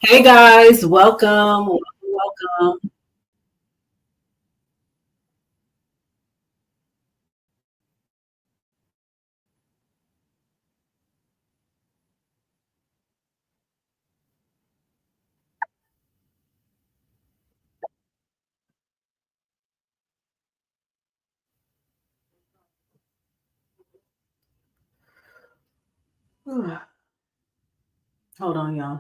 Hey guys, welcome. Hold on, y'all.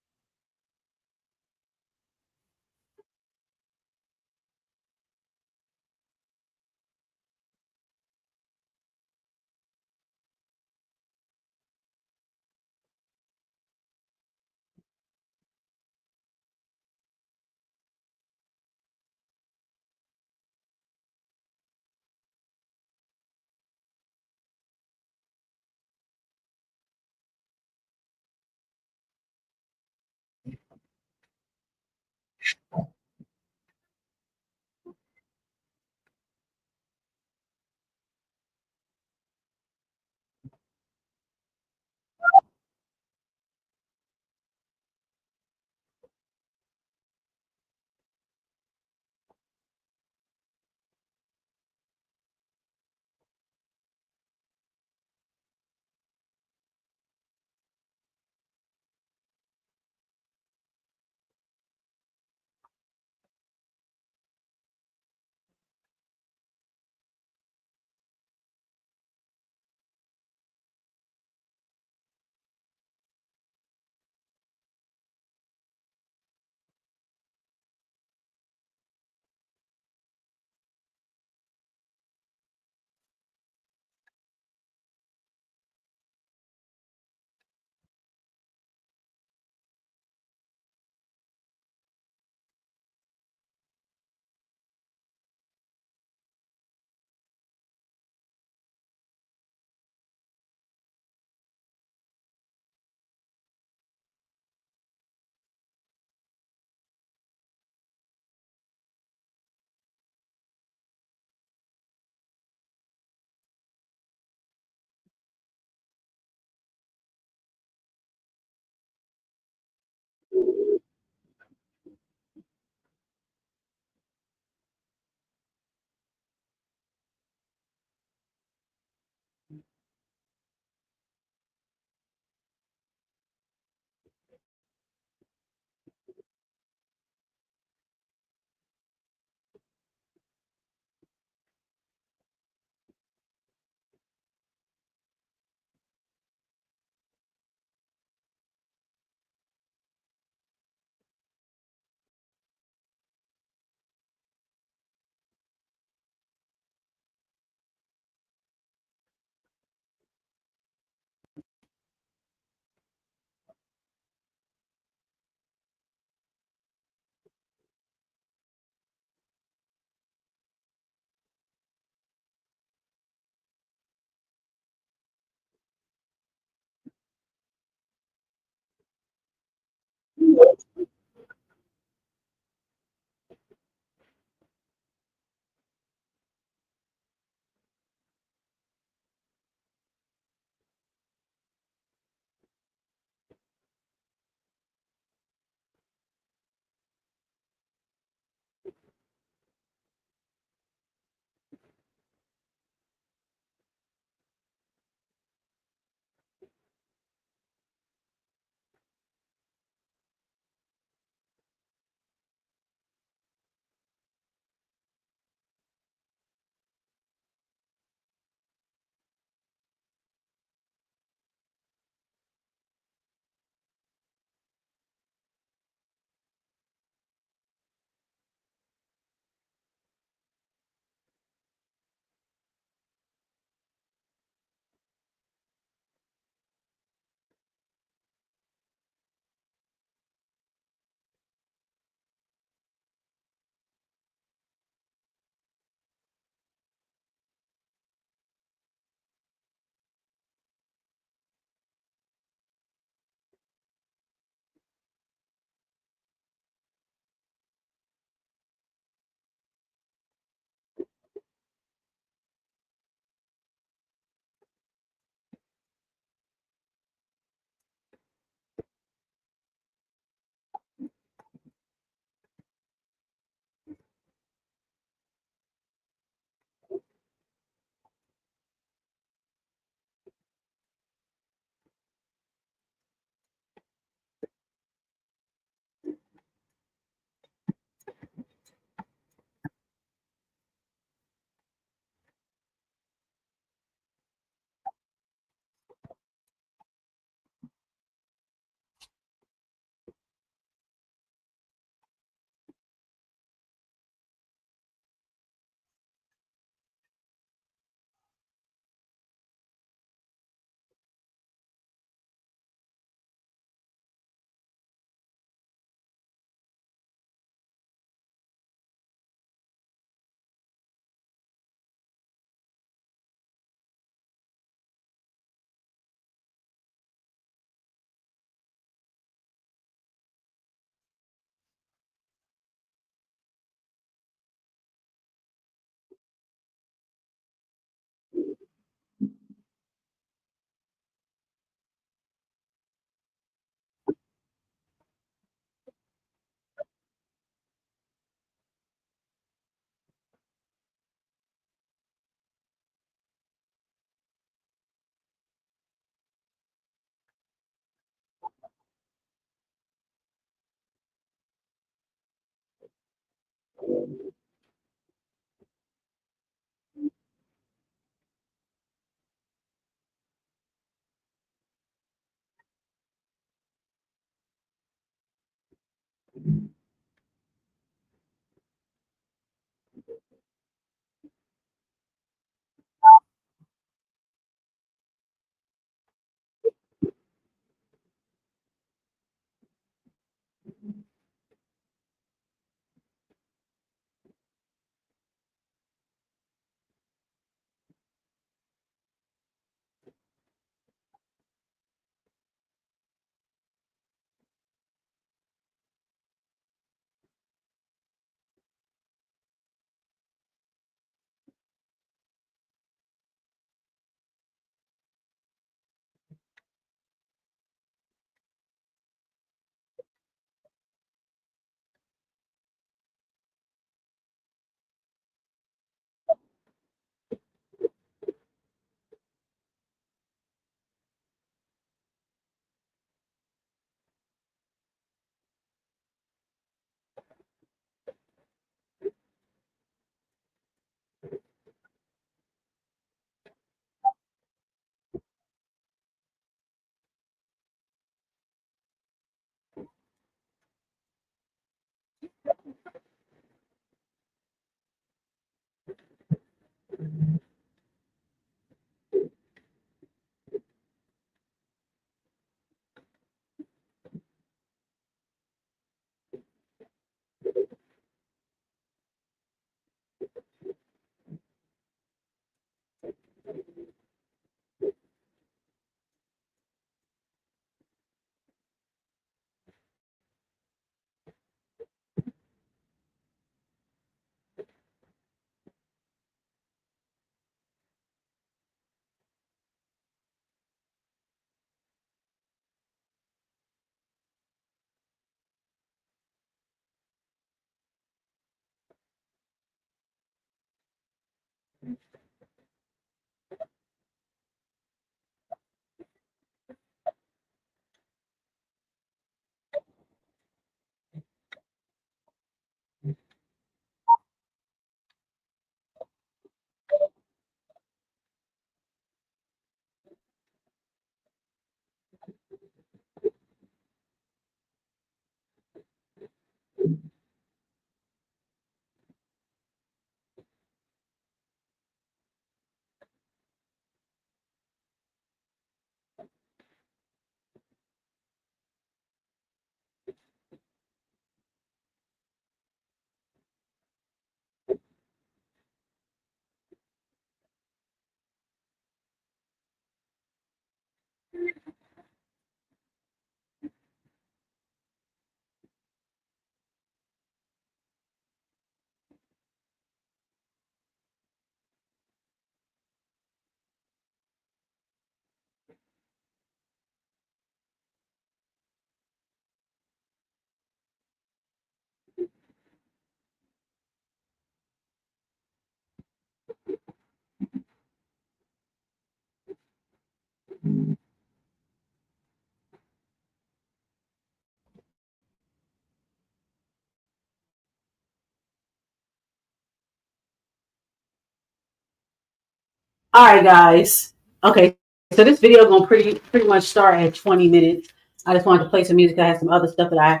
All right, guys. Okay, so this video gonna pretty much start at 20 minutes. I just wanted to play some music. I had some other stuff that I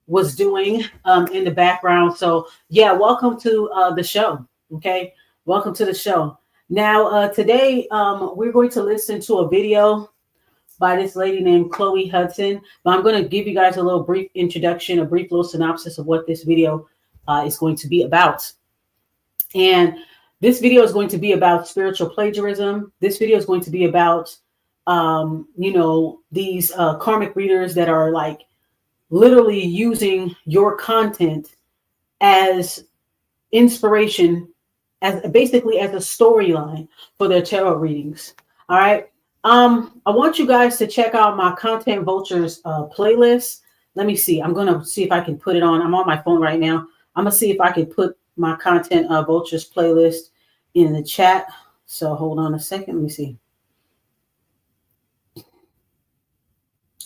was doing in the background. So yeah, welcome to the show. Okay, welcome to the show. Now today we're going to listen to a video by this lady named Chloe Hudson. But I'm going to give you guys a little brief introduction, a brief little synopsis of what this video is going to be about. And this video is going to be about spiritual plagiarism. This video is going to be about, these karmic readers that are like literally using your content as inspiration, as basically as a storyline for their tarot readings. All right. I want you guys to check out my Content Vultures playlist. Let me see. I'm gonna see if I can put it on. I'm on my phone right now. I'm gonna see if I can put my Content Vultures playlist in the chat. So hold on a second. Let me see.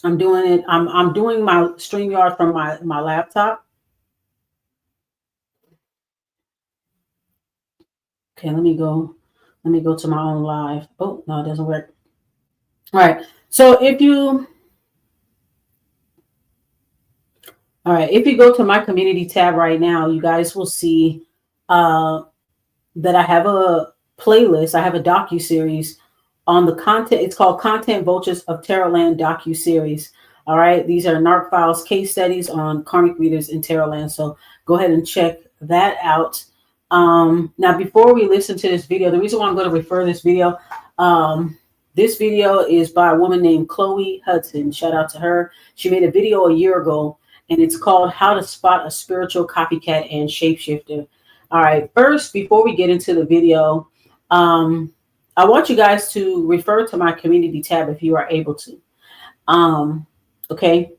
I'm doing it. I'm doing my StreamYard from my laptop. Okay, let me go. Let me go to my own live. Oh no, it doesn't work. All right. So if you All right. If you go to my community tab right now, you guys will see uh, that I have a playlist. I have a docu-series on the content. It's called Content Vultures of Tarotland docu-series. All right. These are Narc Files case studies on karmic readers in Tarotland. So go ahead and check that out. Now, before we listen to this video, the reason why I'm going to refer um, this video is by a woman named Chloe Hudson. Shout out to her. She made a video a year ago, and it's called How to Spot a Spiritual Copycat and Shapeshifter. All right, first, before we get into the video, I want you guys to refer to my community tab if you are able to. Okay.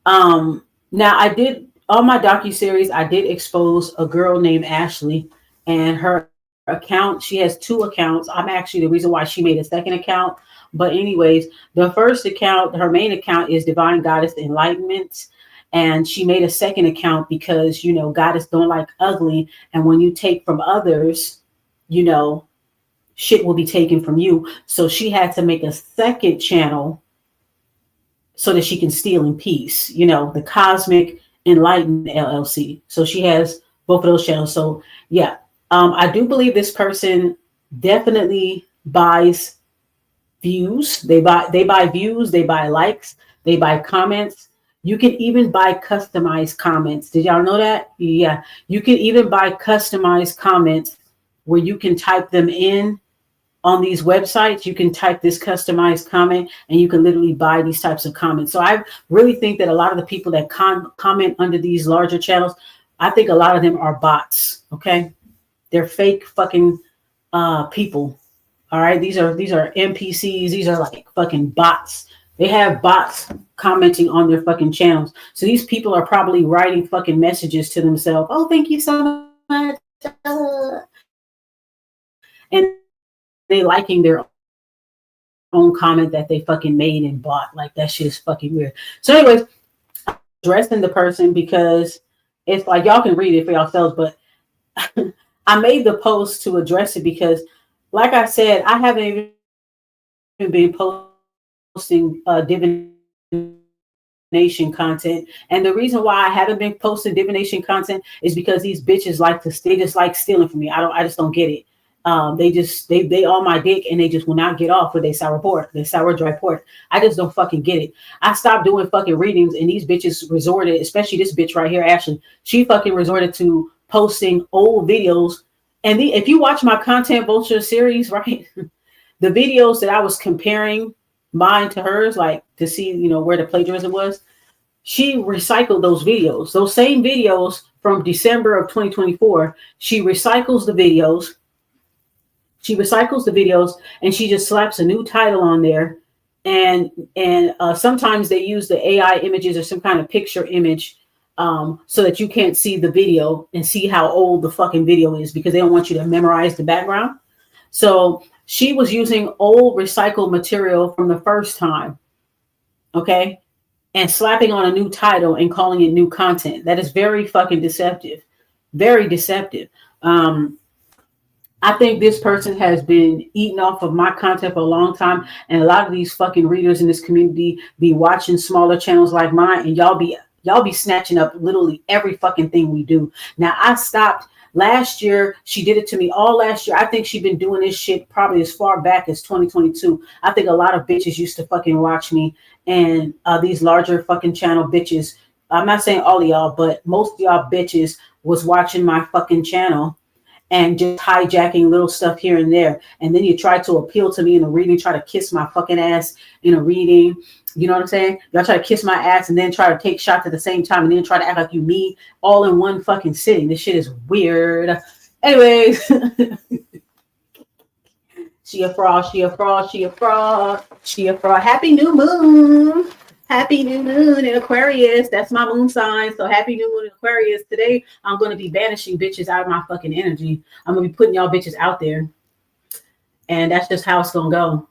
Now I did on my docu-series, I did expose a girl named Ashley and her account. She has two accounts. I'm actually the reason why she made a second account. But anyways, the first account, her main account is Divine Goddess Enlightenment. And she made a second account because, Goddess don't like ugly. And when you take from others, you know, shit will be taken from you. So she had to make a second channel so that she can steal in peace, the Cosmic Enlightened LLC. So she has both of those channels. So yeah, I do believe this person definitely buys views. They buy views, they buy likes, they buy comments. You can even buy customized comments. Did y'all know that? Yeah. You can even buy customized comments where you can type them in on these websites. You can type this customized comment and you can literally buy these types of comments. So I really think that a lot of the people that comment under these larger channels, I think a lot of them are bots. Okay. They're fake fucking people. All right. These are NPCs. These are like fucking bots. They have bots commenting on their fucking channels. So these people are probably writing fucking messages to themselves. Oh, thank you so much. And they liking their own comment that they fucking made and bought. Like that shit is fucking weird. So anyways, I'm addressing the person because it's like y'all can read it for yourselves, but I made the post to address it because, like I said, I haven't even been posting divination content. And the reason why I haven't been posting divination content is because these bitches they just like stealing from me. I just don't get it. They on my dick and they just will not get off with their sour pork, their sour dry pork. I just don't fucking get it. I stopped doing fucking readings and these bitches resorted, especially this bitch right here, Ashley. She fucking resorted to posting old videos. And if you watch my Content Vulture series, right, the videos that I was comparing mine to hers, like to see, where the plagiarism was, she recycled those videos, those same videos from December of 2024. She recycles the videos. And she just slaps a new title on there. And sometimes they use the AI images or some kind of picture image so that you can't see the video and see how old the fucking video is because they don't want you to memorize the background. So she was using old recycled material from the first time, okay, and slapping on a new title and calling it new content. That is very fucking deceptive. Very deceptive. I think this person has been eating off of my content for a long time. And a lot of these fucking readers in this community be watching smaller channels like mine, and y'all be snatching up literally every fucking thing we do. Now I stopped last year. She did it to me all last year. I think she's been doing this shit probably as far back as 2022. I think a lot of bitches used to fucking watch me, and these larger fucking channel bitches, I'm not saying all of y'all, but most of y'all bitches was watching my fucking channel and just hijacking little stuff here and there. And then you try to appeal to me in a reading, try to kiss my fucking ass in a reading. You know what I'm saying? Y'all try to kiss my ass and then try to take shots at the same time and then try to act like you me all in one fucking sitting. This shit is weird. Anyways, she a fraud, she a fraud, she a fraud, she a fraud. Happy new moon. Happy new moon in Aquarius. That's my moon sign. So happy new moon in Aquarius. Today, I'm going to be banishing bitches out of my fucking energy. I'm going to be putting y'all bitches out there. And that's just how it's going to go.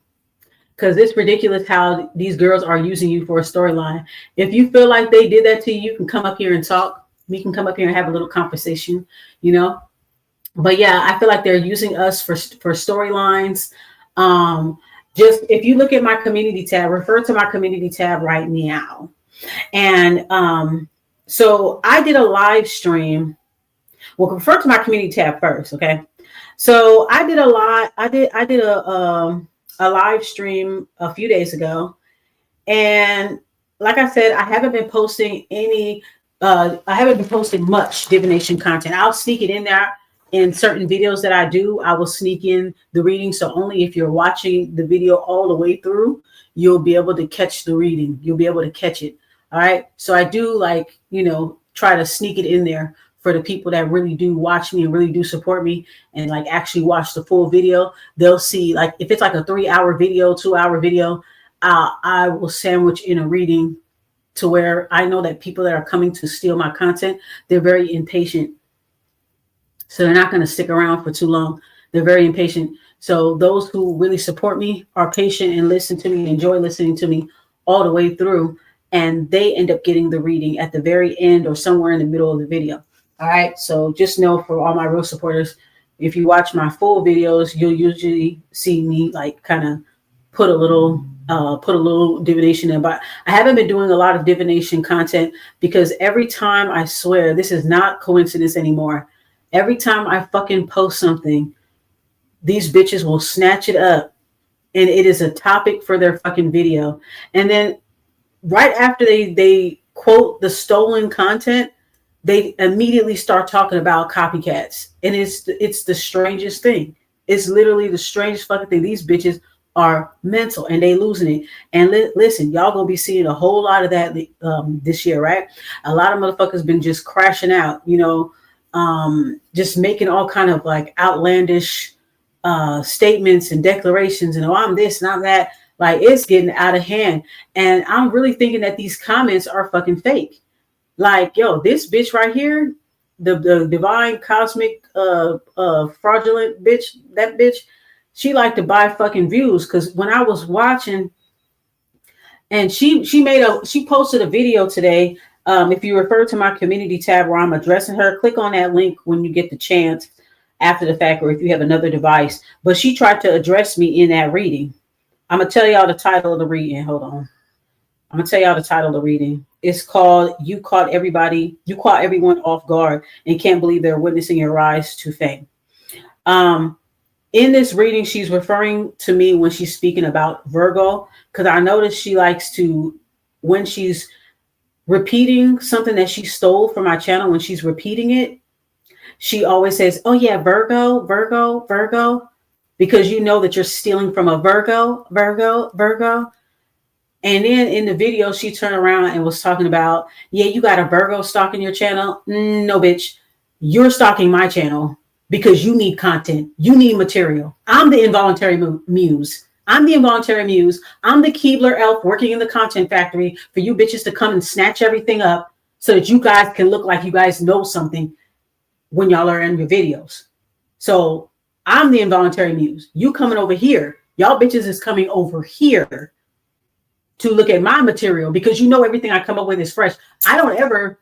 Because it's ridiculous how these girls are using you for a storyline. If you feel like they did that to you, you can come up here and talk. We can come up here and have a little conversation, But yeah, I feel like they're using us for storylines. Just if you look at my community tab, refer to my community tab right now. And So I did a live stream. Well, refer to my community tab first, okay? So I did a live. I did a live stream a few days ago, and like I said, I haven't been posting any. I haven't been posting much divination content. I'll sneak it in there in certain videos that I do. I will sneak in the reading, so only if you're watching the video all the way through, you'll be able to catch the reading. You'll be able to catch it. All right. So I do, like, try to sneak it in there for the people that really do watch me and really do support me and like actually watch the full video. They'll see, like, if it's like a 3-hour video, 2-hour video, I will sandwich in a reading to where I know that people that are coming to steal my content, they're very impatient. So they're not going to stick around for too long. They're very impatient. So those who really support me are patient and listen to me, enjoy listening to me all the way through. And they end up getting the reading at the very end or somewhere in the middle of the video. All right. So just know, for all my real supporters, if you watch my full videos, you'll usually see me like kind of put a little divination in. But I haven't been doing a lot of divination content because every time, I swear, this is not coincidence anymore. Every time I fucking post something, these bitches will snatch it up and it is a topic for their fucking video. And then right after they quote the stolen content, they immediately start talking about copycats. And it's the strangest thing. It's literally the strangest fucking thing. These bitches are mental and they losing it. And listen, y'all gonna be seeing a whole lot of that this year, right? A lot of motherfuckers been just crashing out, just making all kind of like outlandish statements and declarations, and I'm this and I'm that. Like, it's getting out of hand. And I'm really thinking that these comments are fucking fake. Like, yo, this bitch right here, the divine cosmic fraudulent bitch, that bitch, she liked to buy fucking views. Because when I was watching, and she posted a video today. If you refer to my community tab where I'm addressing her, click on that link when you get the chance after the fact, or if you have another device. But she tried to address me in that reading. I'm going to tell y'all the title of the reading. Hold on. I'm going to tell y'all the title of the reading. It's called You Caught Everyone Off Guard and Can't Believe They're Witnessing Your Rise to Fame. In this reading, she's referring to me when she's speaking about Virgo, because I noticed she likes to, when she's repeating something that she stole from my channel, when she's repeating it, she always says, oh yeah, Virgo, Virgo, Virgo, because you know that you're stealing from a Virgo, Virgo, Virgo. And then in the video, she turned around and was talking about, yeah, you got a Virgo stalking your channel. No, bitch, you're stalking my channel because you need content. You need material. I'm the involuntary muse. I'm the involuntary muse. I'm the Keebler elf working in the content factory for you bitches to come and snatch everything up so that you guys can look like you guys know something when y'all are in your videos. So I'm the involuntary muse. You coming over here. Y'all bitches is coming over here to look at my material because you know everything I come up with is fresh. I don't ever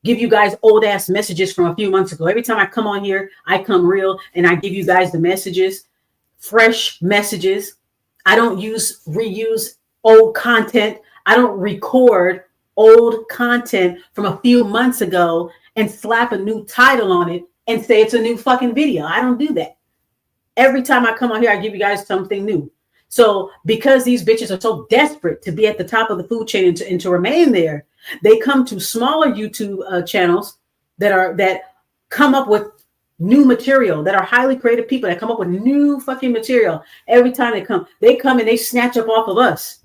give you guys old ass messages from a few months ago. Every time I come on here, I come real and I give you guys the messages, fresh messages. I don't reuse old content. I don't record old content from a few months ago and slap a new title on it and say it's a new fucking video. I don't do that. Every time I come on here, I give you guys something new. So because these bitches are so desperate to be at the top of the food chain and to remain there, they come to smaller YouTube channels that come up with new material, that are highly creative people that come up with new fucking material. Every time they come and they snatch up off of us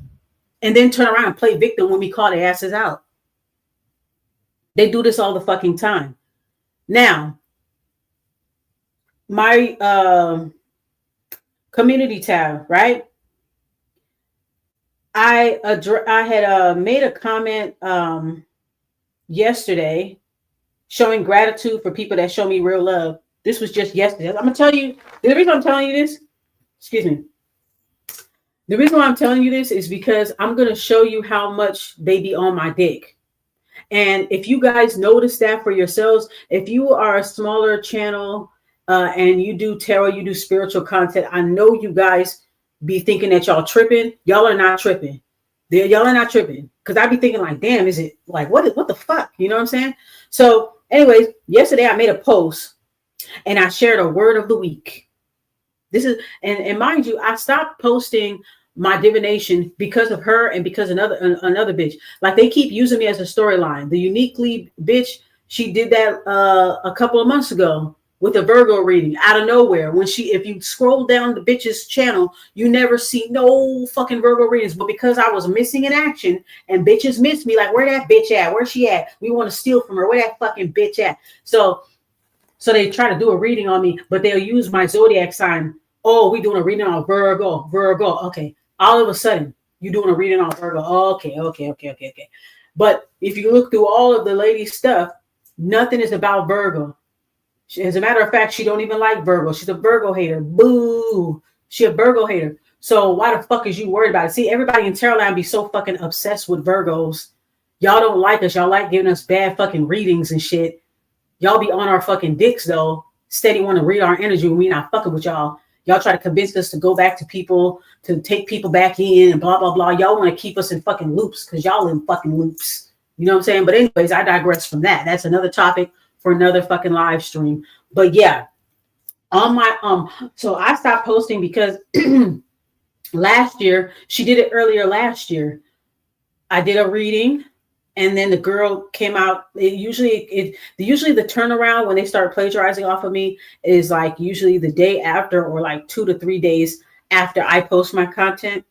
and then turn around and play victim when we call their asses out. They do this all the fucking time. Now, my community tab, right? I had made a comment yesterday showing gratitude for people that show me real love. This was just yesterday. I'm going to tell you, the reason I'm telling you this, excuse me. The reason why I'm telling you this is because I'm going to show you how much they be on my dick. And if you guys notice that for yourselves, if you are a smaller channel and you do tarot, you do spiritual content, I know you guys be thinking that y'all tripping. Y'all are not tripping. Y'all are not tripping. Cause I be thinking like, damn, is it like what the fuck? You know what I'm saying? So, anyways, yesterday I made a post and I shared a word of the week. This is and mind you, I stopped posting my divination because of her and because another bitch. Like they keep using me as a storyline. The uniquely bitch, she did that a couple of months ago with a Virgo reading out of nowhere. When if you scroll down the bitch's channel, you never see no fucking Virgo readings. But because I was missing in action and bitches missed me, like where that bitch at? Where's she at? We want to steal from her. Where that fucking bitch at? So they try to do a reading on me, but they'll use my zodiac sign. Oh, we doing a reading on Virgo. Okay. All of a sudden, you doing a reading on Virgo. Okay. But if you look through all of the ladies' stuff, nothing is about Virgo. As a matter of fact, she don't even like Virgo. She's a Virgo hater. Boo. She a Virgo hater. So why the fuck is you worried about it? See, everybody in Terrorland be so fucking obsessed with Virgos. Y'all don't like us. Y'all like giving us bad fucking readings and shit. Y'all be on our fucking dicks though. Steady want to read our energy when we not fucking with y'all. Y'all try to convince us to go back to people, to take people back in and blah, blah, blah. Y'all want to keep us in fucking loops because y'all in fucking loops. You know what I'm saying? But anyways, I digress from that. That's another topic for another fucking live stream. But yeah, on my, so I stopped posting because last year, she did it earlier last year. I did a reading. And then the girl came out. Usually the turnaround when they start plagiarizing off of me is like usually the day after or like 2 to 3 days after I post my content.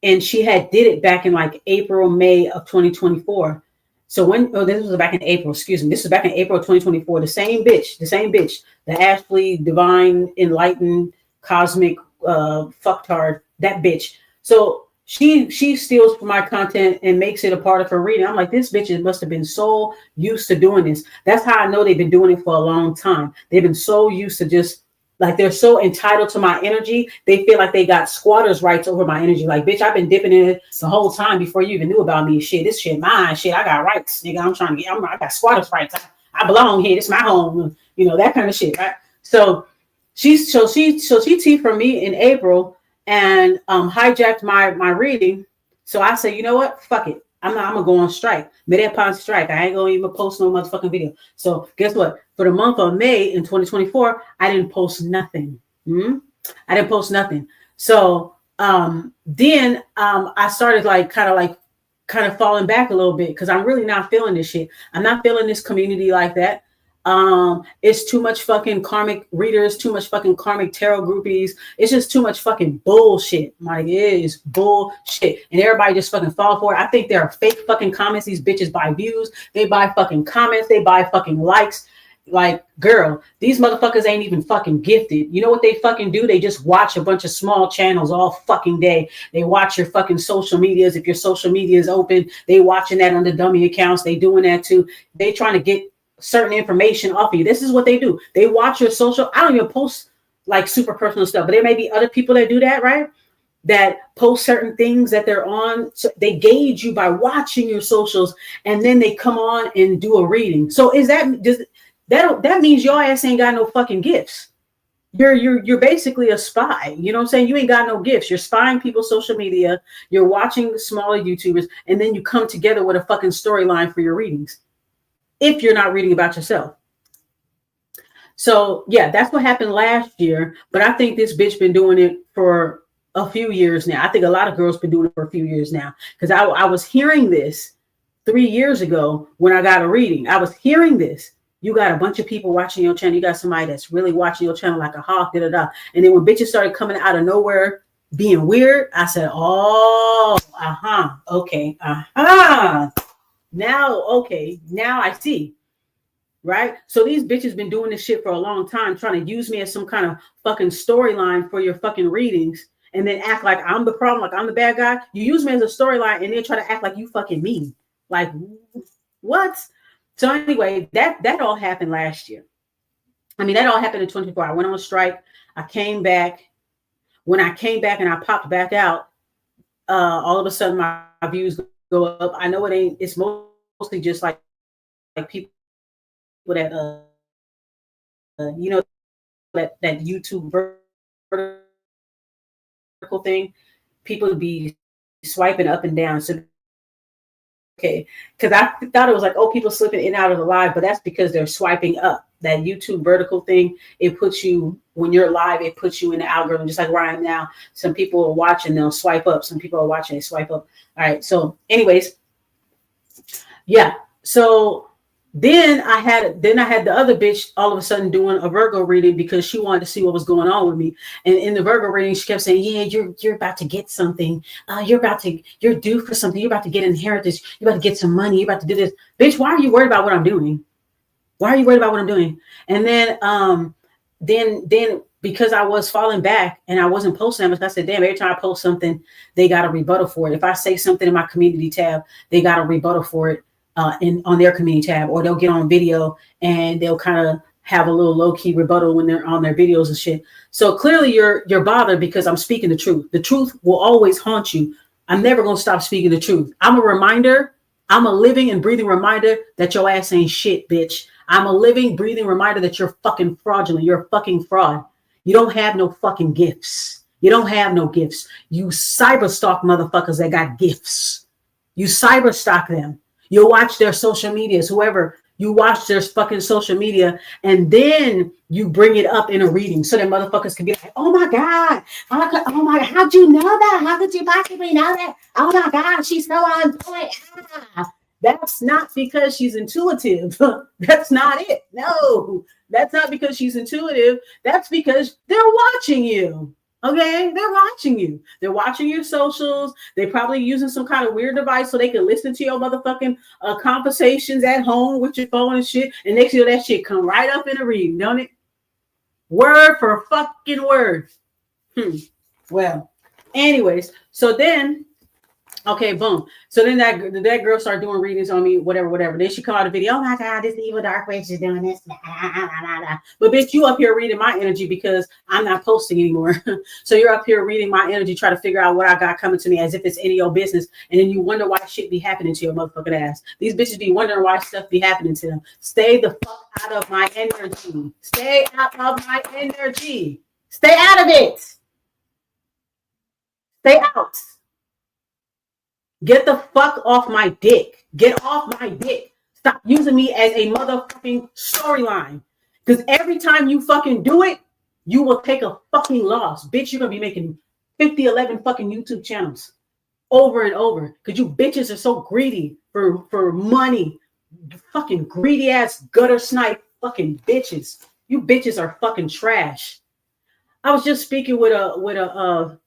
And she had did it back in like April, May of 2024. So this was back in April, excuse me. This was back in April of 2024. The same bitch, the Ashley, divine, enlightened, cosmic, fucktard, that bitch. So she steals from my content and makes it a part of her reading. I'm like, this bitch must have been so used to doing this. That's how I know they've been doing it for a long time. They've been so used to just like they're so entitled to my energy. They feel like they got squatters' rights over my energy. Like, bitch, I've been dipping in it the whole time before you even knew about me. Shit, this shit mine. Shit, I got rights, nigga. I got squatters' rights. I belong here. This is my home. You know, that kind of shit, right? So she tea from me in April and hijacked my reading. So I said, you know what? Fuck it. I'm gonna go on strike. Mid upon strike. I ain't gonna even post no motherfucking video. So guess what? For the month of May in 2024, I didn't post nothing. I didn't post nothing. So then I started kind of falling back a little bit because I'm really not feeling this shit. I'm not feeling this community like that. It's too much fucking karmic readers, too much fucking karmic tarot groupies. It's just too much fucking bullshit. Like, it is bullshit. And everybody just fucking fall for it. I think there are fake fucking comments. These bitches buy views. They buy fucking comments. They buy fucking likes. Like, girl, these motherfuckers ain't even fucking gifted. You know what they fucking do? They just watch a bunch of small channels all fucking day. They watch your fucking social medias. If your social media is open, they watching that on the dummy accounts. They doing that too. They trying to get certain information off of you. This is what they do. They watch your social. I don't even post like super personal stuff, but there may be other people that do that, right? That post certain things that they're on. So they gauge you by watching your socials, and then they come on and do a reading. So that means your ass ain't got no fucking gifts. You're basically a spy. You know what I'm saying? You ain't got no gifts. You're spying people's social media. You're watching smaller YouTubers, and then you come together with a fucking storyline for your readings. If you're not reading about yourself. So yeah, that's what happened last year. But I think this bitch been doing it for a few years now. I think a lot of girls been doing it for a few years now. Because I was hearing this 3 years ago when I got a reading. I was hearing this. You got a bunch of people watching your channel. You got somebody that's really watching your channel like a hawk, And then when bitches started coming out of nowhere being weird, I said, oh, okay, now I see, right? So these bitches been doing this shit for a long time, trying to use me as some kind of fucking storyline for your fucking readings, and then act like I'm the problem, like I'm the bad guy. You use me as a storyline, and then try to act like you fucking me. Like, what? So anyway, that all happened last year. I mean, that all happened in 2024. I went on a strike. I came back. When I came back and I popped back out, all of a sudden my views go up. I know it ain't. It's mostly just like people that that YouTube vertical thing. People be swiping up and down. So okay, because I thought it was like, oh, people slipping in and out of the live, but that's because they're swiping up. That YouTube vertical thing, it puts you, when you're live, it puts you in the algorithm, just like where I am now. Some people are watching, they'll swipe up. Some people are watching, they swipe up. All right, so anyways, yeah. So then I had the other bitch all of a sudden doing a Virgo reading because she wanted to see what was going on with me. And in the Virgo reading, she kept saying, yeah, you're about to get something. You're due for something. You're about to get inheritance. You're about to get some money. You're about to do this. Bitch, why are you worried about what I'm doing? Why are you worried about what I'm doing? And then because I was falling back and I wasn't posting that much, I said, damn, every time I post something, they got a rebuttal for it. If I say something in my community tab, they got a rebuttal for it on their community tab, or they'll get on video and they'll kind of have a little low-key rebuttal when they're on their videos and shit. So clearly you're bothered because I'm speaking the truth. The truth will always haunt you. I'm never going to stop speaking the truth. I'm a reminder. I'm a living and breathing reminder that your ass ain't shit, bitch. I'm a living, breathing reminder that you're fucking fraudulent. You're a fucking fraud. You don't have no fucking gifts. You don't have no gifts. You cyber stalk motherfuckers that got gifts. You cyber stalk them. You watch their social medias, whoever. You watch their fucking social media, and then you bring it up in a reading so that motherfuckers can be like, oh my God. Oh my God. How'd you know that? How could you possibly know that? Oh my God, she's so on point. That's not because she's intuitive. That's not it. No, that's not because she's intuitive. That's because they're watching you. Okay, they're watching you. They're watching your socials. They're probably using some kind of weird device so they can listen to your motherfucking conversations at home with your phone and shit. And next year that shit come right up in a reading, don't it? Word for fucking word. Well, anyways, so then, okay, boom. So then that girl started doing readings on me, whatever. Then she called a video. Oh my God, this evil dark witch is doing this. But bitch, you up here reading my energy because I'm not posting anymore. So you're up here reading my energy, try to figure out what I got coming to me as if it's any of your business. And then you wonder why shit be happening to your motherfucking ass. These bitches be wondering why stuff be happening to them. Stay the fuck out of my energy. Stay out of my energy. Stay out of it. Stay out. Get the fuck off my dick. Get off my dick. Stop using me as a motherfucking storyline. Because every time you fucking do it, you will take a fucking loss. Bitch, you're going to be making 11 fucking YouTube channels over and over. Because you bitches are so greedy for money. You fucking greedy ass gutter snipe fucking bitches. You bitches are fucking trash. I was just speaking with a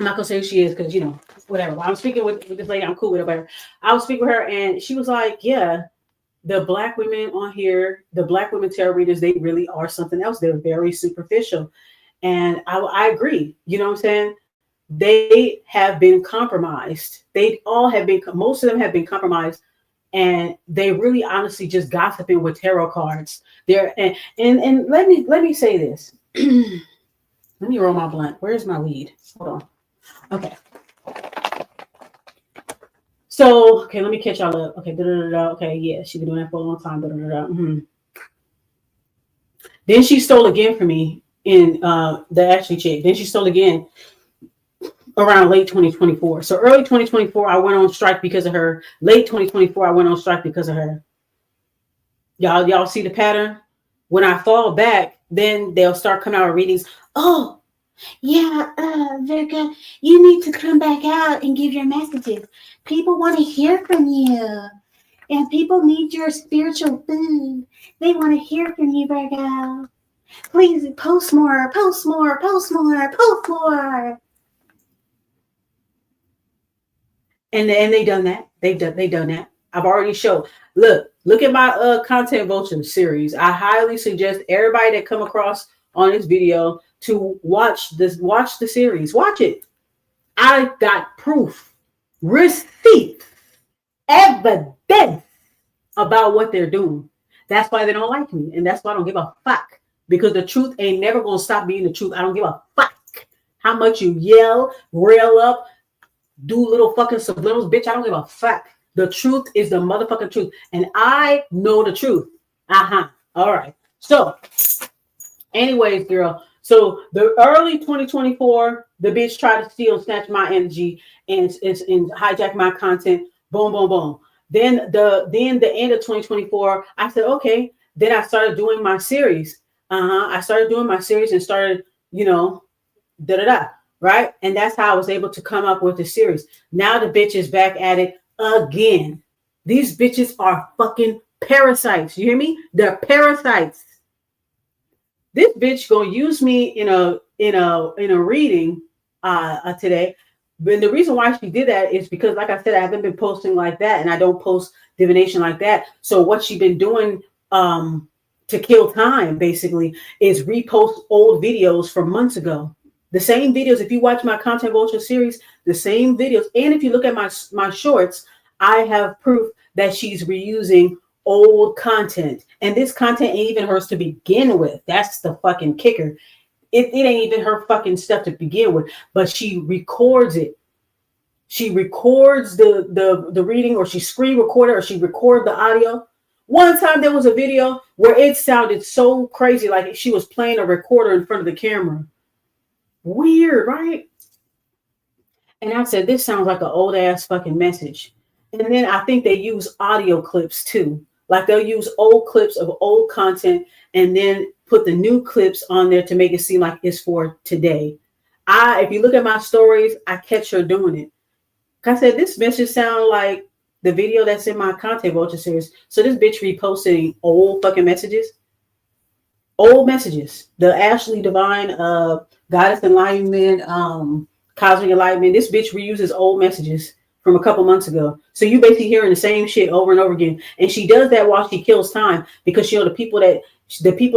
I'm not gonna say who she is because whatever. But I'm speaking with this lady. I'm cool with her. But I was speaking with her, and she was like, "Yeah, the black women on here, the black women tarot readers, they really are something else. They're very superficial." And I agree. You know what I'm saying? They have been compromised. Most of them have been compromised, and they really honestly just gossiping with tarot cards. And let me say this. Let me roll my blunt. Where's my weed? Hold on. Okay. So, okay, let me catch y'all up. Okay, okay, yeah, she's been doing that for a long time. Then she stole again from me in the Ashley chick. Then she stole again around late 2024. So early 2024, I went on strike because of her. Late 2024, I went on strike because of her. Y'all see the pattern? When I fall back, then they'll start coming out with readings. Oh, yeah, Virgo, you need to come back out and give your messages. People want to hear from you. And people need your spiritual food. They want to hear from you, Virgo. Please post more, post more, post more, post more. And they done that. They've done that. I've already showed. Look at my content vulture series. I highly suggest everybody that come across on this video to watch the series. Watch it. I got proof, receipt, evidence about what they're doing. That's why they don't like me. And that's why I don't give a fuck. Because the truth ain't never going to stop being the truth. I don't give a fuck how much you yell, rail up, do little fucking subliminals. Bitch, I don't give a fuck. The truth is the motherfucking truth. And I know the truth. All right. So, anyways, girl. So the early 2024, the bitch tried to steal and snatch my energy and hijack my content. Boom, boom, boom. Then the end of 2024, I said, okay. Then I started doing my series. I started doing my series and started, you know, da da da. Right. And that's how I was able to come up with the series. Now the bitch is back at it again. These bitches are fucking parasites. You hear me? They're parasites. This bitch gonna use me in a reading today. But the reason why she did that is because, like I said, I haven't been posting like that, and I don't post divination like that. So what she been doing to kill time basically is repost old videos from months ago. The same videos. If you watch my content vulture series, the same videos, and if you look at my shorts, I have proof that she's reusing old content, and this content ain't even hers to begin with. That's the fucking kicker. It ain't even her fucking stuff to begin with, but she records it. She records the reading, or she screen recorded, or she record the audio. One time there was a video where it sounded so crazy, like she was playing a recorder in front of the camera. Weird, right? And I said, this sounds like an old ass fucking message. And then I think they use audio clips too. Like they'll use old clips of old content and then put the new clips on there to make it seem like it's for today. If you look at my stories, I catch her doing it. I said, this message sounds like the video that's in my content vulture series. So this bitch reposting old fucking messages. Old messages. The Ashley Divine Goddess Enlightenment, Cosmic Enlightenment. This bitch reuses old messages from a couple months ago. So you basically hearing the same shit over and over again. And she does that while she kills time, because the people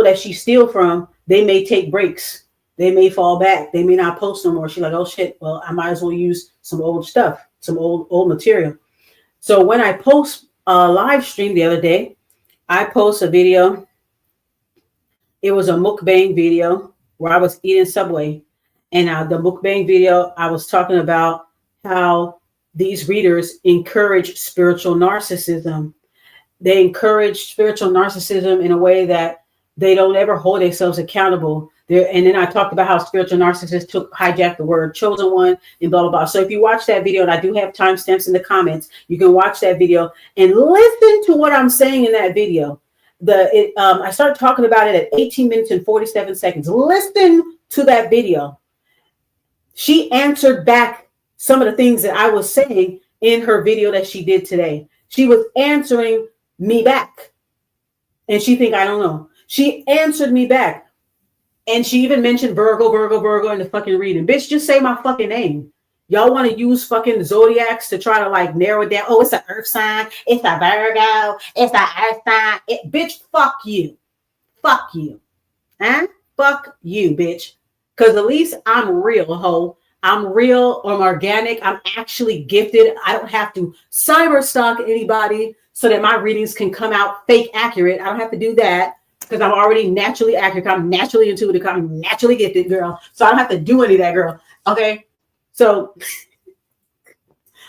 that she steal from, they may take breaks. They may fall back. They may not post no more. She's like, oh shit, well, I might as well use some old stuff, some old material. So when I post a live stream the other day, I post a video. It was a mukbang video where I was eating Subway. And the mukbang video, I was talking about how these readers encourage spiritual narcissism. They encourage spiritual narcissism in a way that they don't ever hold themselves accountable. And then I talked about how spiritual narcissists hijacked the word chosen one and blah, blah, blah. So if you watch that video, and I do have timestamps in the comments, you can watch that video and listen to what I'm saying in that video. I started talking about it at 18 minutes and 47 seconds. Listen to that video. She answered back some of the things that I was saying in her video that she did today. She was answering me back. And she think I don't know. She answered me back. And she even mentioned Virgo in the fucking reading. Bitch, just say my fucking name. Y'all want to use fucking zodiacs to try to like narrow it down. Oh, it's an earth sign. It's a Virgo. It's an earth sign. Bitch, fuck you. Fuck you. Huh? Fuck you, bitch. Because at least I'm real, ho. I'm real. I'm organic. I'm actually gifted. I don't have to cyber stalk anybody so that my readings can come out fake accurate. I don't have to do that because I'm already naturally accurate. I'm naturally intuitive. I'm naturally gifted, girl. So I don't have to do any of that, girl. Okay? So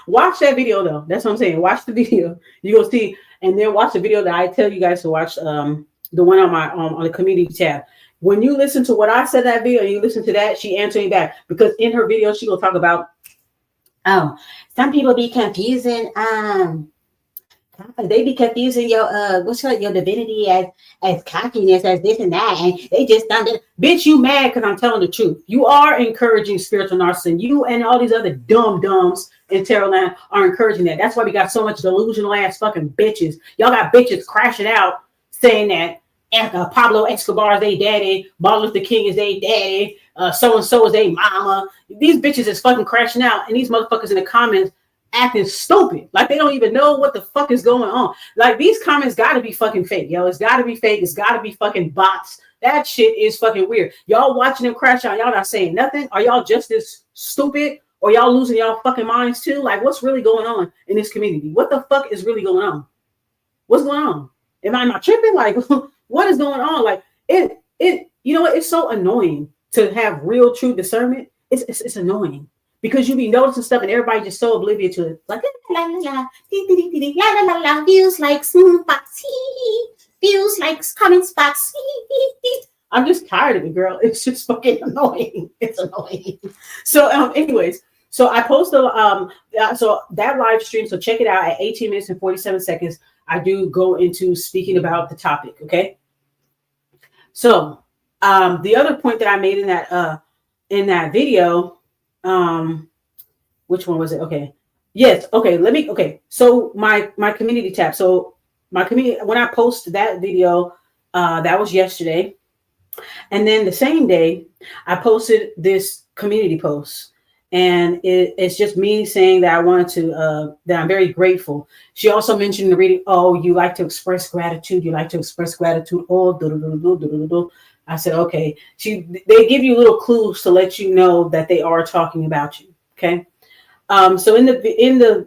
watch that video, though. That's what I'm saying. Watch the video. You're going to see. And then watch the video that I tell you guys to watch, the one on my on the community tab. When you listen to what I said that video and you listen to that, she answering back, because in her video she will talk about, oh, some people be confusing, they be confusing your your divinity as cockiness, as this and that, and they just done it. Bitch, you mad because I'm telling the truth. You are encouraging spiritual narcissism. You and all these other dumb-dumbs in tarot land are encouraging that. That's why we got so much delusional ass fucking bitches. Y'all got bitches crashing out saying that Pablo Escobar is their daddy, Martin Luther King is their daddy, so-and-so is their mama. These bitches is fucking crashing out, and these motherfuckers in the comments acting stupid. Like they don't even know what the fuck is going on. Like these comments gotta be fucking fake, yo. It's gotta be fake. It's gotta be fucking bots. That shit is fucking weird. Y'all watching them crash out, y'all not saying nothing? Are y'all just as stupid? Or y'all losing y'all fucking minds too? Like what's really going on in this community? What the fuck is really going on? What's going on? Am I not tripping? Like what is going on? Like it, you know what? It's so annoying to have real true discernment. It's annoying because you be noticing stuff and everybody just so oblivious to it. Like la la la, la la la, feels like foxy, feels like coming spots. I'm just tired of it, girl. It's just fucking annoying. It's annoying. So, anyways, so I posted, so that live stream. So check it out at 18 minutes and 47 seconds. I do go into speaking about the topic. Okay. So, the other point that I made in that video, which one was it? Okay. Yes. Okay. Okay. So my community tab. So my community, when I posted that video, that was yesterday. And then the same day I posted this community post, and it's just me saying that I wanted to, that I'm very grateful. She also mentioned in the reading, oh, you like to express gratitude. You like to express gratitude. Oh, I said, okay. They give you little clues to let you know that they are talking about you. Okay. So in the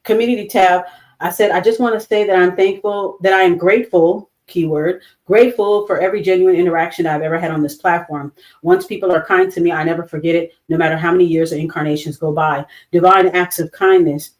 community tab, I said, I just want to say that I'm thankful, that I am grateful, keyword, grateful for every genuine interaction I've ever had on this platform. Once people are kind to me, I never forget it, no matter how many years or incarnations go by. Divine acts of kindness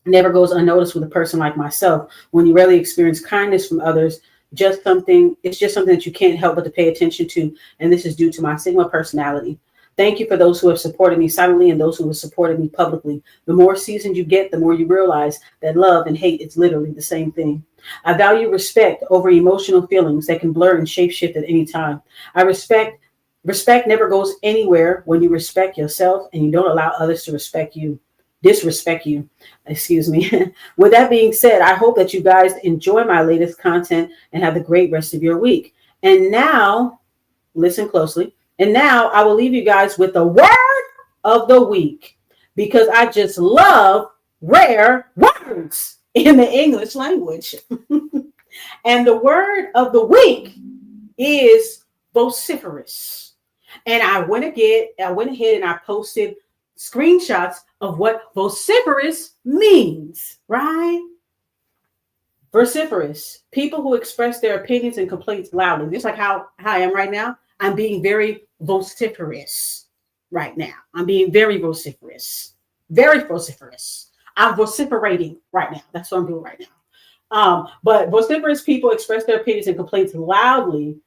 never goes unnoticed with a person like myself. When you rarely experience kindness from others, it's just something that you can't help but to pay attention to. And this is due to my Sigma personality. Thank you for those who have supported me silently and those who have supported me publicly. The more seasoned you get, the more you realize that love and hate is literally the same thing. I value respect over emotional feelings that can blur and shapeshift at any time. Respect never goes anywhere when you respect yourself and you don't allow others to disrespect you. Excuse me. With that being said, I hope that you guys enjoy my latest content and have a great rest of your week. And now, listen closely. And now I will leave you guys with the word of the week, because I just love rare words in the English language. And the word of the week is vociferous. And I went ahead and I posted screenshots of what vociferous means, right? Vociferous, people who express their opinions and complaints loudly, just like how I am right now. I'm being very vociferous right now. I'm being very vociferous. Very vociferous. I'm vociferating right now. That's what I'm doing right now. But vociferous people express their opinions and complaints loudly,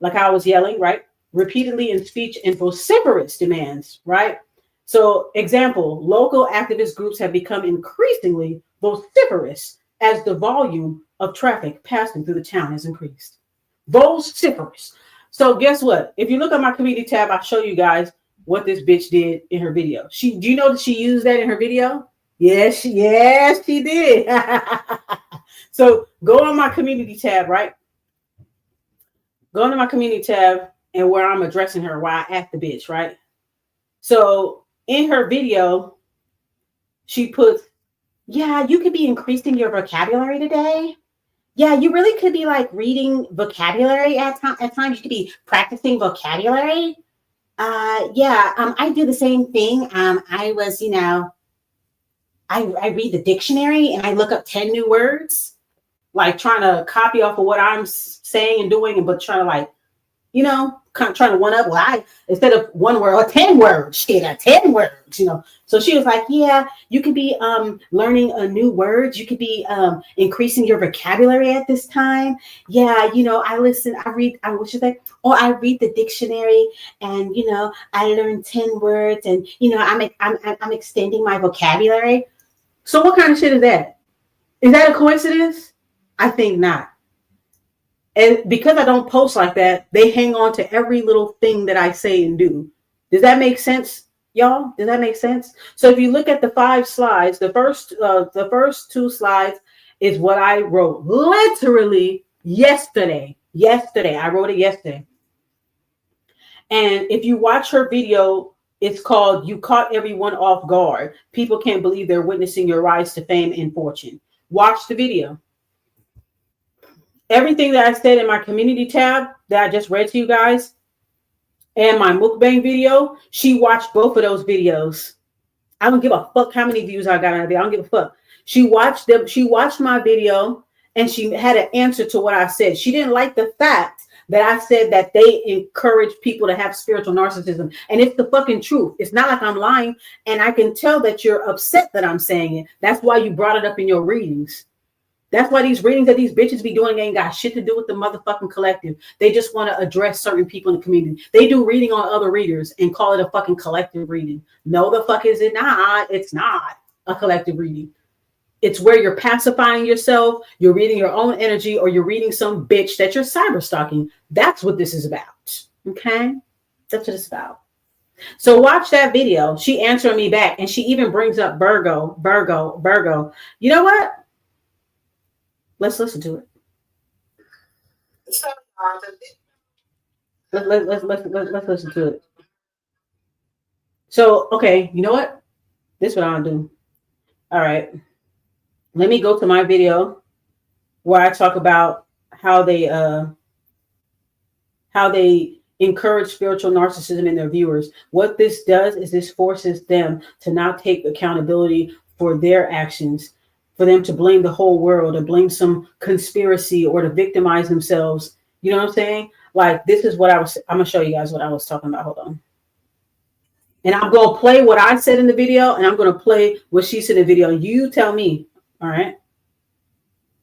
like I was yelling, right? Repeatedly in speech and vociferous demands, right? So, example, local activist groups have become increasingly vociferous as the volume of traffic passing through the town has increased. Vociferous. So guess what? If you look at my community tab, I'll show you guys what this bitch did in her video. Do you know that she used that in her video? Yes, she did. So go on my community tab, right? Go into my community tab and where I'm addressing her, why I at the bitch, right? So in her video, she puts, yeah, you could be increasing your vocabulary today. Yeah, you really could be like reading vocabulary at times. You could be practicing vocabulary. I do the same thing. I was, I read the dictionary and I look up 10 new words, like trying to copy off of what I'm saying and doing, but trying to like, kind of trying to one up. Well, instead of one word or 10 words, 10 words, So she was like, yeah, you could be learning a new word. You could be increasing your vocabulary at this time. Yeah, I read the dictionary and, I learned 10 words and, I'm extending my vocabulary. So what kind of shit is that? Is that a coincidence? I think not. And because I don't post like that, they hang on to every little thing that I say and do. Does that make sense, y'all? Does that make sense? So if you look at the 5 slides, the first 2 slides is what I wrote literally yesterday. I wrote it yesterday. And if you watch her video, it's called "You Caught Everyone Off Guard. People Can't Believe They're Witnessing Your Rise to Fame and Fortune." Watch the video. Everything that I said in my community tab that I just read to you guys and my mukbang video, she watched both of those videos. I don't give a fuck how many views I got on the video. I don't give a fuck. She watched them. She watched my video and she had an answer to what I said. She didn't like the fact that I said that they encourage people to have spiritual narcissism. And it's the fucking truth. It's not like I'm lying. And I can tell that you're upset that I'm saying it. That's why you brought it up in your readings. That's why these readings that these bitches be doing ain't got shit to do with the motherfucking collective. They just want to address certain people in the community. They do reading on other readers and call it a fucking collective reading. No, the fuck is it not? It's not a collective reading. It's where you're pacifying yourself, you're reading your own energy, or you're reading some bitch that you're cyber stalking. That's what this is about. Okay? That's what it's about. So watch that video. She answered me back, and she even brings up Virgo. You know what? Let's listen to it. Let's listen to it. So, okay, you know what? This is what I'll do. All right. Let me go to my video where I talk about how they encourage spiritual narcissism in their viewers. What this does is this forces them to not take accountability for their actions, for them to blame the whole world or blame some conspiracy or to victimize themselves. You know what I'm saying? Like, this is what I'm going to show you guys what I was talking about. Hold on. And I'm going to play what I said in the video, and I'm going to play what she said in the video. You tell me. All right.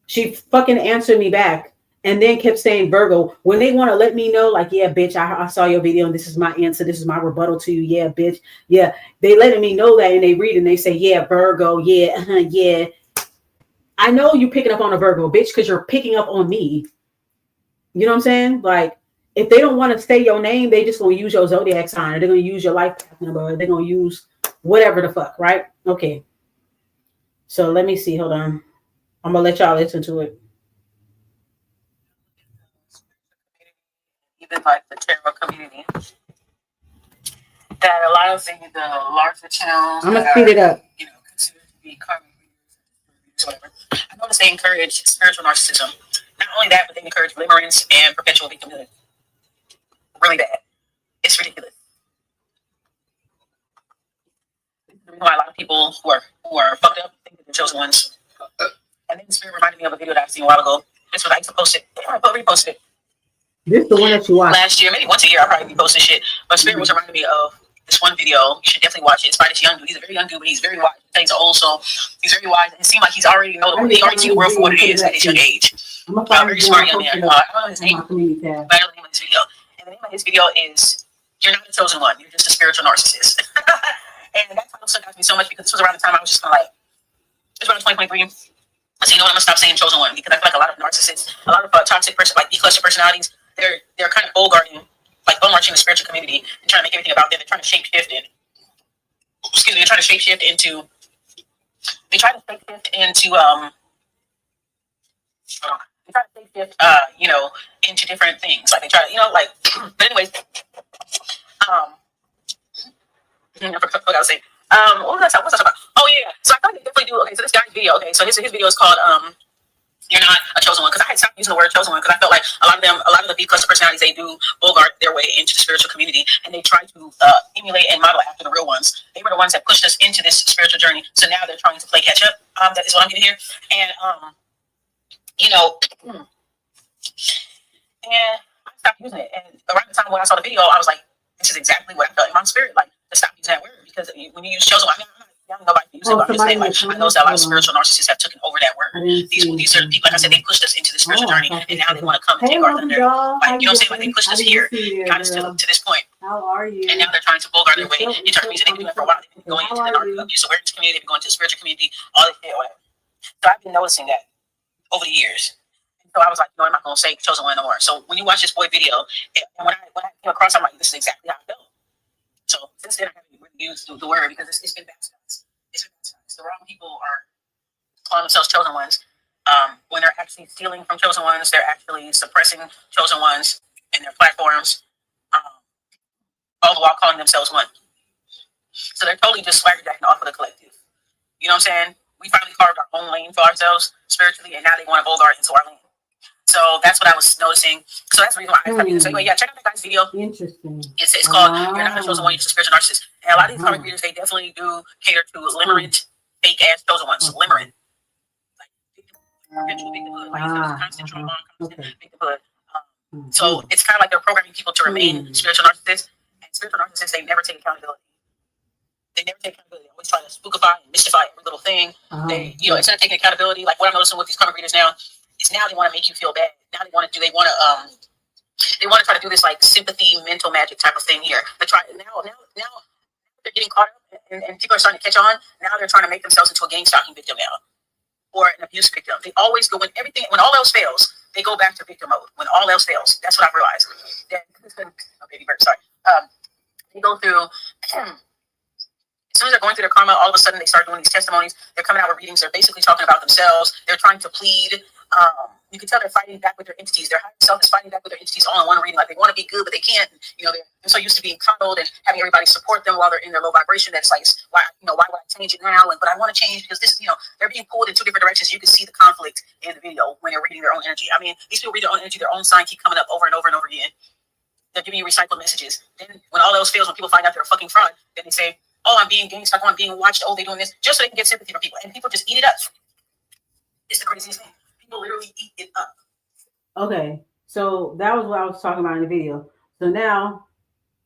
She fucking answered me back and then kept saying Virgo. When they want to let me know, like, yeah, bitch, I saw your video and this is my answer. This is my rebuttal to you. Yeah, bitch. Yeah. They letting me know that, and they read and they say, yeah, Virgo. Yeah. Yeah. I know you picking up on a Virgo, bitch, because you're picking up on me. You know what I'm saying? Like, if they don't want to say your name, they just going to use your zodiac sign, or they're going to use your life path number, or they're going to use whatever the fuck, right? Okay. So let me see. Hold on. I'm going to let y'all listen to it. Even like the tarot community that allows the larger channels. I'm going to speed it up. You know, considered to be karmic readers, whatever. I notice they encourage spiritual narcissism. Not only that, but they encourage limerence and perpetual victimhood. Really bad. It's ridiculous. This is the reason why a lot of people who are fucked up think that they're chosen ones. And then the spirit reminded me of a video that I've seen a while ago. This was I used to post it. I reposted it. This is the one that you watched last year, maybe once a year. I probably be posting shit. But spirit was reminding me of this one video. You should definitely watch it. It's by this young dude. He's a very young dude, but he's very wise. He's old, so he's very wise. And it seems like he's already know the world. He already see the world for what it is at his young age. Very smart young man. I don't know his name, but I know the name of his video. And the name of his video is "You're Not the Chosen One. You're Just a Spiritual Narcissist." And that title stuck out to me so much because this was around the time I was just kind of like, it was around 2023. So you know what? I'm gonna stop saying chosen one because I feel like a lot of narcissists, a lot of toxic like B-cluster personalities, they're kind of bull-guarding, like bull-marching the spiritual community and trying to make everything about them. They're trying to shape-shift it. Excuse me. They're trying to shape-shift into. They try to shape-shift into They try to shape-shift you know, into different things. Like they try to, you know, like. But anyways, I forgot what I was saying. What was I talking about? Oh yeah. So I thought they definitely do. Okay, so this guy's video. Okay, so his video is called "You're Not a Chosen One," because I had stopped using the word chosen one because I felt like a lot of the B-cluster personalities, they do bogart their way into the spiritual community and they try to emulate and model after the real ones. They were the ones that pushed us into this spiritual journey. So now they're trying to play catch up. That is what I'm getting here. And you know, and I stopped using it. And around the time when I saw the video, I was like, this is exactly what I felt in my spirit, like to stop using that word because when you use chosen one, I mean, I'm not nobody use it, but I'm just saying, like, I know that a lot of spiritual narcissists have taken over that word. These are the people, like I said, they pushed us into the spiritual journey, and now they want to come and take our thunder. Like, you know what I'm saying? Like, they pushed us here, got us to this point. How are you? And now they're trying to bogart their way into our music. They've been doing it for a while. They've been going into the abuse awareness community. They've been going to the spiritual community, all this shit, whatever. So I've been noticing that over the years. So I was like, no, I'm not going to say chosen one no more. So when you watch this boy video, and when I came across, I'm like, this is exactly how I felt. So since then, I haven't really used the word because it's been bastardized. It's been bastardized. The wrong people are calling themselves chosen ones. When they're actually stealing from chosen ones, they're actually suppressing chosen ones in their platforms, all the while calling themselves one. So they're totally just swaggerjacking off of the collective. You know what I'm saying? We finally carved our own lane for ourselves spiritually, and now they want to bogart into our lane. So that's what I was noticing. So that's the reason why I started. So anyway, yeah, check out that guy's video. Interesting. It's called "You're Not a Chosen One, You're Just a Spiritual Narcissist." And a lot of these comic readers, they definitely do cater to limerent, fake ass chosen ones. Limerent. Like perpetual victimhood. Like constant trauma, constant victimhood. So it's kind of like they're programming people to remain spiritual narcissists. And spiritual narcissists, they never take accountability. They never take accountability. They always try to spookify and mystify every little thing. They, you know, instead of taking accountability, like what I'm noticing with these karmic readers now, is now they want to make you feel bad. Now they want to try to do this like sympathy, mental magic type of thing here. They try now they're getting caught up and people are starting to catch on. Now they're trying to make themselves into a gang stalking victim now or an abuse victim. They always go when all else fails, they go back to victim mode. When all else fails, that's what I've realized. Oh, baby bird, sorry. They go through. As soon as they're going through their karma, all of a sudden they start doing these testimonies. They're coming out with readings. They're basically talking about themselves. They're trying to plead. You can tell they're fighting back with their entities. Their higher self is fighting back with their entities all in one reading. Like they want to be good, but they can't. You know, they're so used to being coddled and having everybody support them while they're in their low vibration. That's like, why would I change it now? But I want to change because this, they're being pulled in two different directions. You can see the conflict in the video when they're reading their own energy. I mean, these people read their own energy. Their own sign keep coming up over and over and over again. They're giving you recycled messages. Then when all else fails, when people find out they're a fucking fraud, then they say, oh, I'm being gang stuck, I'm being watched, oh, they're doing this, just so they can get sympathy from people. And people just eat it up. It's the craziest thing. People literally eat it up. Okay, so that was what I was talking about in the video. So now,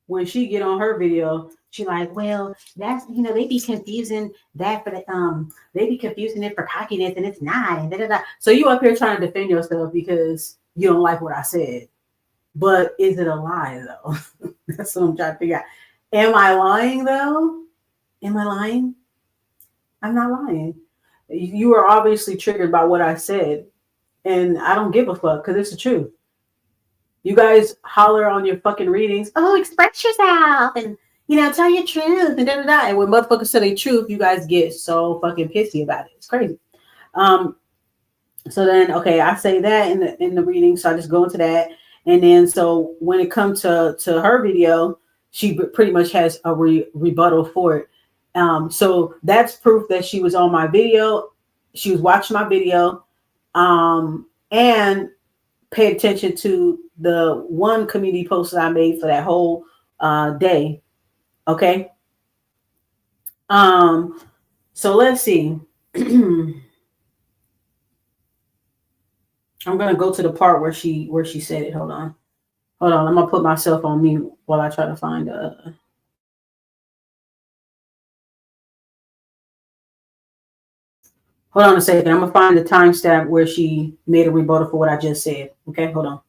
when she get on her video, she like, well, that's, they be confusing that for the, they be confusing it for cockiness and it's not, and da-da-da. So you up here trying to defend yourself because you don't like what I said. But is it a lie, though? That's what I'm trying to figure out. Am I lying, though? Am I lying? I'm not lying. You are obviously triggered by what I said. And I don't give a fuck because it's the truth. You guys holler on your fucking readings. Oh, express yourself and, tell your truth and da-da-da. And when motherfuckers say the truth, you guys get so fucking pissy about it. It's crazy. So then, okay, I say that in the reading. So I just go into that. And then, so when it comes to her video, she pretty much has a rebuttal for it. So that's proof that she was on my video. She was watching my video, and paid attention to the one community post that I made for that whole day. Okay. So let's see. I'm gonna go to the part where she said it. Hold on. I'm gonna put myself on mute while I try to find Hold on a second. I'm gonna find the timestamp where she made a rebuttal for what I just said. Okay, hold on.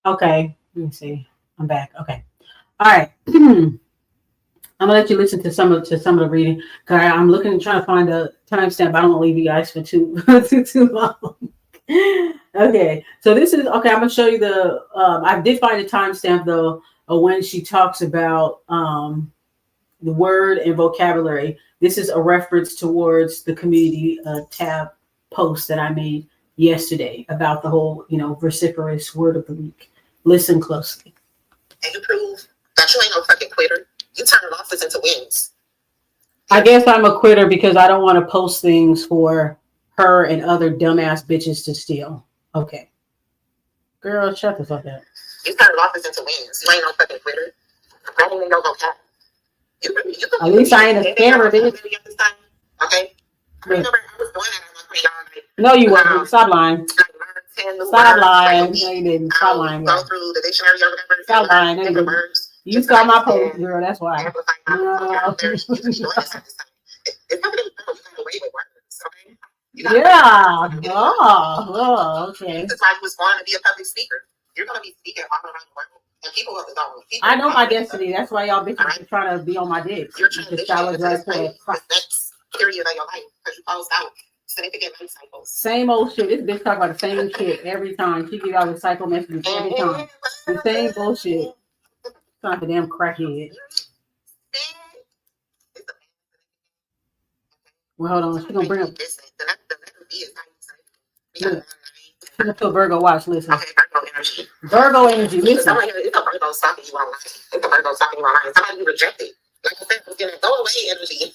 Okay, let me see. I'm back. Okay. All right. I'm gonna let you listen to some of the reading. I'm looking trying to find a timestamp. I don't want to leave you guys for too long. Okay, so this is okay. I'm gonna show you the. I did find a timestamp though when she talks about the word and vocabulary. This is a reference towards the community tab post that I made yesterday about the whole, vociferous word of the week. Listen closely. And you prove that you ain't no fucking quitter. You turn losses into wins. I guess I'm a quitter because I don't want to post things for her and other dumbass bitches to steal. Okay. Girl, shut the fuck up. You turn losses into wins. You ain't no fucking quitter. That ain't no vocab. At least I ain't a scammer, bitch. Okay. I remember I was doing that on my y'all. No, you wasn't. Stop lying. Stop lying. No, you didn't. Stop lying. Go through the dictionary or whatever. Stop lying. No, you didn't. You saw my post, girl. That's why. No. Yeah. Oh, okay. This is why you was going to be a public speaker. You're going to be speaking all around the world. And people will know. I know my destiny. That's why y'all bitches are trying to be on my dick. You're transitioning into this next period of your life because you closed out significant life cycles. Same old shit. This bitch talk about the same shit every time. She give out the cycle messages every time. The same bullshit. Sound like a damn crackhead. Well, hold on. She's gonna bring up. Look, Virgo, watch, listen. Okay, Virgo energy. Virgo energy, listen. It's a Virgo stalking you online. It's a Virgo stalking you online. Somebody you rejected. Like I said, it's gonna go away energy.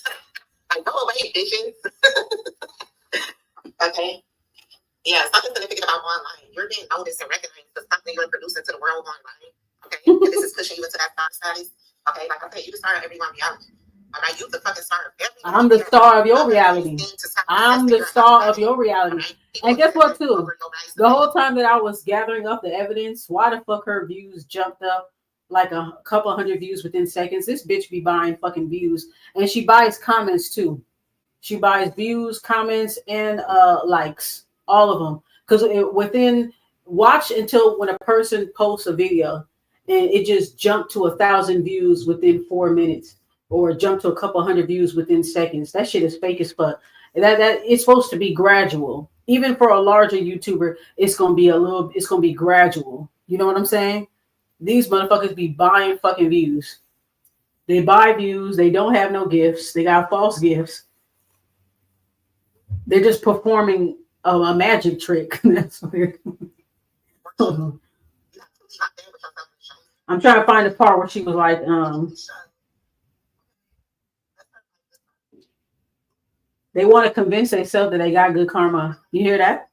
Like, go away, bitches. Okay? Yeah, something significant about online. You're being noticed and recognized for something you're producing to the world online. Okay? And this is pushing you into that star status. Okay? Like I said, you the star of everyone reality. All right? You the fucking star of everyone. I'm the star of your reality. I'm the star of your reality. And guess what, too? The whole time that I was gathering up the evidence, why the fuck her views jumped up like a couple hundred views within seconds? This bitch be buying fucking views. And she buys comments, too. She buys views, comments, and likes. All of them. Because watch until when a person posts a video and it just jumped to 1,000 views within 4 minutes. Or jump to a couple hundred views within seconds. That shit is fake as fuck. That it's supposed to be gradual. Even for a larger YouTuber, it's gonna be gradual. You know what I'm saying? These motherfuckers be buying fucking views. They buy views, they don't have no gifts, they got false gifts. They're just performing a magic trick. That's weird. I'm trying to find the part where she was like, they want to convince themselves that they got good karma. You hear that?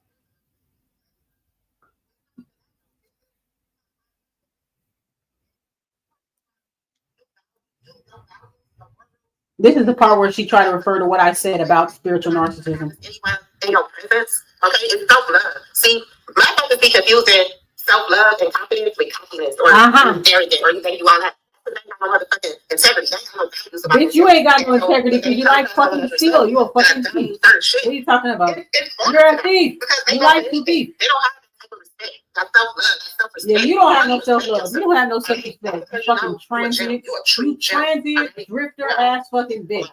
This is the part where she tried to refer to what I said about spiritual narcissism. In your presence, okay, it's self-love. See, my focus be confusing self-love and confidence with cockiness or arrogant, or you think you all that. Integrity. Bitch, you ain't got no integrity because you like fucking steal. You a fucking thief. What are you talking about? You're a thief. You like to thief. They don't have that type of respect. That self-love, that self-respect. Yeah, you don't have no self-love. You don't have no self-respect. You fucking transient, drifter ass fucking bitch.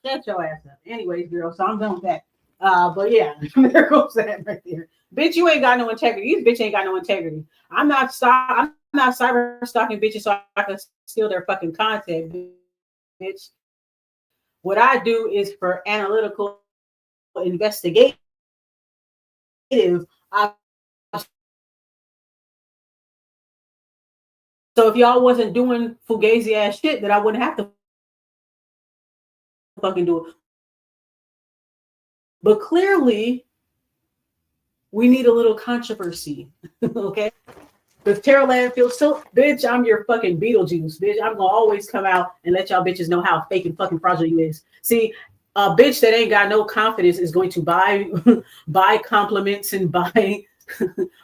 Shut your ass up. Anyways, girl, so I'm done with that. But yeah, there goes that right there. Bitch, you ain't got no integrity. These bitch ain't got no integrity. I'm not cyber stalking bitches so I can steal their fucking content, bitch. What I do is for analytical investigative. So if y'all wasn't doing fugazi ass shit, then I wouldn't have to fucking do it. But clearly, we need a little controversy, okay? Because Tara Land feels so, bitch, I'm your fucking Beetlejuice, bitch. I'm gonna always come out and let y'all bitches know how fake and fucking fraudulent you is. See, a bitch that ain't got no confidence is going to buy compliments and buy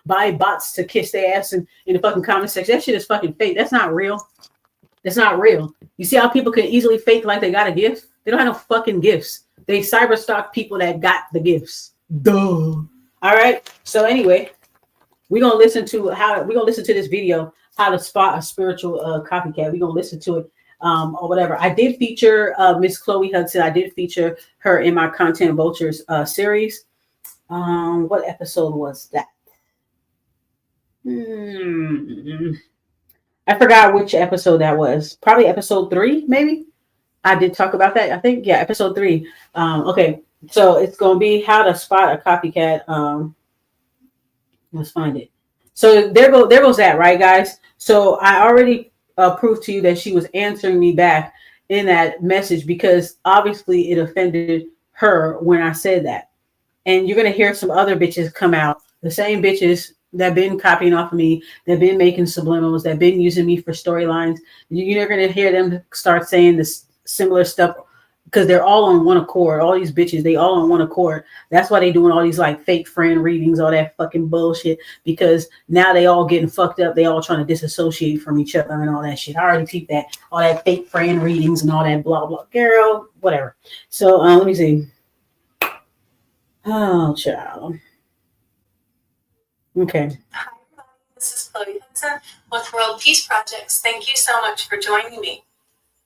bots to kiss their ass in the fucking comment section. That shit is fucking fake. That's not real. That's not real. You see how people can easily fake like they got a gift? They don't have no fucking gifts. They cyber stalk people that got the gifts. Duh. All right. So anyway, We're gonna listen to this video, how to spot a spiritual copycat. We're gonna listen to it or whatever. I did feature Miss Chloe Hudson. I did feature her in my Content Vultures series. What episode was that? I forgot which episode that was. Probably episode 3, maybe. I did talk about that. I think, yeah, episode 3. Okay, so it's gonna be how to spot a copycat. Let's find it. So there goes that, right, guys? So I already proved to you that she was answering me back in that message because obviously it offended her when I said that. And you're gonna hear some other bitches come out, the same bitches that been copying off of me, that been making subliminals, that been using me for storylines. You're gonna hear them start saying this similar stuff because they're all on one accord. All these bitches, they all on one accord. That's why they doing all these like fake friend readings, all that fucking bullshit. Because now they all getting fucked up. They all trying to disassociate from each other and all that shit. I already peeped that. All that fake friend readings and all that blah blah. Girl, whatever. So let me see. Oh, child. Okay. Hi, everybody. This is Chloe Hudson with World Peace Projects. Thank you so much for joining me.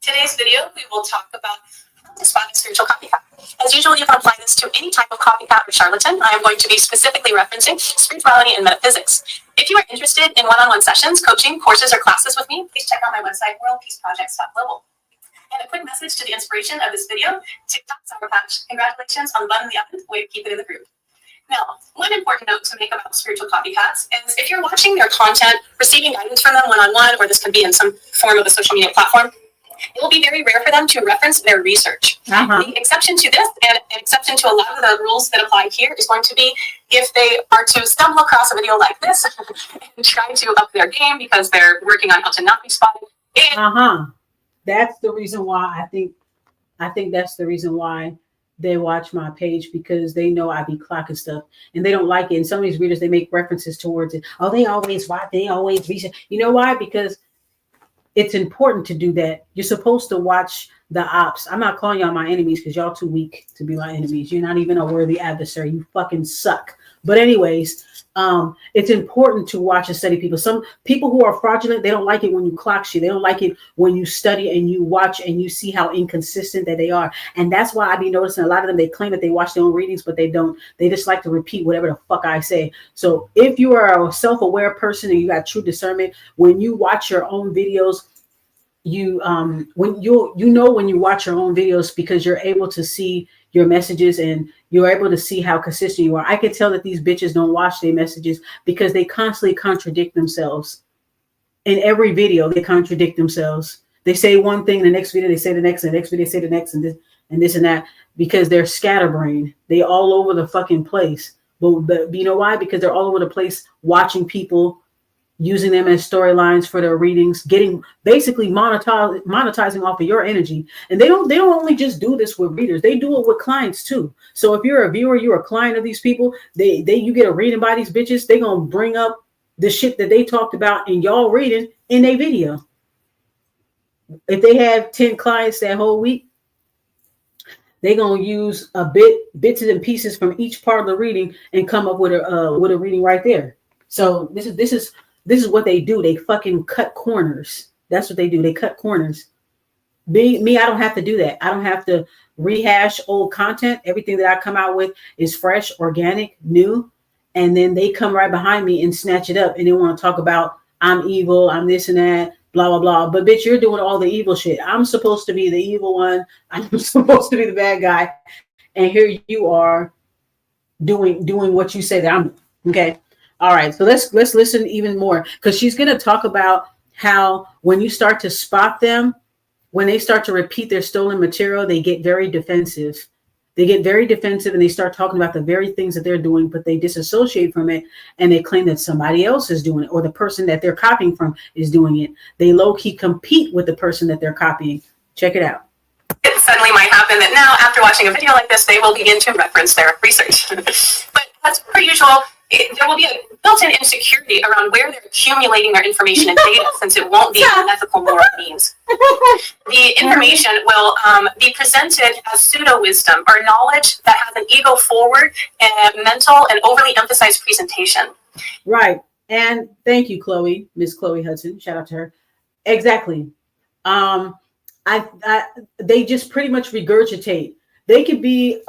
Today's video, we will talk about how to spot a spiritual copycat. As usual, you can apply this to any type of copycat or charlatan. I am going to be specifically referencing spirituality and metaphysics. If you are interested in one-on-one sessions, coaching, courses, or classes with me, please check out my website, worldpeaceprojects.global. And a quick message to the inspiration of this video, TikTok Sour Patch. Congratulations on button the oven. Way to keep it in the group. Now, one important note to make about spiritual copycats is if you're watching their content, receiving guidance from them one-on-one, or this can be in some form of a social media platform, it will be very rare for them to reference their research. The exception to this, and an exception to a lot of the rules that apply here, is going to be if they are to stumble across a video like this and try to up their game because they're working on how to not be spotted. That's the reason why I think that's the reason why they watch my page, because they know I be clocking stuff and they don't like it. And some of these readers, they make references towards it. Oh, they always watch, they always research. You know why? Because it's important to do that. You're supposed to watch the ops. I'm not calling y'all my enemies because y'all too weak to be my enemies. You're not even a worthy adversary. You fucking suck. But anyways, it's important to watch and study people. Some people who are fraudulent, they don't like it when you clock shit. They don't like it when you study and you watch and you see how inconsistent that they are. And that's why I be noticing a lot of them, they claim that they watch their own readings, but they don't. They just like to repeat whatever the fuck I say. So if you are a self-aware person and you got true discernment, when you watch your own videos, when you watch your own videos, because you're able to see your messages and you're able to see how consistent you are. I can tell that these bitches don't watch their messages because they constantly contradict themselves. In every video, they contradict themselves. They say one thing, the next video they say the next, and the next video they say the next, and this and that, because they're scatterbrained. They all over the fucking place. But you know why? Because they're all over the place watching people, using them as storylines for their readings, getting basically monetizing off of your energy. And they don't only just do this with readers, they do it with clients too. So if you're a viewer, you're a client of these people, you get a reading by these bitches, they gonna bring up the shit that they talked about in y'all reading in their video. If they have 10 clients that whole week, they're gonna use bits and pieces from each part of the reading and come up with a reading right there. So this is what they do. They fucking cut corners. That's what they do. They cut corners. Me, I don't have to do that. I don't have to rehash old content. Everything that I come out with is fresh, organic, new. And then they come right behind me and snatch it up. And they want to talk about I'm evil, I'm this and that, blah, blah, blah. But bitch, you're doing all the evil shit. I'm supposed to be the evil one. I'm supposed to be the bad guy. And here you are doing what you say that I'm doing. Okay. All right, so let's listen even more, because she's going to talk about how when you start to spot them, when they start to repeat their stolen material, they get very defensive. They get very defensive and they start talking about the very things that they're doing, but they disassociate from it and they claim that somebody else is doing it or the person that they're copying from is doing it. They low-key compete with the person that they're copying. Check it out. It suddenly might happen that now, after watching a video like this, they will begin to reference their research. But as per usual, there will be a built-in insecurity around where they're accumulating their information and data, since it won't be ethical, moral means. The information will be presented as pseudo-wisdom or knowledge that has an ego-forward, mental, and overly emphasized presentation. Right. And thank you, Chloe, Miss Chloe Hudson. Shout out to her. Exactly. They just pretty much regurgitate. They could be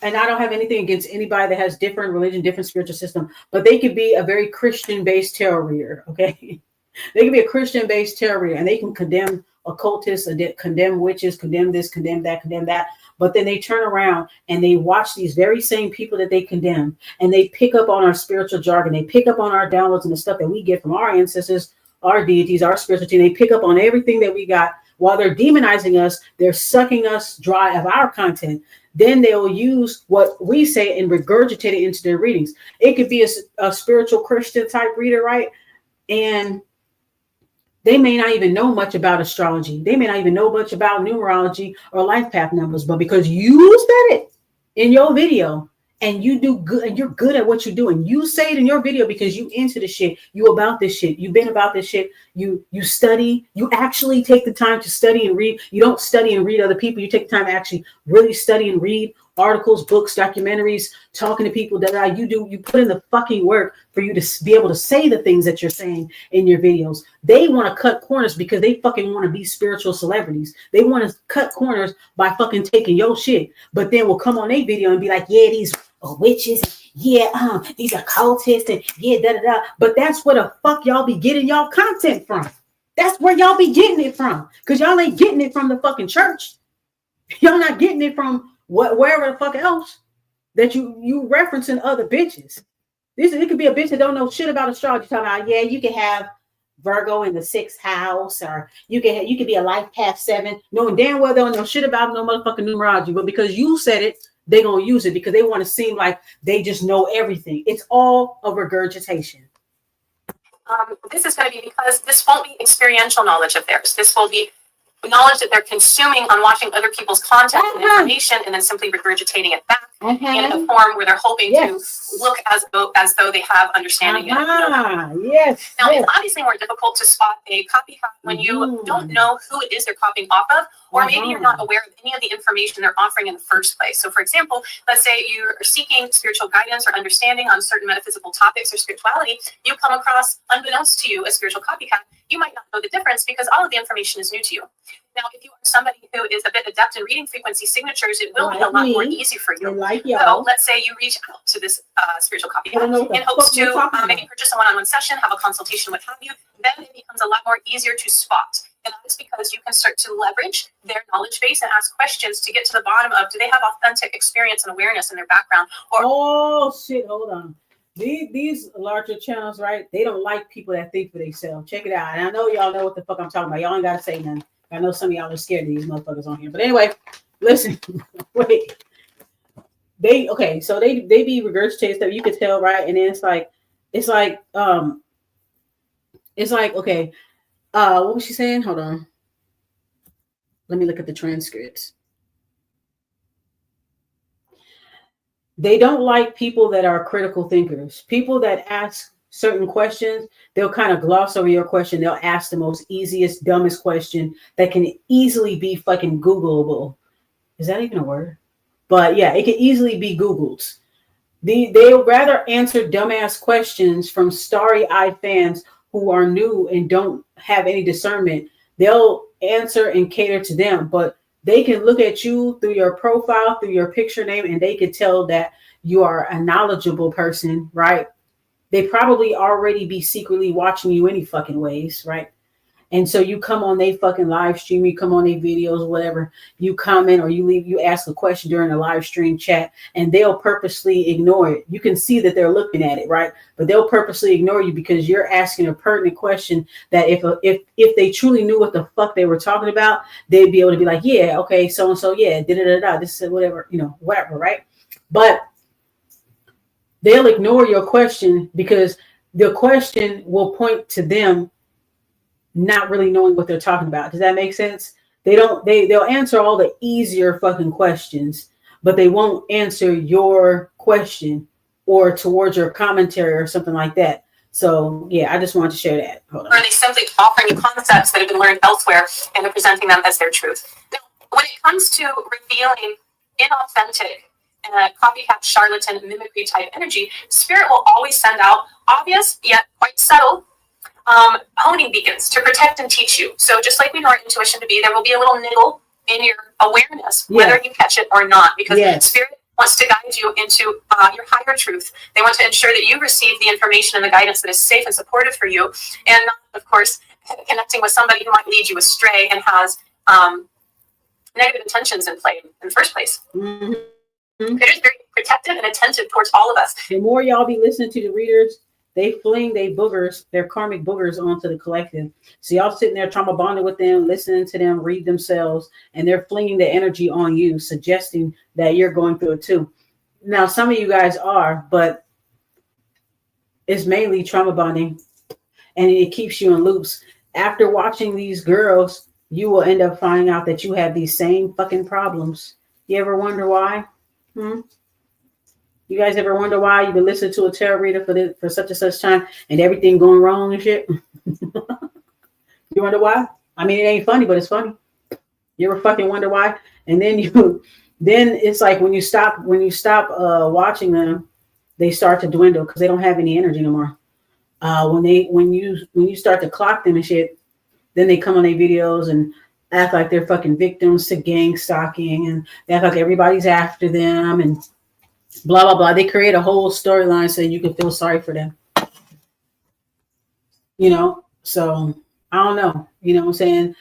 and I don't have anything against anybody that has different religion, different spiritual system, but they could be a very Christian-based tarot reader, okay? They can be a Christian-based tarot reader, and they can condemn occultists, condemn witches, condemn this, condemn that. But then they turn around and they watch these very same people that they condemn, and they pick up on our spiritual jargon. They pick up on our downloads and the stuff that we get from our ancestors, our deities, our spiritual team. They pick up on everything that we got. While they're demonizing us, they're sucking us dry of our content. Then they'll use what we say and regurgitate it into their readings. It could be a spiritual Christian type reader, right? And they may not even know much about astrology. They may not even know much about numerology or life path numbers, but because you said it in your video and you do good and you're good at what you do, and you say it in your video because you into the shit, you about this shit, you've been about this shit, you study, you actually take the time to study and read. You don't study and read other people. You take the time to actually really study and read articles, books, documentaries, talking to people that you put in the fucking work for you to be able to say the things that you're saying in your videos. They want to cut corners because they fucking want to be spiritual celebrities. They want to cut corners by fucking taking your shit, but then will come on a video and be like, yeah, these are witches, yeah, these are cultists, and yeah, da. But that's where the fuck y'all be getting y'all content from. That's where y'all be getting it from, because y'all ain't getting it from the fucking church. Y'all not getting it from wherever the fuck else that you referencing other bitches. It could be a bitch that don't know shit about astrology talking about, yeah, you can have Virgo in the 6th house, or you can be a life path 7, knowing damn well they don't know shit about no motherfucking numerology, but because you said it, they gonna use it because they want to seem like they just know everything. It's all a regurgitation. This is going to be because this won't be experiential knowledge of theirs. This will be knowledge that they're consuming on watching other people's content and information, and then simply regurgitating it back in a form where they're hoping to look as though they have understanding. Yes. Now, it's obviously more difficult to spot a copycat when you don't know who it is they're copying off of, or maybe you're not aware of any of the information they're offering in the first place. So, for example, let's say you're seeking spiritual guidance or understanding on certain metaphysical topics or spirituality. You come across, unbeknownst to you, a spiritual copycat. You might not know the difference because all of the information is new to you. Now, if you are somebody who is a bit adept in reading frequency signatures, it will be a lot more easy for you. So let's say you reach out to this spiritual copycat in hopes to maybe purchase a one-on-one session, have a consultation, what have you. Then it becomes a lot more easier to spot. And that is because you can start to leverage their knowledge base and ask questions to get to the bottom of, do they have authentic experience and awareness in their background? Or hold on. These larger channels, right? They don't like people that think for themselves. Check it out. And I know y'all know what the fuck I'm talking about. Y'all ain't got to say nothing. I know some of y'all are scared of these motherfuckers on here. But anyway, listen. Wait. So they be regurgitating stuff. You could tell, right? And then it's like, okay. What was she saying? Hold on. Let me look at the transcripts. They don't like people that are critical thinkers. People that ask certain questions, they'll kind of gloss over your question. They'll ask the most easiest, dumbest question that can easily be fucking Googleable. Is that even a word? But yeah, it can easily be Googled. They'll rather answer dumbass questions from starry-eyed fans who are new and don't have any discernment. They'll answer and cater to them, but they can look at you through your profile, through your picture name, and they could tell that you are a knowledgeable person, right? They probably already be secretly watching you any fucking ways, right? And so you come on they fucking live stream, you come on their videos, whatever, you comment or you ask a question during a live stream chat, and they'll purposely ignore it. You can see that they're looking at it, right? But they'll purposely ignore you because you're asking a pertinent question that if they truly knew what the fuck they were talking about, they'd be able to be like, yeah, okay, so and so, yeah, this is whatever, whatever, right? But they'll ignore your question because the question will point to them not really knowing what they're talking about. Does that make sense? They'll answer all the easier fucking questions, but they won't answer your question or towards your commentary or something like that. So yeah, I just wanted to share that. Hold on. Or are they simply offering you concepts that have been learned elsewhere and they're presenting them as their truth? Now, when it comes to revealing inauthentic copycat, charlatan, mimicry type energy, spirit will always send out obvious yet quite subtle honing beacons to protect and teach you. So just like we know our intuition to be, there will be a little niggle in your awareness, whether you catch it or not, because Spirit wants to guide you into your higher truth. They want to ensure that you receive the information and the guidance that is safe and supportive for you, and not, of course, connecting with somebody who might lead you astray and has negative intentions in play in the first place. Spirit is very protective and attentive towards all of us. The more y'all be listening to the readers, they fling their boogers, their karmic boogers onto the collective. So y'all sitting there trauma bonding with them, listening to them read themselves, and they're flinging the energy on you, suggesting that you're going through it too. Now, some of you guys are, but it's mainly trauma bonding, and it keeps you in loops. After watching these girls, you will end up finding out that you have these same fucking problems. You ever wonder why? You guys ever wonder why you've been listening to a tarot reader for such and such time and everything going wrong and shit? You wonder why? I mean, it ain't funny, but it's funny. You ever fucking wonder why? And then it's like when you stop watching them, they start to dwindle because they don't have any energy no more. When you start to clock them and shit, then they come on their videos and act like they're fucking victims to gang stalking, and they act like everybody's after them and blah, blah, blah. They create a whole storyline so you can feel sorry for them. So I don't know. You know what I'm saying?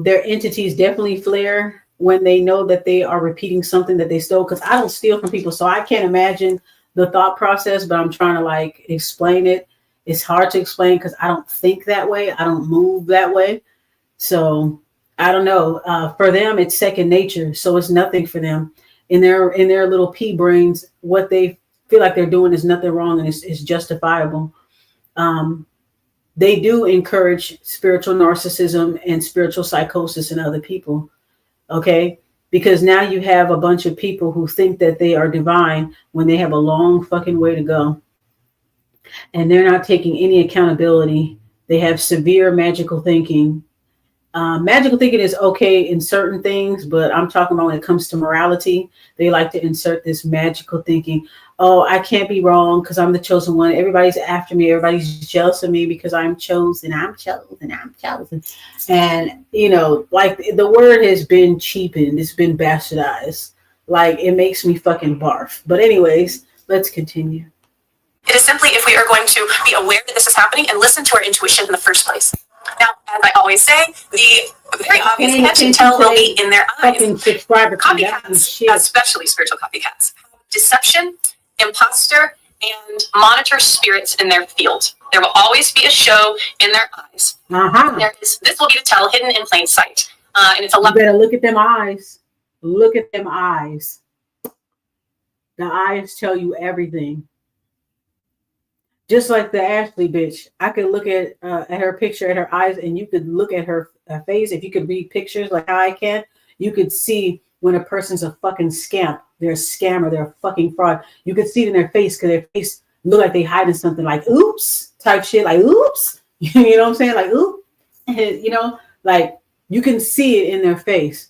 Their entities definitely flare when they know that they are repeating something that they stole. Because I don't steal from people, so I can't imagine the thought process, but I'm trying to explain it. It's hard to explain because I don't think that way. I don't move that way. So I don't know. For them, it's second nature. So it's nothing for them. In their little pea brains, what they feel like they're doing is nothing wrong and it's justifiable. They do encourage spiritual narcissism and spiritual psychosis in other people. Okay? Because now you have a bunch of people who think that they are divine when they have a long fucking way to go. And they're not taking any accountability. They have severe magical thinking. Magical thinking is okay in certain things, but I'm talking about when it comes to morality, they like to insert this magical thinking. Oh, I can't be wrong because I'm the chosen one. Everybody's after me. Everybody's jealous of me because I'm chosen. I'm chosen. I'm chosen. And, the word has been cheapened. It's been bastardized. It makes me fucking barf. But anyways, let's continue. It is simply if we are going to be aware that this is happening and listen to our intuition in the first place. Now, as I always say, the very obvious catch and tell will be in their eyes. Copycats, especially spiritual copycats, have deception, imposter, and monitor spirits in their field. There will always be a show in their eyes. This will be the tell hidden in plain sight. And it's a lot. You better look at them eyes. Look at them eyes. The eyes tell you everything. Just like the Ashley bitch, I could look at her picture, at her eyes, and you could look at her face. If you could read pictures like how I can, you could see when a person's a fucking scamp. They're a scammer. They're a fucking fraud. You could see it in their face because their face look like they hiding something like oops type shit, like oops. You know what I'm saying? Like oop. You can see it in their face.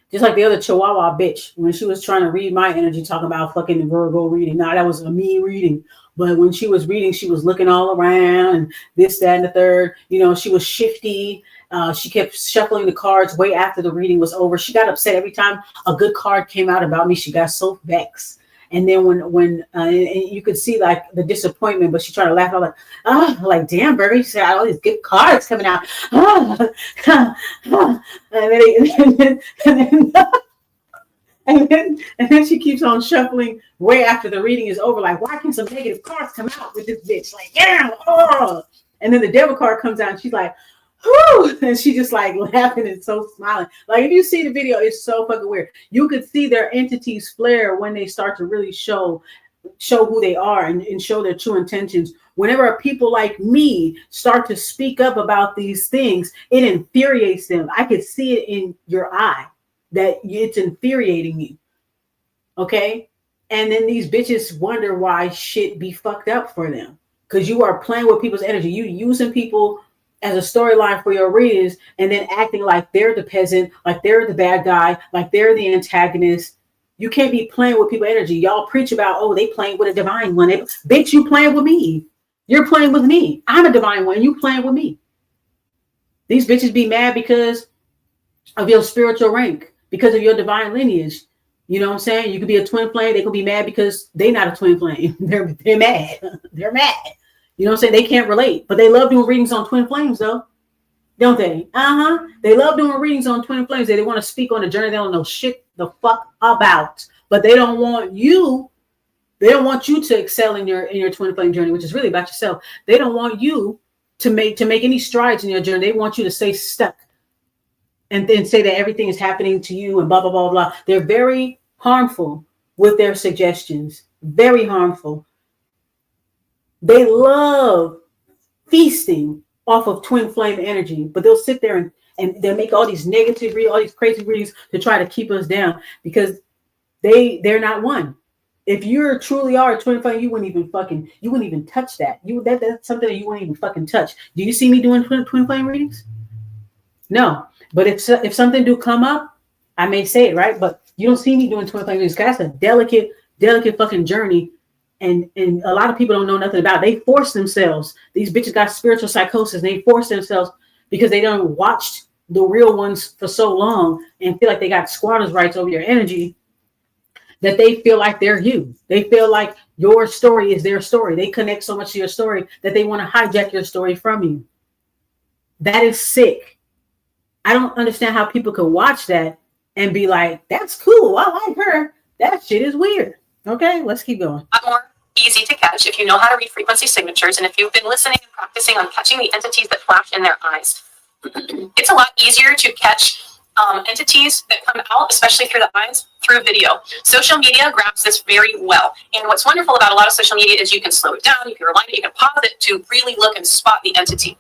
Just like the other Chihuahua bitch, when she was trying to read my energy, talking about fucking Virgo reading. Nah, that was a me reading. But when she was reading, she was looking all around and this, that, and the third. She was shifty. She kept shuffling the cards way after the reading was over. She got upset every time a good card came out about me. She got so vexed. And then when and you could see the disappointment, but she tried to laugh. I was like, damn, Virgo, she said all these good cards coming out. And then she keeps on shuffling way after the reading is over. Like, why can some negative cards come out with this bitch? Like, yeah, oh. And then the devil card comes out and she's like, whoo, and she just laughing and so smiling. If you see the video, it's so fucking weird. You could see their entities flare when they start to really show who they are and show their true intentions. Whenever people like me start to speak up about these things, it infuriates them. I could see it in your eye that it's infuriating you. Okay? And then these bitches wonder why shit be fucked up for them. Because you are playing with people's energy. You using people as a storyline for your readings and then acting like they're the peasant, like they're the bad guy, like they're the antagonist. You can't be playing with people's energy. Y'all preach about, oh, they playing with a divine one. Bitch, you playing with me. You're playing with me. I'm a divine one. You playing with me. These bitches be mad because of your spiritual rank, because of your divine lineage. You know what I'm saying? You could be a twin flame. They could be mad because they're not a twin flame. They're mad. They're mad. You know what I'm saying? They can't relate, but they love doing readings on twin flames, though. Don't they? They love doing readings on twin flames. They want to speak on a journey they don't know shit the fuck about. But they don't want you. They don't want you to excel in your twin flame journey, which is really about yourself. They don't want you to make any strides in your journey. They want you to stay stuck and then say that everything is happening to you and blah, blah, blah, blah. They're very harmful with their suggestions. Very harmful. They love feasting off of twin flame energy, but they'll sit there and they'll make all these negative readings, all these crazy readings to try to keep us down because they're not one. If you truly are a twin flame, you wouldn't even touch that. That's something that you wouldn't even fucking touch. Do you see me doing twin flame readings? No. But if something do come up, I may say it, right? But you don't see me doing twin flame readings. That's a delicate fucking journey. And a lot of people don't know nothing about it. They force themselves. These bitches got spiritual psychosis. They force themselves because they don't watched the real ones for so long and feel like they got squatters' rights over your energy, that they feel like they're you. They feel like your story is their story. They connect so much to your story that they want to hijack your story from you. That is sick. I don't understand how people could watch that and be like, that's cool. I like her. That shit is weird. Okay, let's keep going. More easy to catch if you know how to read frequency signatures and if you've been listening and practicing on catching the entities that flash in their eyes. It's a lot easier to catch entities that come out, especially through the eyes, through video. Social media grabs this very well. And what's wonderful about a lot of social media is you can slow it down, you can rewind it, you can pause it to really look and spot the entity.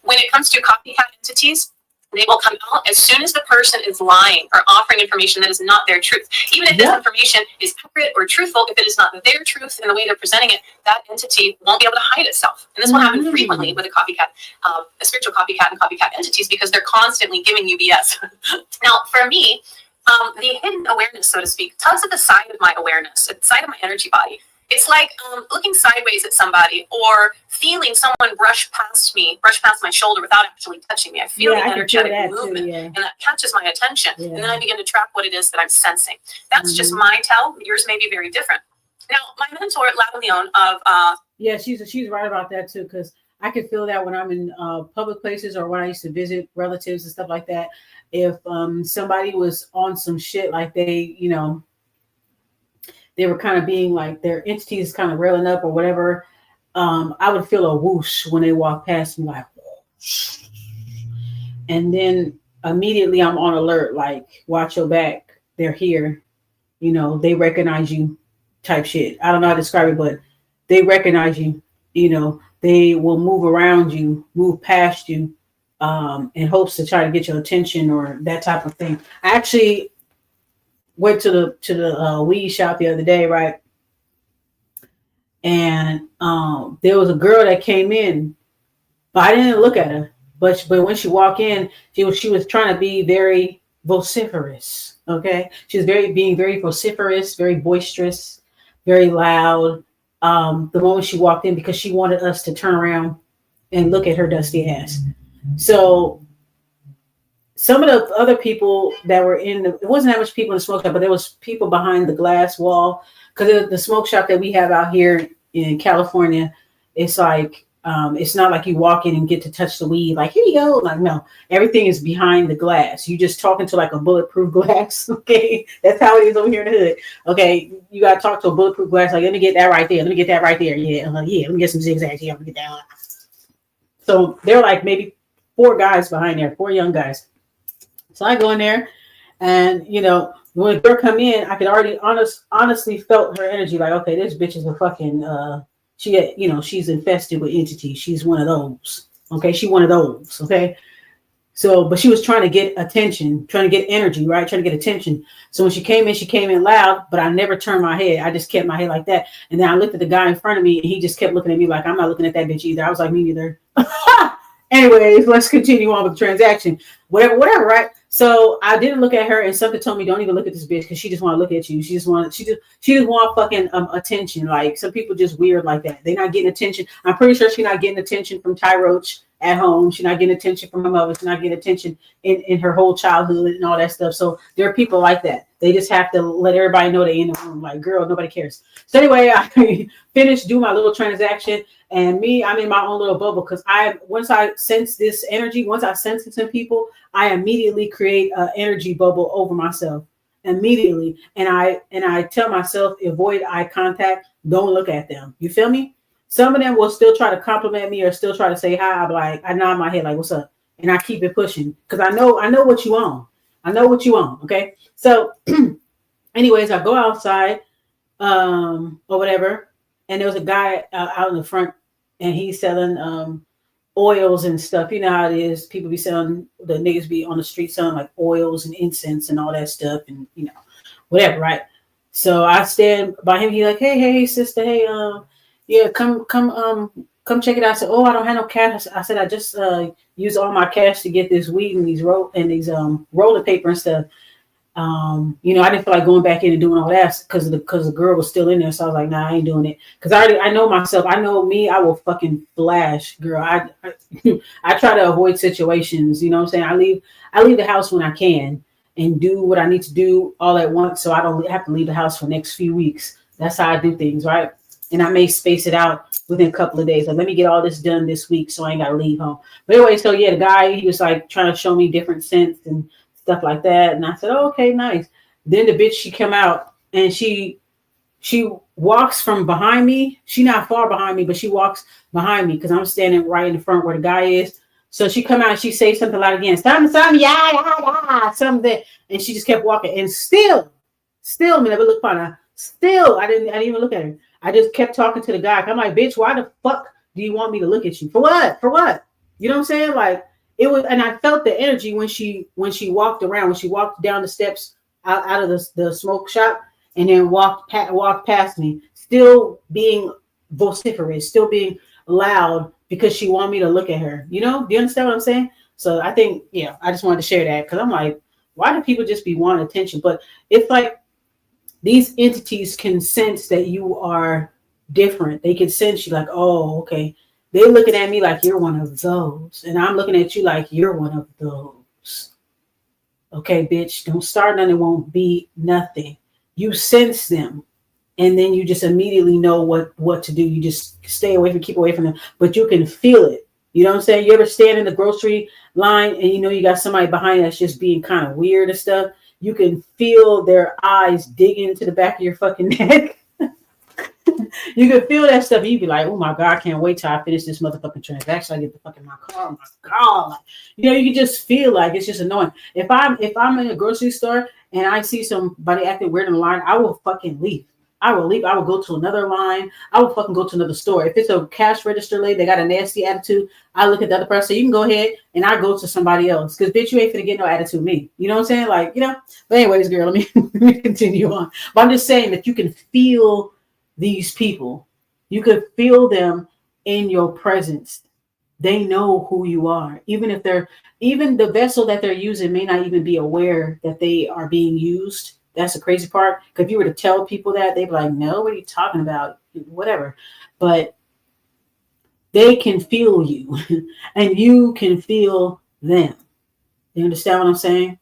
When it comes to copycat entities, they will come out as soon as the person is lying or offering information that is not their truth. Even if this information is accurate or truthful, if it is not their truth in the way they're presenting it, that entity won't be able to hide itself. And this will happen frequently with a copycat, a spiritual copycat and copycat entities because they're constantly giving you BS. Now, for me, the hidden awareness, so to speak, tugs at the side of my awareness, at the side of my energy body. It's like looking sideways at somebody or feeling someone brush past my shoulder without actually touching me. I feel the energetic movement and that catches my attention. And then I begin to track what it is that I'm sensing. That's just my tell. Yours may be very different. Now, my mentor, Lava Leon of... she's right about that too, because I can feel that when I'm in public places or when I used to visit relatives and stuff like that. If somebody was on some shit like they were kind of being like their entities kind of railing up or whatever, I would feel a whoosh when they walk past me, like whoosh. And then immediately I'm on alert, like watch your back, they're here, they recognize you type shit. I don't know how to describe it, but they recognize you, they will move around you, move past you, in hopes to try to get your attention or that type of thing. I actually went to the weed shop the other day, right? And there was a girl that came in, but I didn't look at her. But when she walked in, she was trying to be very vociferous. Okay, she was being very vociferous, very boisterous, very loud. The moment she walked in, because she wanted us to turn around and look at her dusty ass. So some of the other people that were it wasn't that much people in the smoke shop, but there was people behind the glass wall. Because the smoke shop that we have out here in California, it's like, it's not like you walk in and get to touch the weed. Like, here you go. Like, no, everything is behind the glass. You just talking to like a bulletproof glass. Okay. That's how it is over here in the hood. Okay. You got to talk to a bulletproof glass. Like, let me get that right there. Let me get that right there. Yeah. Let me get some zigzags here. Let me get that one. So there are like maybe 4 guys behind there, 4 young guys. So I go in there and, when the girl come in, I could already honestly felt her energy. Like, okay, this bitch is a fucking, she's infested with entities. She's one of those. Okay. She one of those. Okay. So, but she was trying to get attention, trying to get energy, right? Trying to get attention. So when she came in loud, but I never turned my head. I just kept my head like that. And then I looked at the guy in front of me and he just kept looking at me like, I'm not looking at that bitch either. I was like, me neither. Anyways, let's continue on with the transaction. Whatever, right? So I didn't look at her, and something told me don't even look at this bitch because she just want to look at you. She just want fucking attention. Like some people just weird like that. They not getting attention. I'm pretty sure she's not getting attention from Ty Roach at home. She's not getting attention from her mother. She's not getting attention in her whole childhood and all that stuff. So there are people like that. They just have to let everybody know they in the room. Like, girl, nobody cares. So anyway, I finished doing my little transaction. And me, I'm in my own little bubble because once I sense this energy, once I sense it in people, I immediately create an energy bubble over myself immediately. And I tell myself, avoid eye contact. Don't look at them. You feel me? Some of them will still try to compliment me or still try to say hi. I'm like, I nod my head like, what's up? And I keep it pushing because I know what you want. I know what you want. Okay. So anyways, I go outside or whatever. And there was a guy out in the front and he's selling oils and stuff. You know how it is. People be selling, the niggas be on the street selling like oils and incense and all that stuff and, you know, whatever, right? So I stand by him. He like, hey, sister, hey, yeah, come check it out. I said, oh, I don't have no cash. I said, I just used all my cash to get this weed and these rolling paper and stuff. You know, I didn't feel like going back in and doing all that because the girl was still in there. So I was like, nah, I ain't doing it. Because I know myself. I know me. I will fucking flash, girl. I try to avoid situations. You know what I'm saying? I leave the house when I can and do what I need to do all at once. So I don't have to leave the house for the next few weeks. That's how I do things, right? And I may space it out within a couple of days. Like, let me get all this done this week so I ain't got to leave home. But anyway, so yeah, the guy, he was like trying to show me different scents and stuff like that. And I said, oh, okay, nice. Then the bitch, she come out and she walks from behind me. She not far behind me, but she walks behind me because I'm standing right in the front where the guy is. So she come out and she say something loud again. Something, yeah, something. And she just kept walking. And still, me never look upon her. Still, I didn't even look at her. I just kept talking to the guy. I'm like, bitch, why the fuck do you want me to look at you? For what? For what? You know what I'm saying? Like, it was, and I felt the energy when she walked around, when she walked down the steps out of the smoke shop, and then walked past me, still being vociferous, still being loud because she wanted me to look at her. You know, do you understand what I'm saying? So I think, yeah, I just wanted to share that because I'm like, why do people just be wanting attention? But it's like these entities can sense that you are different. They can sense you like, oh, okay. They're looking at me like you're one of those. And I'm looking at you like you're one of those. Okay, bitch, don't start nothing. It won't be nothing. You sense them. And then you just immediately know what to do. You just keep away from them. But you can feel it. You know what I'm saying? You ever stand in the grocery line and you know you got somebody behind that's just being kind of weird and stuff? You can feel their eyes digging into the back of your fucking neck. You can feel that stuff. You'd be like, oh my God, I can't wait till I finish this motherfucking transaction. I get the fuck in my car. Oh my God. Like, you know, you can just feel like it's just annoying. If I'm in a grocery store and I see somebody acting weird in the line, I will fucking leave. I will leave. I will go to another line. I will fucking go to another store. If it's a cash register lady, they got a nasty attitude, I look at the other person. You can go ahead and I go to somebody else. Because bitch, you ain't finna get no attitude me. You know what I'm saying? Like, you know. But anyways, girl, let me continue on. But I'm just saying that you can feel these people. You could feel them in your presence. They know who you are. Even the vessel that they're using may not even be aware that they are being used. That's the crazy part. Because if you were to tell people that, they'd be like, no, what are you talking about? Whatever. But they can feel you and you can feel them. You understand what I'm saying?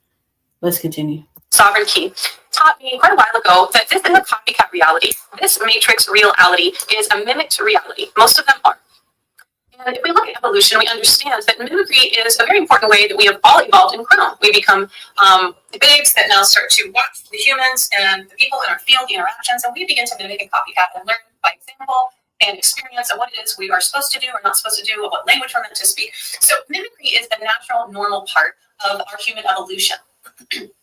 Let's continue. Sovereign Key taught me quite a while ago that this is a copycat reality. This matrix reality is a mimicked reality. Most of them are. And if we look at evolution, we understand that mimicry is a very important way that we have all evolved in Chrono. We become the babes that now start to watch the humans and the people in our field, the interactions, and we begin to mimic and copycat and learn by example and experience of what it is we are supposed to do or not supposed to do, or what language we're meant to speak. So mimicry is the natural, normal part of our human evolution.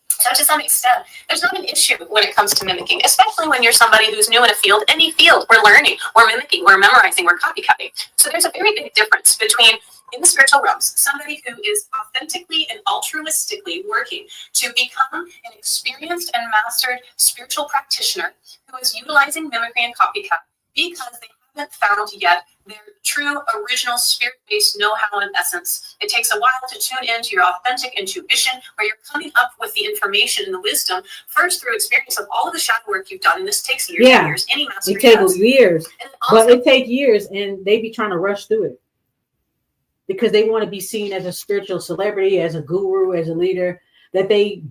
So to some extent, there's not an issue when it comes to mimicking, especially when you're somebody who's new in a field. Any field, we're learning, we're mimicking, we're memorizing, we're copycatting. So there's a very big difference between, in the spiritual realms, somebody who is authentically and altruistically working to become an experienced and mastered spiritual practitioner who is utilizing mimicry and copycat because they have haven't found yet their true original spirit-based know-how and essence. It takes a while to tune into your authentic intuition, where you're coming up with the information and the wisdom first through experience of all of the shadow work you've done, and this takes years and years. Any mastery it takes years, also, but it takes years, and they be trying to rush through it because they want to be seen as a spiritual celebrity, as a guru, as a leader. That they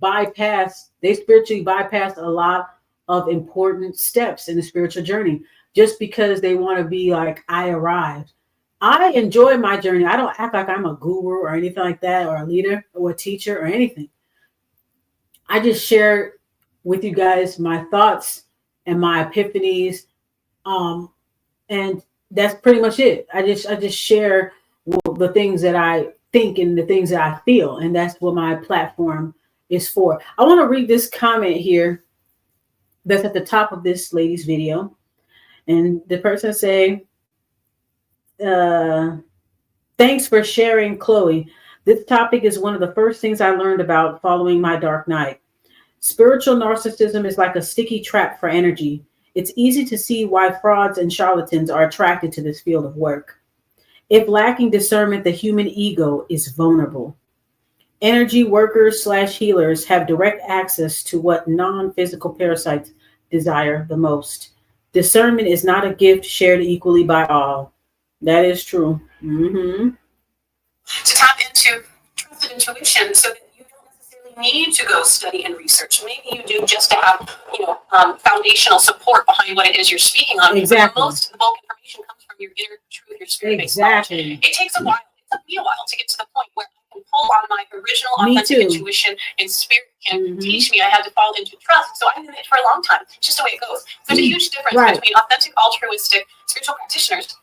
spiritually bypassed a lot of important steps in the spiritual journey just because they want to be like, I arrived. I enjoy my journey. I don't act like I'm a guru or anything like that, or a leader or a teacher or anything. I just share with you guys my thoughts and my epiphanies. And that's pretty much it. I just share the things that I think and the things that I feel. And that's what my platform is for. I want to read this comment here that's at the top of this lady's video. And the person say, thanks for sharing, Chloe. This topic is one of the first things I learned about following my dark night. Spiritual narcissism is like a sticky trap for energy. It's easy to see why frauds and charlatans are attracted to this field of work. If lacking discernment, the human ego is vulnerable. Energy workers / healers have direct access to what non-physical parasites desire the most. Discernment is not a gift shared equally by all. That is true. Mm-hmm. To tap into trusted intuition so that you don't necessarily need to go study and research. Maybe you do just to have, foundational support behind what it is you're speaking on. Exactly. Most of the bulk information comes from your inner truth, your spirit-based Exactly. knowledge. It takes a while. It took me a while to get to the point where I can pull on my original authentic intuition, and spirit can teach me. I had to fall into trust. So I've been it for a long time. It's just the way it goes. There's a huge difference between authentic, altruistic spiritual practitioners.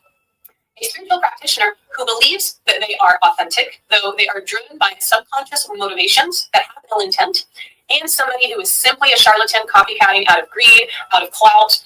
A spiritual practitioner who believes that they are authentic, though they are driven by subconscious motivations that have ill intent, and somebody who is simply a charlatan copycatting out of greed, out of clout,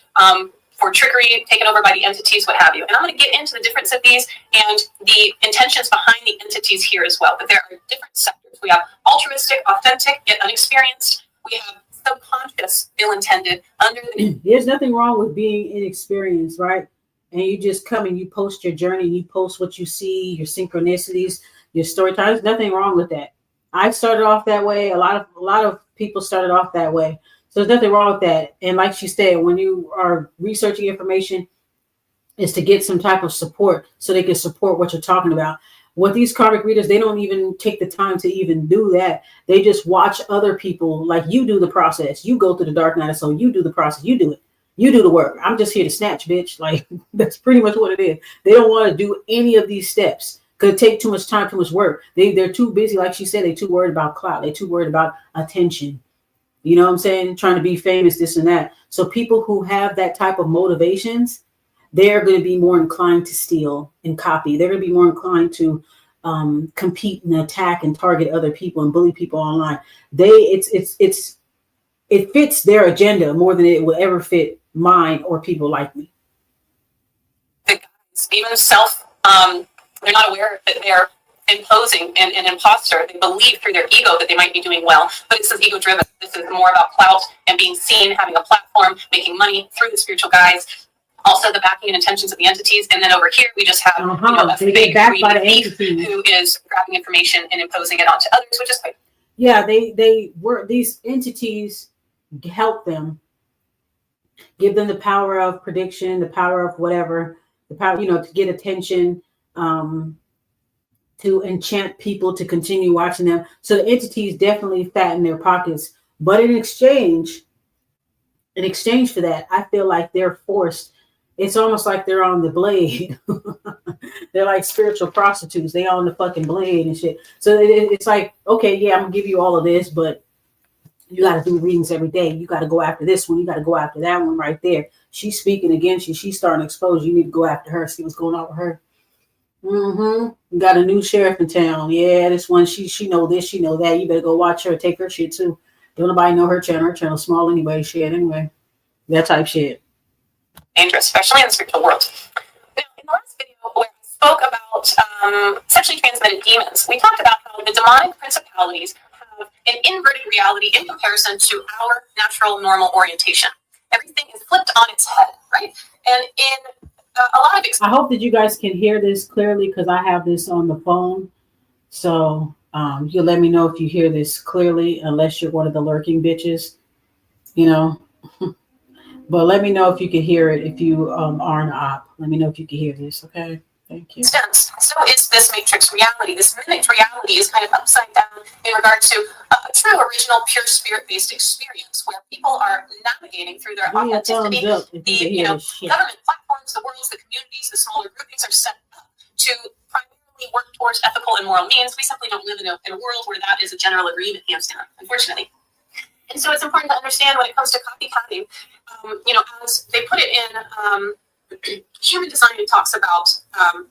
for trickery, taken over by the entities, what have you. And I'm going to get into the difference of these and the intentions behind the entities here as well. But there are different sectors. We have altruistic, authentic, yet unexperienced. We have subconscious, ill-intended, under the... There's nothing wrong with being inexperienced, right? And you just come and you post your journey, you post what you see, your synchronicities, your story times. Nothing wrong with that. I started off that way. A lot of people started off that way. So there's nothing wrong with that. And like she said, when you are researching information, is to get some type of support so they can support what you're talking about. With these karmic readers, they don't even take the time to even do that. They just watch other people, like you do the process. You go through the dark night of soul. You do the process. You do it. You do the work. I'm just here to snatch, bitch. Like, that's pretty much what it is. They don't want to do any of these steps. Could take too much time, too much work. They're too busy, like she said, they're too worried about clout. They're too worried about attention. You know what I'm saying? Trying to be famous, this and that. So people who have that type of motivations, they're going to be more inclined to steal and copy. They're going to be more inclined to compete and attack and target other people and bully people online. It fits their agenda more than it will ever fit mine or people like me. Even they're not aware that they're imposing an imposter. They believe through their ego that they might be doing well, but it's ego driven. This is more about clout and being seen, having a platform, making money through the spiritual guides. Also, the backing and intentions of the entities. And then over here, we just have a fake thief who is grabbing information and imposing it onto others, which is great. Yeah, these entities help them, give them the power of prediction, the power of whatever, the power, to get attention, to enchant people to continue watching them. So the entities definitely fatten their pockets. But in exchange for that, I feel like they're forced. It's almost like they're on the blade. They're like spiritual prostitutes. They on the fucking blade and shit. So it's like, okay, yeah, I'm gonna give you all of this, but you got to do readings every day. You got to go after this one. You got to go after that one right there. She's speaking against you. She's starting to expose you. You need to go after her. See what's going on with her. You got a new sheriff in town. Yeah, this one, she know this, she know that. You better go watch her. Take her shit too. Don't nobody know her channel. Her channel's small anyway. Shit, anyway. That type shit. Dangerous, especially in the spiritual world. Now, in the last video where I spoke about sexually transmitted demons, we talked about how the demonic principalities have an inverted reality in comparison to our natural normal orientation. Everything is flipped on its head, right? And in a lot of I hope that you guys can hear this clearly because I have this on the phone. So you'll let me know if you hear this clearly, unless you're one of the lurking bitches, you know. But let me know if you can hear it. If you are an op, let me know if you can hear this. Okay, thank you. instance, so is this matrix reality. This mimicked reality is kind of upside down in regard to a true, original, pure spirit-based experience where people are navigating through their Give me a authenticity. thumbs up if you can hear The this shit. government platforms, the worlds, the communities, the smaller groupings are set up to primarily work towards ethical and moral means. We simply don't live in a world where that is a general agreement, hands down, unfortunately. And so it's important to understand when it comes to copycatting, as they put it in human design, it talks about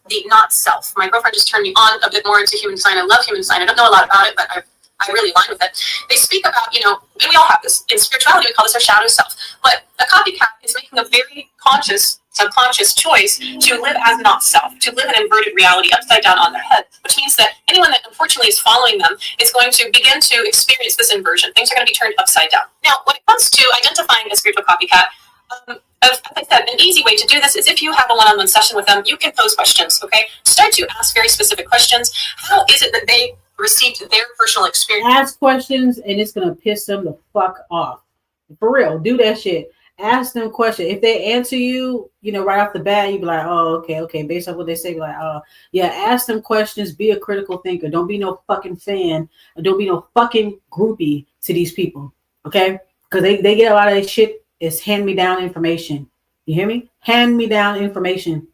the not self. My girlfriend just turned me on a bit more into human design. I love human design. I don't know a lot about it, but I really align with it. They speak about, and we all have this. In spirituality, we call this our shadow self. But a copycat is making a very conscious, subconscious choice to live as not self, to live an inverted reality upside down on their head, which means that anyone that unfortunately is following them is going to begin to experience this inversion. Things are going to be turned upside down. Now, when it comes to identifying a spiritual copycat, as I said, an easy way to do this is if you have a one-on-one session with them, you can pose questions, okay? Start to ask very specific questions. How is it that they received their personal experience? Ask questions and it's going to piss them the fuck off. For real, do that shit. Ask them questions. If they answer you, right off the bat, you be like, oh, okay. Based on what they say, be like, oh, yeah, ask them questions. Be a critical thinker. Don't be no fucking fan. Or don't be no fucking groupie to these people, okay? Because they get a lot of that shit. It's hand-me-down information. You hear me? Hand-me-down information.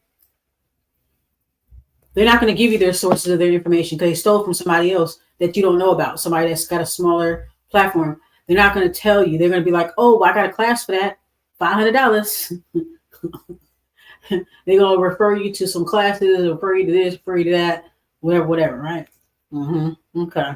They're not going to give you their sources of their information because they stole from somebody else that you don't know about, somebody that's got a smaller platform. They're not going to tell you. They're going to be like, oh, I got a class for that, $500. They're going to refer you to some classes, refer you to this, refer you to that, whatever, right? Okay.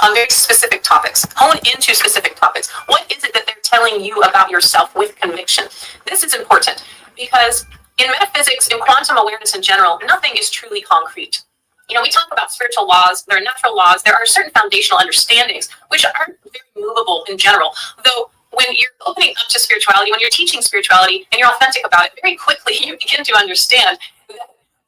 On very specific topics. Hone into specific topics. What is it that they're telling you about yourself with conviction? This is important because in metaphysics, in quantum awareness in general, nothing is truly concrete. We talk about spiritual laws, there are natural laws, there are certain foundational understandings which aren't very movable in general. Though when you're opening up to spirituality, when you're teaching spirituality and you're authentic about it, very quickly you begin to understand that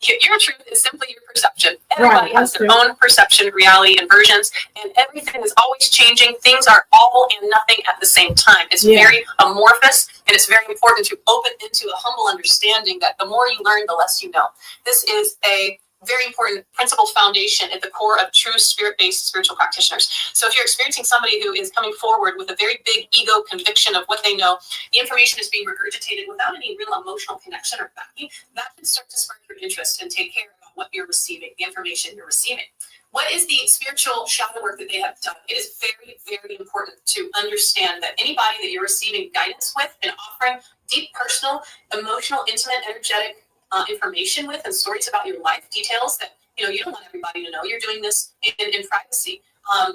your truth is simply your perception. Everybody has their own perception, reality, and versions, and everything is always changing. Things are all and nothing at the same time. It's very amorphous, and it's very important to open into a humble understanding that the more you learn, the less you know. This is a very important principle foundation at the core of true spirit-based spiritual practitioners. So if you're experiencing somebody who is coming forward with a very big ego conviction of what they know, the information is being regurgitated without any real emotional connection or backing, that can start to spark your interest and take care of what you're receiving, the information you're receiving. What is the spiritual shadow work that they have done? It is very, very important to understand that anybody that you're receiving guidance with and offering deep, personal, emotional, intimate, energetic information with and stories about your life, details that you don't want everybody to know. You're doing this in privacy, and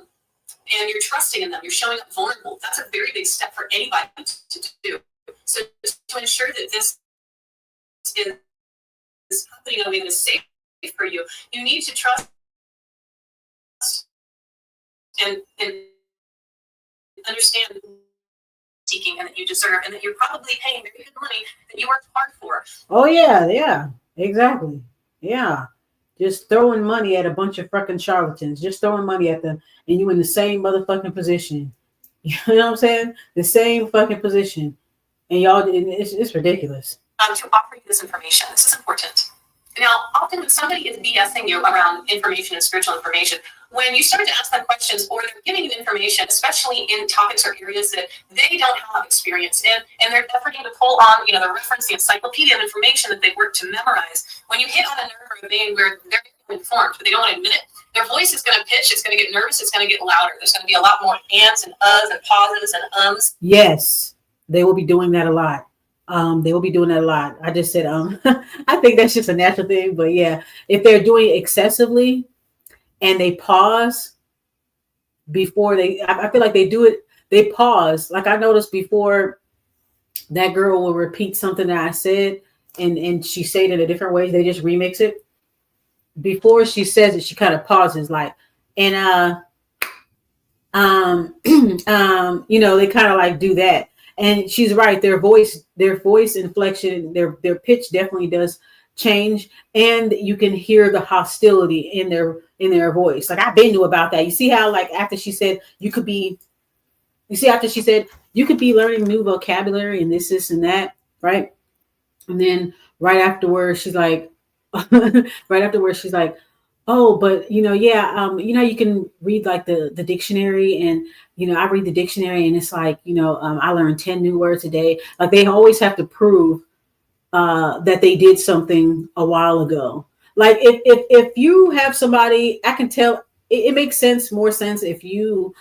you're trusting in them. You're showing up vulnerable. That's a very big step for anybody to do. So to ensure that this is happening in a way that is safe for you, you need to trust and understand seeking and that you deserve and that you're probably paying very good money that you worked hard for. Oh yeah, exactly. Yeah. Just throwing money at a bunch of fucking charlatans, just throwing money at them, and you in the same motherfucking position. You know what I'm saying? The same fucking position. And y'all, it's ridiculous. To offer you this information. This is important. Now, often when somebody is BSing you around information and spiritual information, when you start to ask them questions or they're giving you information, especially in topics or areas that they don't have experience in, and they're efforting to pull on, the reference, the encyclopedia of information that they've worked to memorize, when you hit on a nerve or a vein where they're informed, but they don't want to admit it, their voice is going to pitch, it's going to get nervous, it's going to get louder. There's going to be a lot more ands and uhs and pauses and ums. Yes, they will be doing that a lot. They will be doing that a lot. I just said, I think that's just a natural thing, but yeah, if they're doing it excessively and they pause before I feel like they do it, they pause. Like I noticed before that girl will repeat something that I said and she said it in a different way. They just remix it. Before she says it, she kind of pauses like, and, they kind of like do that. And she's right. Their voice inflection, their pitch definitely does change, and you can hear the hostility in their voice. Like I've been to about that. You see how like after she said you could be learning new vocabulary and this and that, right? And then right afterwards, she's like, right afterwards, she's like, oh, but yeah, you can read like the dictionary, and I read the dictionary, and it's like, I learn 10 new words a day. Like they always have to prove that they did something a while ago. Like if you have somebody, I can tell it makes more sense if you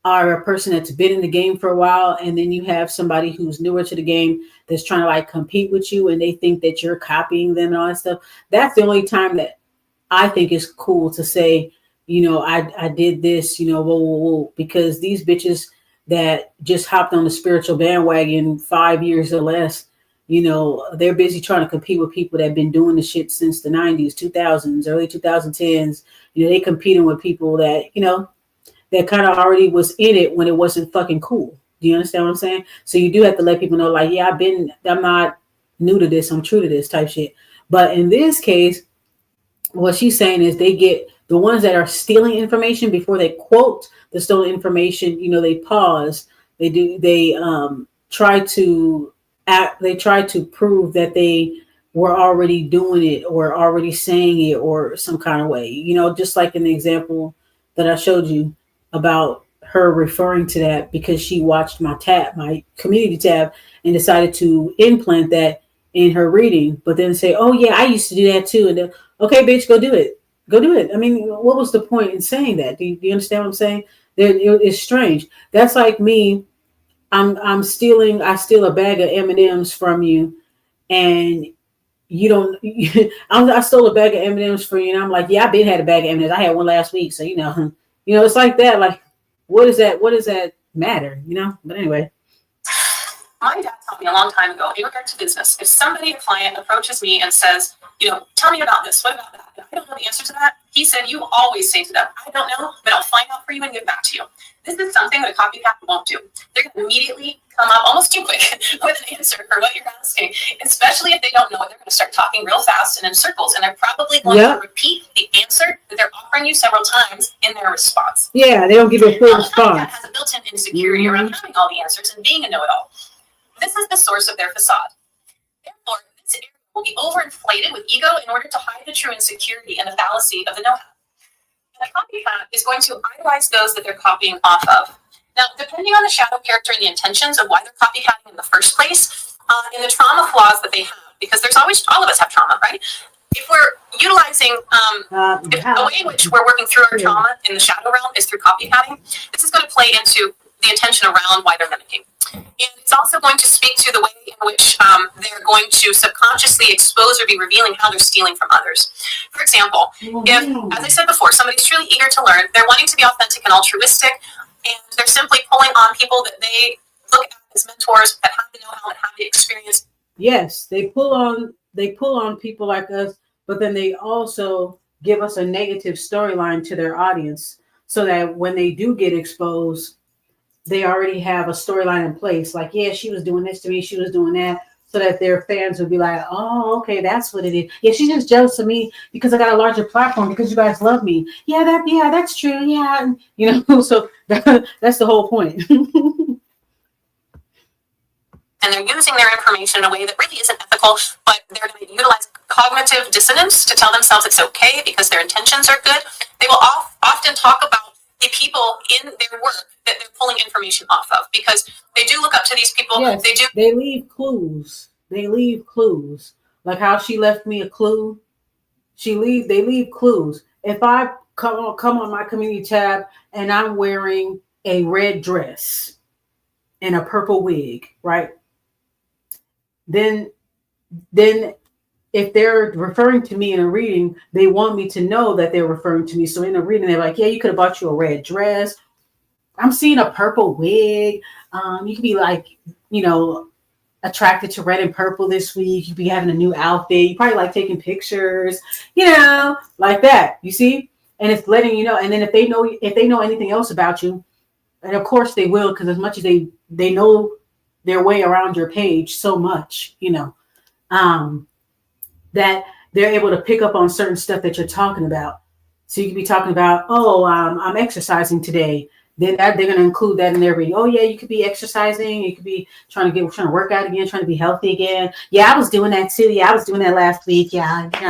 are a person that's been in the game for a while, and then you have somebody who's newer to the game that's trying to like compete with you, and they think that you're copying them and all that stuff. That's the only time that I think it's cool to say, I did this, whoa, because these bitches that just hopped on the spiritual bandwagon 5 years or less, they're busy trying to compete with people that have been doing the shit since the 90s, 2000s, early 2010s. They competing with people that, that kind of already was in it when it wasn't fucking cool. Do you understand what I'm saying? So you do have to let people know, like, yeah, I'm not new to this, I'm true to this type shit. But in this case, what she's saying is they get the ones that are stealing information before they quote the stolen information. They pause. They try to prove that they were already doing it or already saying it or some kind of way. Just like in the example that I showed you about her referring to that because she watched my community tab, and decided to implant that in her reading, but then say, oh yeah, I used to do that too. And then, okay, bitch, go do it. Go do it. I mean, what was the point in saying that? Do you understand what I'm saying? It's strange. That's like me. I steal a bag of M&Ms from you, and you don't. I stole a bag of M&Ms from you, and I'm like, yeah, I been had a bag of M&Ms. I had one last week, so it's like that. Like, what does that matter? But anyway. My dad taught me a long time ago, in regard to business, if a client approaches me and says, tell me about this, what about that? And I don't know the answer to that. He said, you always say to them, I don't know, but I'll find out for you and get back to you. This is something that a copycat won't do. They're going to immediately come up almost too quick with an answer for what you're asking, especially if they don't know it. They're going to start talking real fast and in circles, and they're probably going to repeat the answer that they're offering you several times in their response. Yeah, they don't give a full response. A copycat has a built-in insecurity around having all the answers and being a know-it-all. This is the source of their facade. Therefore, this area will be overinflated with ego in order to hide the true insecurity and the fallacy of the know-how. And a copycat is going to idolize those that they're copying off of. Now, depending on the shadow character and the intentions of why they're copycatting in the first place, and the trauma flaws that they have, because there's always, all of us have trauma, right? If we're utilizing, the way in which we're working through our trauma in the shadow realm is through copycatting, this is going to play into the intention around why they're mimicking. And it's also going to speak to the way in which they're going to subconsciously expose or be revealing how they're stealing from others. For example, if, as I said before, somebody's truly eager to learn, they're wanting to be authentic and altruistic, and they're simply pulling on people that they look at as mentors that have the know-how and have the experience. Yes, they pull on people like us, but then they also give us a negative storyline to their audience so that when they do get exposed, they already have a storyline in place. Like, yeah, she was doing this to me, she was doing that, so that their fans would be like, oh, okay, that's what it is. Yeah, she's just jealous of me because I got a larger platform because you guys love me. Yeah, that's true. Yeah, so that's the whole point. And they're using their information in a way that really isn't ethical, but they're going to utilize cognitive dissonance to tell themselves it's okay because their intentions are good. They will often talk about the people in their work that they're pulling information off of, because they do look up to these people. Yes, they leave clues. Like how she left me a clue. They leave clues. If I come on my community tab and I'm wearing a red dress and a purple wig, right? Then if they're referring to me in a reading, they want me to know that they're referring to me. So in a reading, they're like, yeah, you could have bought you a red dress. I'm seeing a purple wig. You could be like, attracted to red and purple this week. You'd be having a new outfit. You probably like taking pictures, like that. You see? And it's letting you know. And then if they know anything else about you, and of course they will, because as much as they know their way around your page so much, that they're able to pick up on certain stuff that you're talking about. So you could be talking about, oh, I'm exercising today. Then they're going to include that in their reading. Oh yeah, you could be exercising. You could be trying to work out again, trying to be healthy again. Yeah, I was doing that too. Yeah, I was doing that last week. Yeah, it's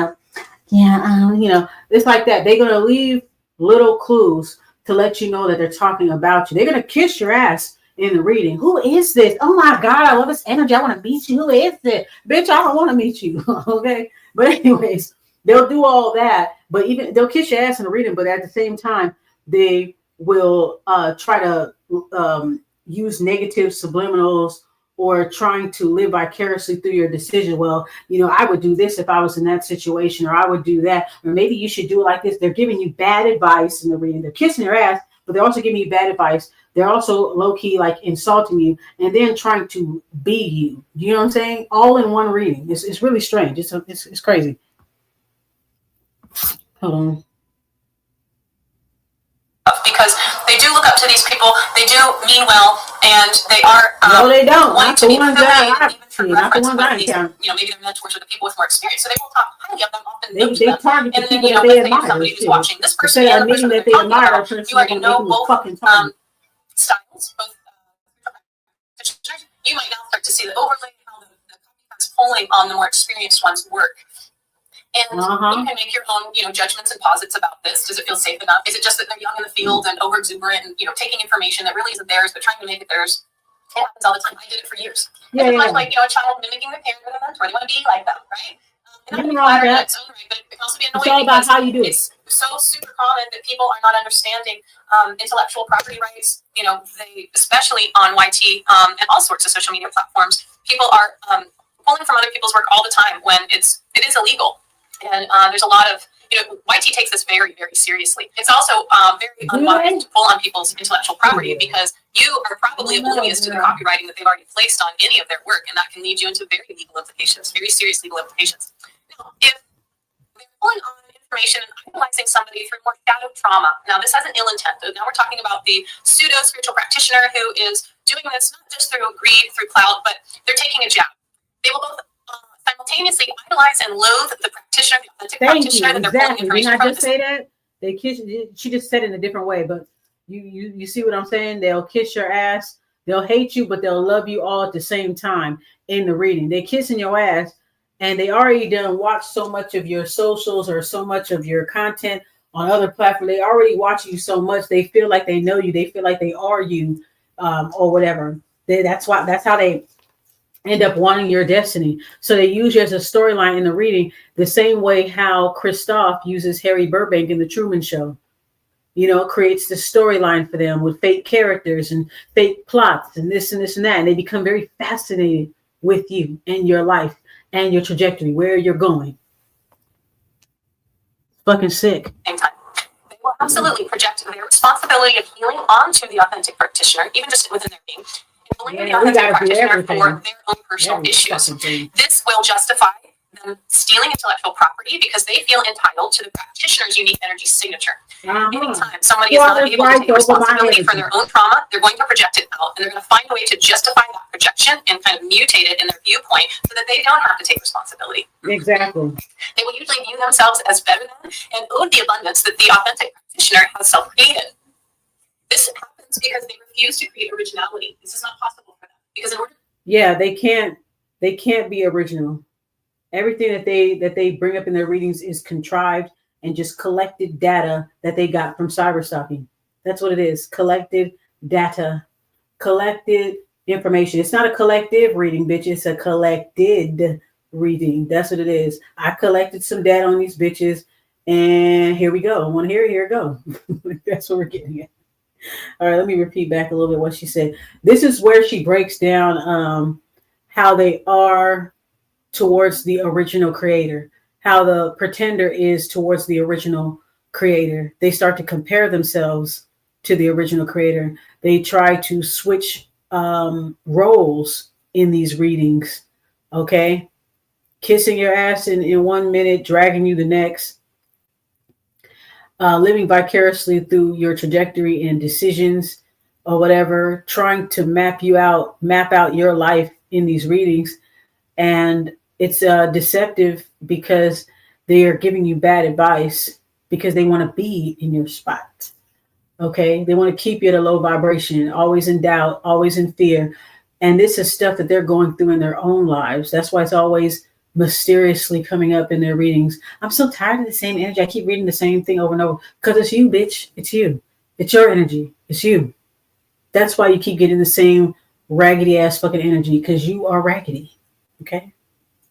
like that. They're going to leave little clues to let you know that they're talking about you. They're going to kiss your ass in the reading. Who is this? Oh my God, I love this energy. I want to meet you. Who is this? Bitch, I don't want to meet you. Okay. But anyways, they'll do all that, but even they'll kiss your ass in the reading, but at the same time, they will try to use negative subliminals or trying to live vicariously through your decision. Well, I would do this if I was in that situation, or I would do that, or maybe you should do it like this. They're giving you bad advice in the reading. They're kissing your ass, but they're also giving you bad advice. They're also low-key like insulting you and then trying to be you. You know what I'm saying? All in one reading. It's really strange. It's crazy. Hold on. Because they do look up to these people, they do mean well, and they are no, they don't. wanting to be affiliated, even for not the reference ones with I these, encounter. maybe they're mentors or the people with more experience, so they will talk highly of them, often They target the and people then, that they let's say admire. somebody who's watching this person Instead and of the person admitting that that they they're talking admire about, a person, you already know both styles, both you might now start to see the overlay, how the copycats pulling on the more experienced ones work. And you can make your own, judgments and posits about this. Does it feel safe enough? Is it just that they're young in the field and over exuberant and, taking information that really isn't theirs, but trying to make it theirs? It happens all the time. I did it for years. It's much like, a child mimicking their parent or their mentor. They want to be like them, right? And that can be flattering in its own right, but it can also be annoying. It's all about how you do it. It's so super common that people are not understanding intellectual property rights. They, especially on YT and all sorts of social media platforms, people are pulling from other people's work all the time when it is illegal. And there's a lot of, YT takes this very, very seriously. It's also very unloving to pull on people's intellectual property because you are probably oblivious to the copywriting that they've already placed on any of their work, and that can lead you into very legal implications, very serious legal implications. Now, if they're pulling on information and idolizing somebody through more shadow trauma, now this has an ill intent. Now we're talking about the pseudo-spiritual practitioner who is doing this not just through greed, through clout, but they're taking a jab. They will both simultaneously idolize and loathe the practitioner, the authentic practitioner that they're pulling information from. Didn't I just say that? They kiss. She just said it in a different way, but you see what I'm saying? They'll kiss your ass. They'll hate you, but they'll love you all at the same time in the reading. They're kissing your ass, and they already done watch so much of your socials or so much of your content on other platforms. They already watch you so much. They feel like they know you. They feel like they are you, or whatever. That's how they end up wanting your destiny. So they use you as a storyline in the reading, the same way how Christoph uses Harry Burbank in The Truman Show. Creates the storyline for them with fake characters and fake plots and this and this and that. And they become very fascinated with you and your life and your trajectory, where you're going. Fucking sick. Same time. They will absolutely project their responsibility of healing onto the authentic practitioner, even just within their being. Blaming the authentic practitioner for their own personal issues. This will justify them stealing intellectual property because they feel entitled to the practitioner's unique energy signature. Anytime somebody is not able to take responsibility for their own trauma, they're going to project it out, and they're going to find a way to justify that projection and kind of mutate it in their viewpoint so that they don't have to take responsibility. Exactly. They will usually view themselves as better than and owed the abundance that the authentic practitioner has self-created. This happens because they refuse to create originality. This is not possible for them because in order. Yeah, they can't be original. Everything that they bring up in their readings is contrived and just collected data that they got from cyberstalking. That's what it is. Collected data, collected information. It's not a collective reading, bitch. It's a collected reading. That's what it is. I collected some data on these bitches, and here we go. Want to hear it? Here we go. That's what we're getting at. All right, let me repeat back a little bit what she said. This is where she breaks down how they are towards the original creator, how the pretender is towards the original creator. They start to compare themselves to the original creator. They try to switch roles in these readings. Okay. Kissing your ass in 1 minute, dragging you the next. Living vicariously through your trajectory and decisions. or whatever, trying to map out your life in these readings. And it's deceptive because they are giving you bad advice because they want to be in your spot. Okay, they want to keep you at a low vibration, always in doubt, always in fear. And this is stuff that they're going through in their own lives. That's why it's always mysteriously coming up in their readings. I'm so tired of the same energy. I keep reading the same thing over and over because it's you, bitch. It's you. It's your energy. It's you. That's why you keep getting the same raggedy ass fucking energy, because you are raggedy. Okay?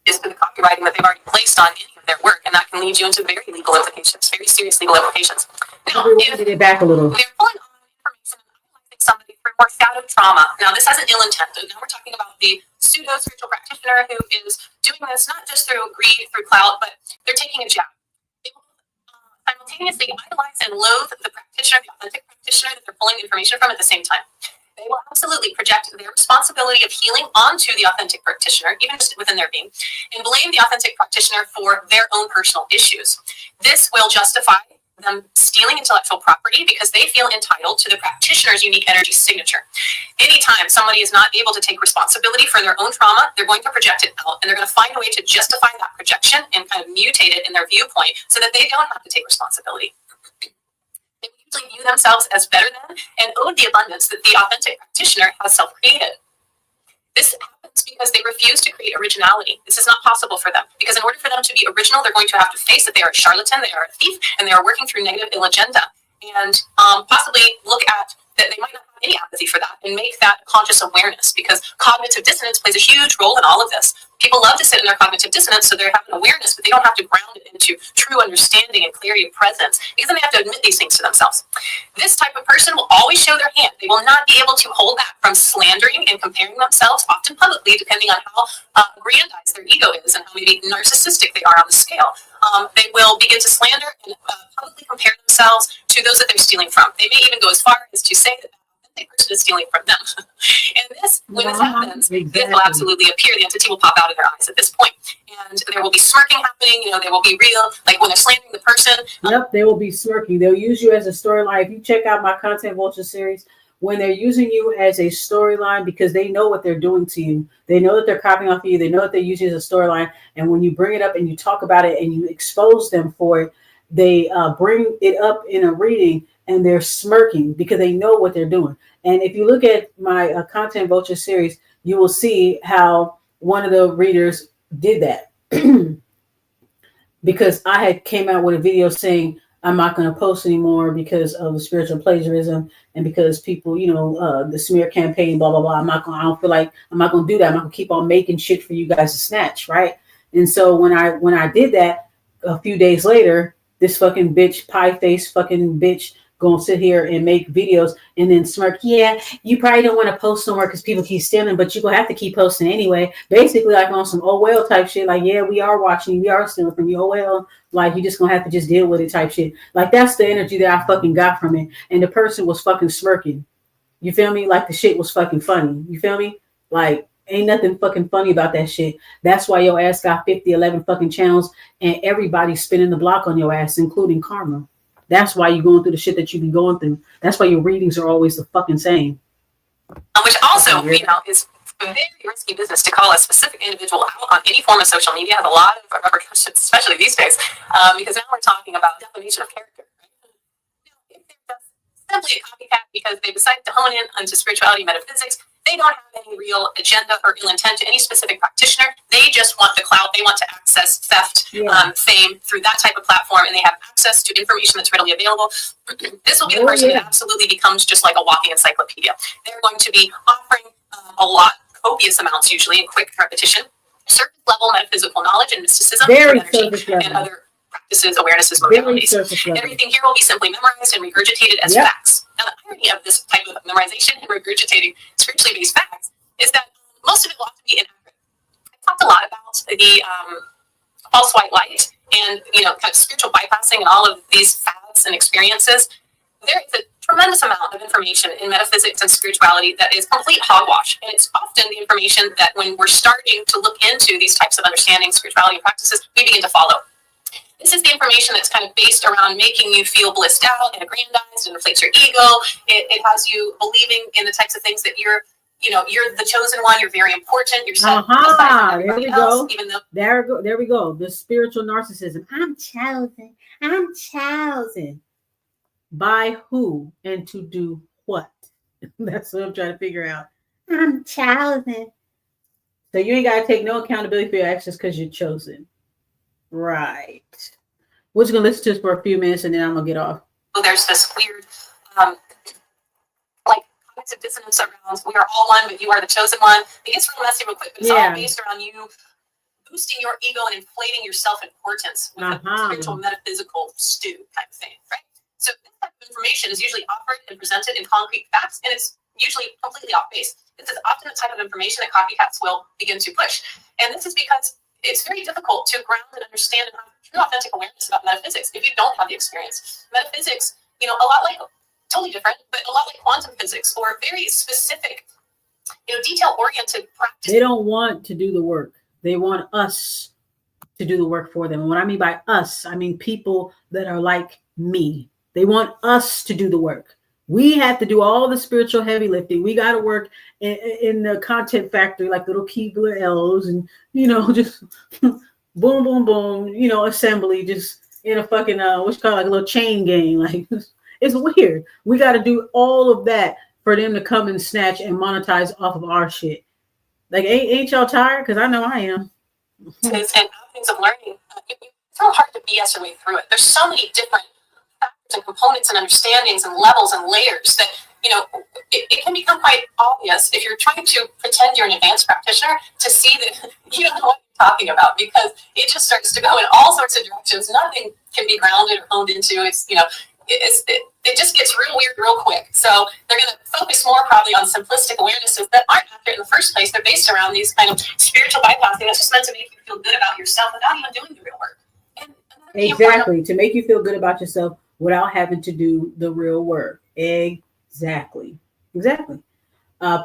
Is for the copywriting that they've already placed on any of their work, and that can lead you into very legal implications, very serious legal implications. Now, if Get it back a little. they're pulling on information and analyzing somebody for more shadow trauma, now this has an ill intent. Now we're talking about the pseudo spiritual practitioner who is doing this not just through greed, through clout, but they're taking a jab. They will simultaneously idolize and loathe the practitioner, the authentic practitioner that they're pulling information from at the same time. They will absolutely project their responsibility of healing onto the authentic practitioner, even just within their being, and blame the authentic practitioner for their own personal issues. This will justify them stealing intellectual property because they feel entitled to the practitioner's unique energy signature. Anytime somebody is not able to take responsibility for their own trauma, they're going to project it out, and they're going to find a way to justify that projection and kind of mutate it in their viewpoint so that they don't have to take responsibility. They usually view themselves as better than and owed the abundance that the authentic practitioner has self-created. This happens because they refuse to create originality. This is not possible for them, because in order for them to be original, they're going to have to face that they are a charlatan, they are a thief, and they are working through negative ill agenda, and possibly look at that they might not have any empathy for that and make that conscious awareness, because cognitive dissonance plays a huge role in all of this. People love to sit in their cognitive dissonance, so they're having awareness, but they don't have to ground it into true understanding and clarity of presence, because then they have to admit these things to themselves. This type of person will always show their hand. They will not be able to hold back from slandering and comparing themselves, often publicly, depending on how grandized their ego is and how maybe narcissistic they are on the scale. They will begin to slander and publicly compare themselves to those that they're stealing from. They may even go as far as to say that the person is stealing from them. And this, when this happens, this will absolutely appear. The entity will pop out of their eyes at this point. And there will be smirking happening. There will be real, like when they're slandering the person. Yep, they will be smirking. They'll use you as a storyline. If you check out my Content Vulture series, when they're using you as a storyline, because they know what they're doing to you. They know that they're copying off of you. They know that they're using you as a storyline. And when you bring it up and you talk about it and you expose them for it, they bring it up in a reading and they're smirking because they know what they're doing. And if you look at my Content Vulture series, you will see how one of the readers did that. Because I had came out with a video saying I'm not going to post anymore because of the spiritual plagiarism and because people, the smear campaign, blah, blah, blah. I don't feel like I'm not going to do that. I'm not going to keep on making shit for you guys to snatch. Right. And so when I did that, a few days later, this fucking bitch, pie face fucking bitch, gonna sit here and make videos and then smirk. Yeah, you probably don't want to post somewhere because people keep stealing, but you're gonna have to keep posting anyway. Basically, like on some oh well type shit. Like, yeah, we are watching, we are stealing from you. Oh well, like you just gonna have to just deal with it type shit. Like that's the energy that I fucking got from it. And the person was fucking smirking. You feel me? Like the shit was fucking funny. You feel me? Like ain't nothing fucking funny about that shit. That's why your ass got 11 fucking channels and everybody's spinning the block on your ass, including Karma. That's why you're going through the shit that you be going through. That's why your readings are always the fucking same. Which also, is a very risky business to call a specific individual out on any form of social media. Has a lot of repercussions, especially these days, because now we're talking about defamation of character. Right? If they're just simply a copycat because they decided to hone in onto spirituality, metaphysics, they don't have any real agenda or ill intent to any specific practitioner. They just want the clout. They want to access theft, fame through that type of platform, and they have access to information that's readily available. This will be the person that absolutely becomes just like a walking encyclopedia. They're going to be offering a lot, copious amounts usually, in quick repetition, surface level metaphysical knowledge and mysticism, energy, and other practices, awarenesses, modalities. Everything here will be simply memorized and regurgitated as facts. Now, the irony of this type of memorization and regurgitating spiritually based facts is that most of it will have to be inaccurate. I talked a lot about the false white light and kind of spiritual bypassing and all of these fads and experiences. There is a tremendous amount of information in metaphysics and spirituality that is complete hogwash, and it's often the information that when we're starting to look into these types of understanding, spirituality, and practices, we begin to follow. This is the information that's kind of based around making you feel blissed out and aggrandized and inflates your ego. It has you believing in the types of things that you're the chosen one. You're very important. You're set aside from everybody else, even though there we go. The spiritual narcissism. I'm chosen. I'm chosen. By who and to do what? That's what I'm trying to figure out. I'm chosen. So you ain't got to take no accountability for your actions because you're chosen. Right. We're just going to listen to this for a few minutes and then I'm going to get off. There's this weird, like, cognitive dissonance around we are all one, but you are the chosen one. It gets real messy real quick, but it's all based around you boosting your ego and inflating your self-importance with a spiritual metaphysical stew kind of thing, right? So this type of information is usually offered and presented in concrete facts, and it's usually completely off base. This is often the type of information that copycats will begin to push. And this is because it's very difficult to ground and understand and have true authentic awareness about metaphysics if you don't have the experience. Metaphysics, a lot like, totally different, but a lot like quantum physics or very specific, detail-oriented practice. They don't want to do the work. They want us to do the work for them. And what I mean by us, I mean people that are like me. They want us to do the work. We have to do all the spiritual heavy lifting. We got to work in the content factory like little Keebler elves and, just boom, boom, boom, assembly just in a fucking, what's called like a little chain gang. Like, it's weird. We got to do all of that for them to come and snatch and monetize off of our shit. Like, ain't y'all tired? Because I know I am. And avenues of learning, it's real hard to BS your way through it. There's so many different factors and components and understandings and levels and layers that, it can become quite obvious if you're trying to pretend you're an advanced practitioner to see that you don't know what you're talking about, because it just starts to go in all sorts of directions. Nothing can be grounded or honed into. It just gets real weird real quick. So they're going to focus more probably on simplistic awarenesses that aren't accurate in the first place. They're based around these kind of spiritual bypassing that's just meant to make you feel good about yourself without even doing the real work. Exactly. To make you feel good about yourself without having to do the real work. Exactly.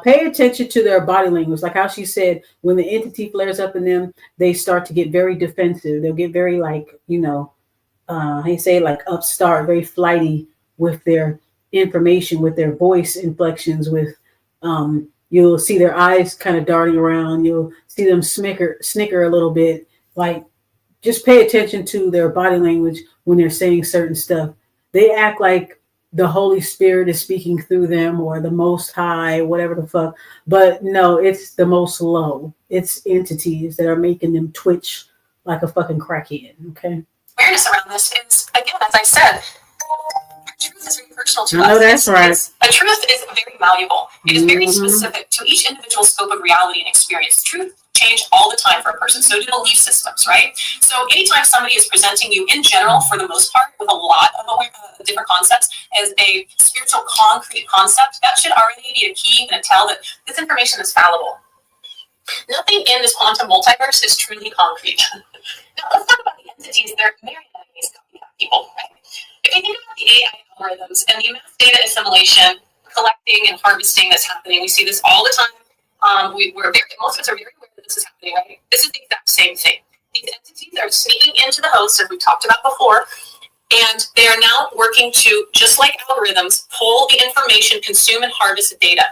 Pay attention to their body language. Like how she said, when the entity flares up in them, they start to get very defensive. They'll get very upstart, very flighty with their information, with their voice inflections, with you'll see their eyes kind of darting around. You'll see them snicker a little bit. Like, just pay attention to their body language when they're saying certain stuff. They act like the Holy Spirit is speaking through them or the Most High, whatever the fuck. But no, it's the most low. It's entities that are making them twitch like a fucking crackhead. Okay. Awareness around this is, again, as I said, truth is very personal to us. No, that's right. A truth is very malleable. It is very specific to each individual scope of reality and experience. Truth change all the time for a person. So do belief systems, right? So anytime somebody is presenting you in general, for the most part, with a lot of different concepts as a spiritual concrete concept, that should already be a key and a tell that this information is fallible. Nothing in this quantum multiverse is truly concrete. Now, let's talk about the entities that are marionetting these people, right? If you think about the AI algorithms and the mass data assimilation, collecting and harvesting that's happening, we see this all the time. Most of us are very aware that this is happening, right? This is the exact same thing. These entities are sneaking into the host, as we talked about before, and they are now working to, just like algorithms, pull the information, consume and harvest the data.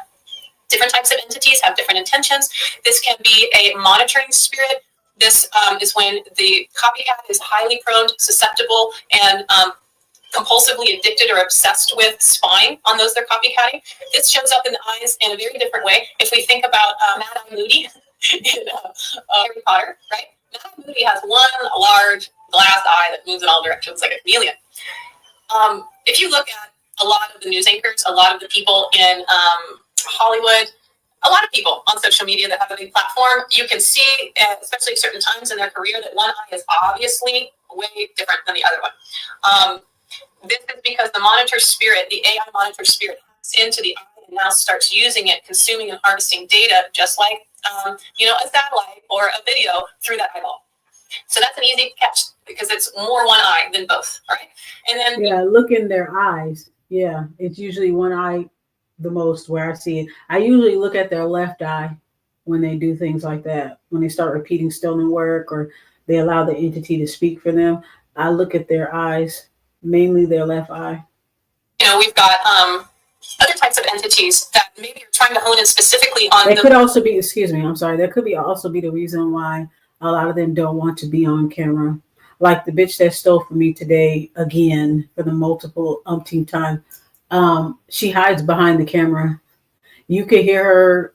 Different types of entities have different intentions. This can be a monitoring spirit. This is when the copycat is highly prone, susceptible, and compulsively addicted or obsessed with spying on those they're copycatting. This shows up in the eyes in a very different way. If we think about Mad-Eye Moody in Harry Potter, right? Mad-Eye Moody has one large glass eye that moves in all directions like a chameleon. If you look at a lot of the news anchors, a lot of the people in Hollywood, a lot of people on social media that have a big platform, you can see, especially at certain times in their career, that one eye is obviously way different than the other one. This is because the monitor spirit, the AI monitor spirit, hacks into the eye and now starts using it, consuming and harvesting data, just like a satellite or a video through that eyeball. So that's an easy catch because it's more one eye than both, right? And then look in their eyes. Yeah, it's usually one eye the most where I see it. I usually look at their left eye when they do things like that, when they start repeating stolen work or they allow the entity to speak for them. I look at their eyes, mainly their left eye. You know, we've got other types of entities that maybe are trying to hone in specifically on. That could also be, excuse me, I'm sorry. That could be also be the reason why a lot of them don't want to be on camera. Like the bitch that stole from me today again for the multiple umpteen time. She hides behind the camera. You could hear her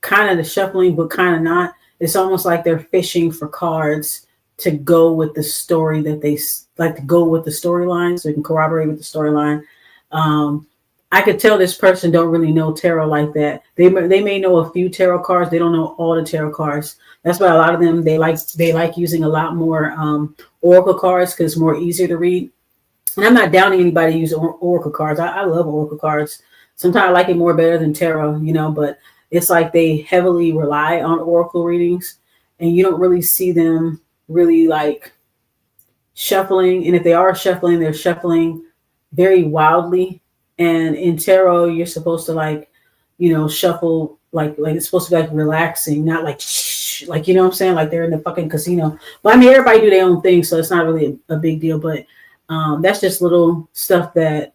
kind of the shuffling, but kind of not. It's almost like they're fishing for cards to go with the story that they like to go with the storyline, so you can corroborate with the storyline. I could tell this person don't really know tarot like that. They may know a few tarot cards. They don't know all the tarot cards. That's why a lot of them they like using a lot more oracle cards because it's more easier to read. And I'm not downing anybody who uses oracle cards. I love oracle cards. Sometimes I like it more better than tarot, you know, but it's like they heavily rely on oracle readings and you don't really see them really like shuffling. And if they are shuffling, they're shuffling very wildly. And in tarot, you're supposed to like, you know, shuffle like it's supposed to be like relaxing, not like shh, like, you know what I'm saying? Like they're in the fucking casino. But I mean, everybody do their own thing, so it's not really a big deal. But that's just little stuff that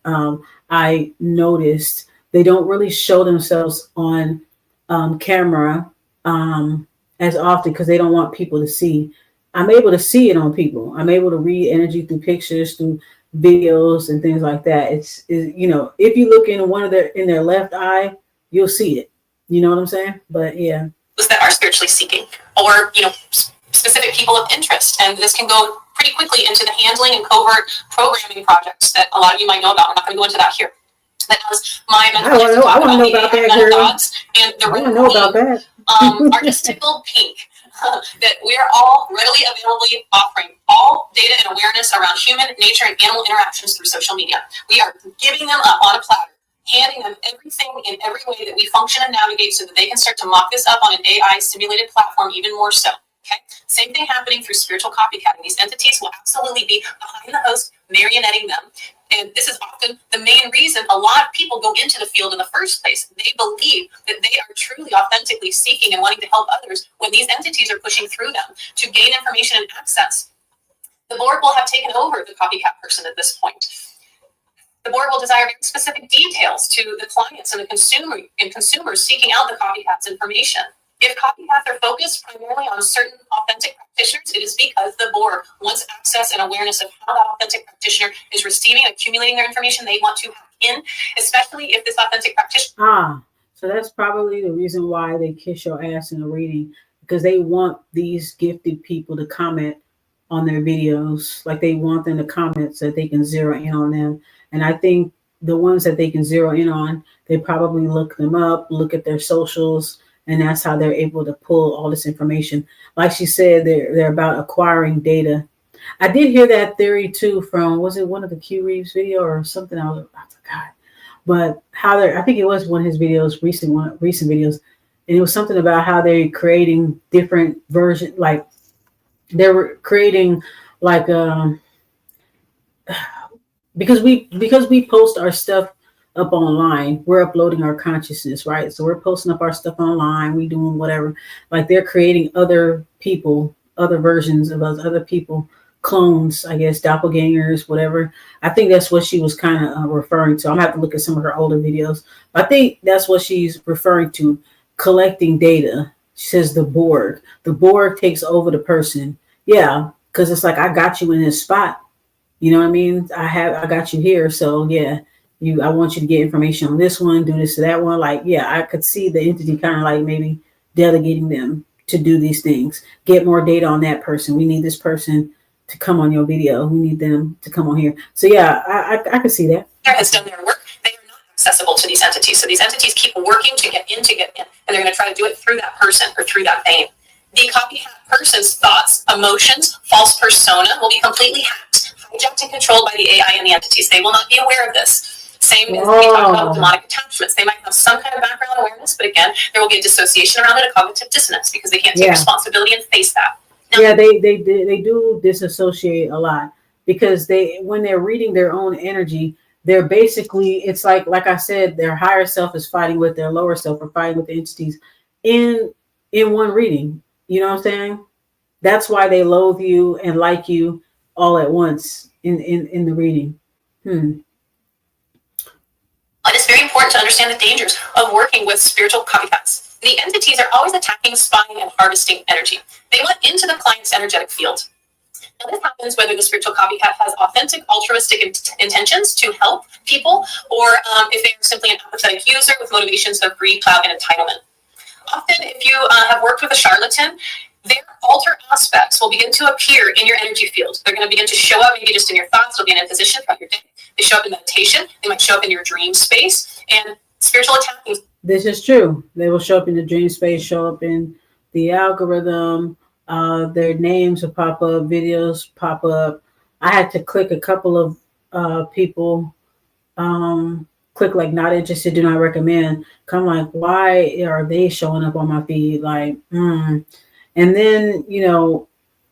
I noticed. They don't really show themselves on camera as often because they don't want people to see. I'm able to see it on people. I'm able to read energy through pictures, through videos and things like that. It's you know, if you look in one of their left eye, you'll see it. You know what I'm saying? But yeah. That are spiritually seeking, or you know, specific people of interest, and this can go pretty quickly into the handling and covert programming projects that a lot of you might know about. We're not going to go into that here. That was my mentor. I want to know about that, girl. Dogs and the I want to know about that. Are just tickled pink. That we are all readily availably offering all data and awareness around human, nature, and animal interactions through social media. We are giving them up on a platter, handing them everything in every way that we function and navigate so that they can start to mock this up on an AI simulated platform even more so. Okay. Same thing happening through spiritual copycatting. These entities will absolutely be behind the host, marionetting them. And this is often the main reason a lot of people go into the field in the first place. They believe that they are truly, authentically seeking and wanting to help others when these entities are pushing through them to gain information and access. The board will have taken over the copycat person at this point. The board will desire very specific details to the clients and the consumers seeking out the copycat's information. If copycats are focused primarily on certain authentic practitioners, it is because the board wants access and awareness of how that authentic practitioner is receiving and accumulating their information they want to hack in, especially if this authentic practitioner. So that's probably the reason why they kiss your ass in a reading, because they want these gifted people to comment on their videos. Like they want them to comment so that they can zero in on them. And I think the ones that they can zero in on, they probably look them up, look at their socials, and that's how they're able to pull all this information. Like she said, they're about acquiring data. I did hear that theory too from, was it one of the Q Reeves video or something? I forgot. But how I think it was one of his videos, recent videos, and it was something about how they're creating different versions, like they were creating like because we post our stuff up online, we're uploading our consciousness, right? So we're posting up our stuff online, we doing whatever. Like they're creating other people, other versions of us, other people, clones, I guess, doppelgangers, whatever. I think that's what she was kind of referring to. I'm gonna have to look at some of her older videos. But I think that's what she's referring to, collecting data. She says the Borg takes over the person. Yeah, because it's like, I got you in this spot. You know what I mean? I got you here. So yeah, I want you to get information on this one, do this to that one. Like, yeah, I could see the entity kind of like maybe delegating them to do these things, get more data on that person. We need this person to come on your video. We need them to come on here. So yeah, I could see that. Has done their work. They are not accessible to these entities. So these entities keep working to get in, and they're going to try to do it through that person or through that vein. The copycat person's thoughts, emotions, false persona will be completely hacked, hijacked, and controlled by the AI and the entities. They will not be aware of this. Same as we talk about demonic attachments. They might have some kind of background awareness, but again, there will be a dissociation around it, a cognitive dissonance, because they can't take responsibility and face that. Now, yeah, they do disassociate a lot, because when they're reading their own energy, they're basically, it's like I said, their higher self is fighting with their lower self, or fighting with the entities in one reading. You know what I'm saying? That's why they loathe you and like you all at once in the reading. It is very important to understand the dangers of working with spiritual copycats. The entities are always attacking, spying, and harvesting energy. They want into the client's energetic field. Now, this happens whether the spiritual copycat has authentic altruistic intentions to help people, or if they are simply an apathetic user with motivations of greed, clout, and entitlement. Often, if you have worked with a charlatan, their alter aspects will begin to appear in your energy field. They're going to begin to show up maybe just in your thoughts. They'll be in a position throughout your day. They show up in meditation. They might show up in your dream space. And spiritual attacking. This is true. They will show up in the dream space, show up in the algorithm. Their names will pop up, videos pop up. I had to click a couple of people, click like not interested, do not recommend. I'm like, why are they showing up on my feed? Like, And then,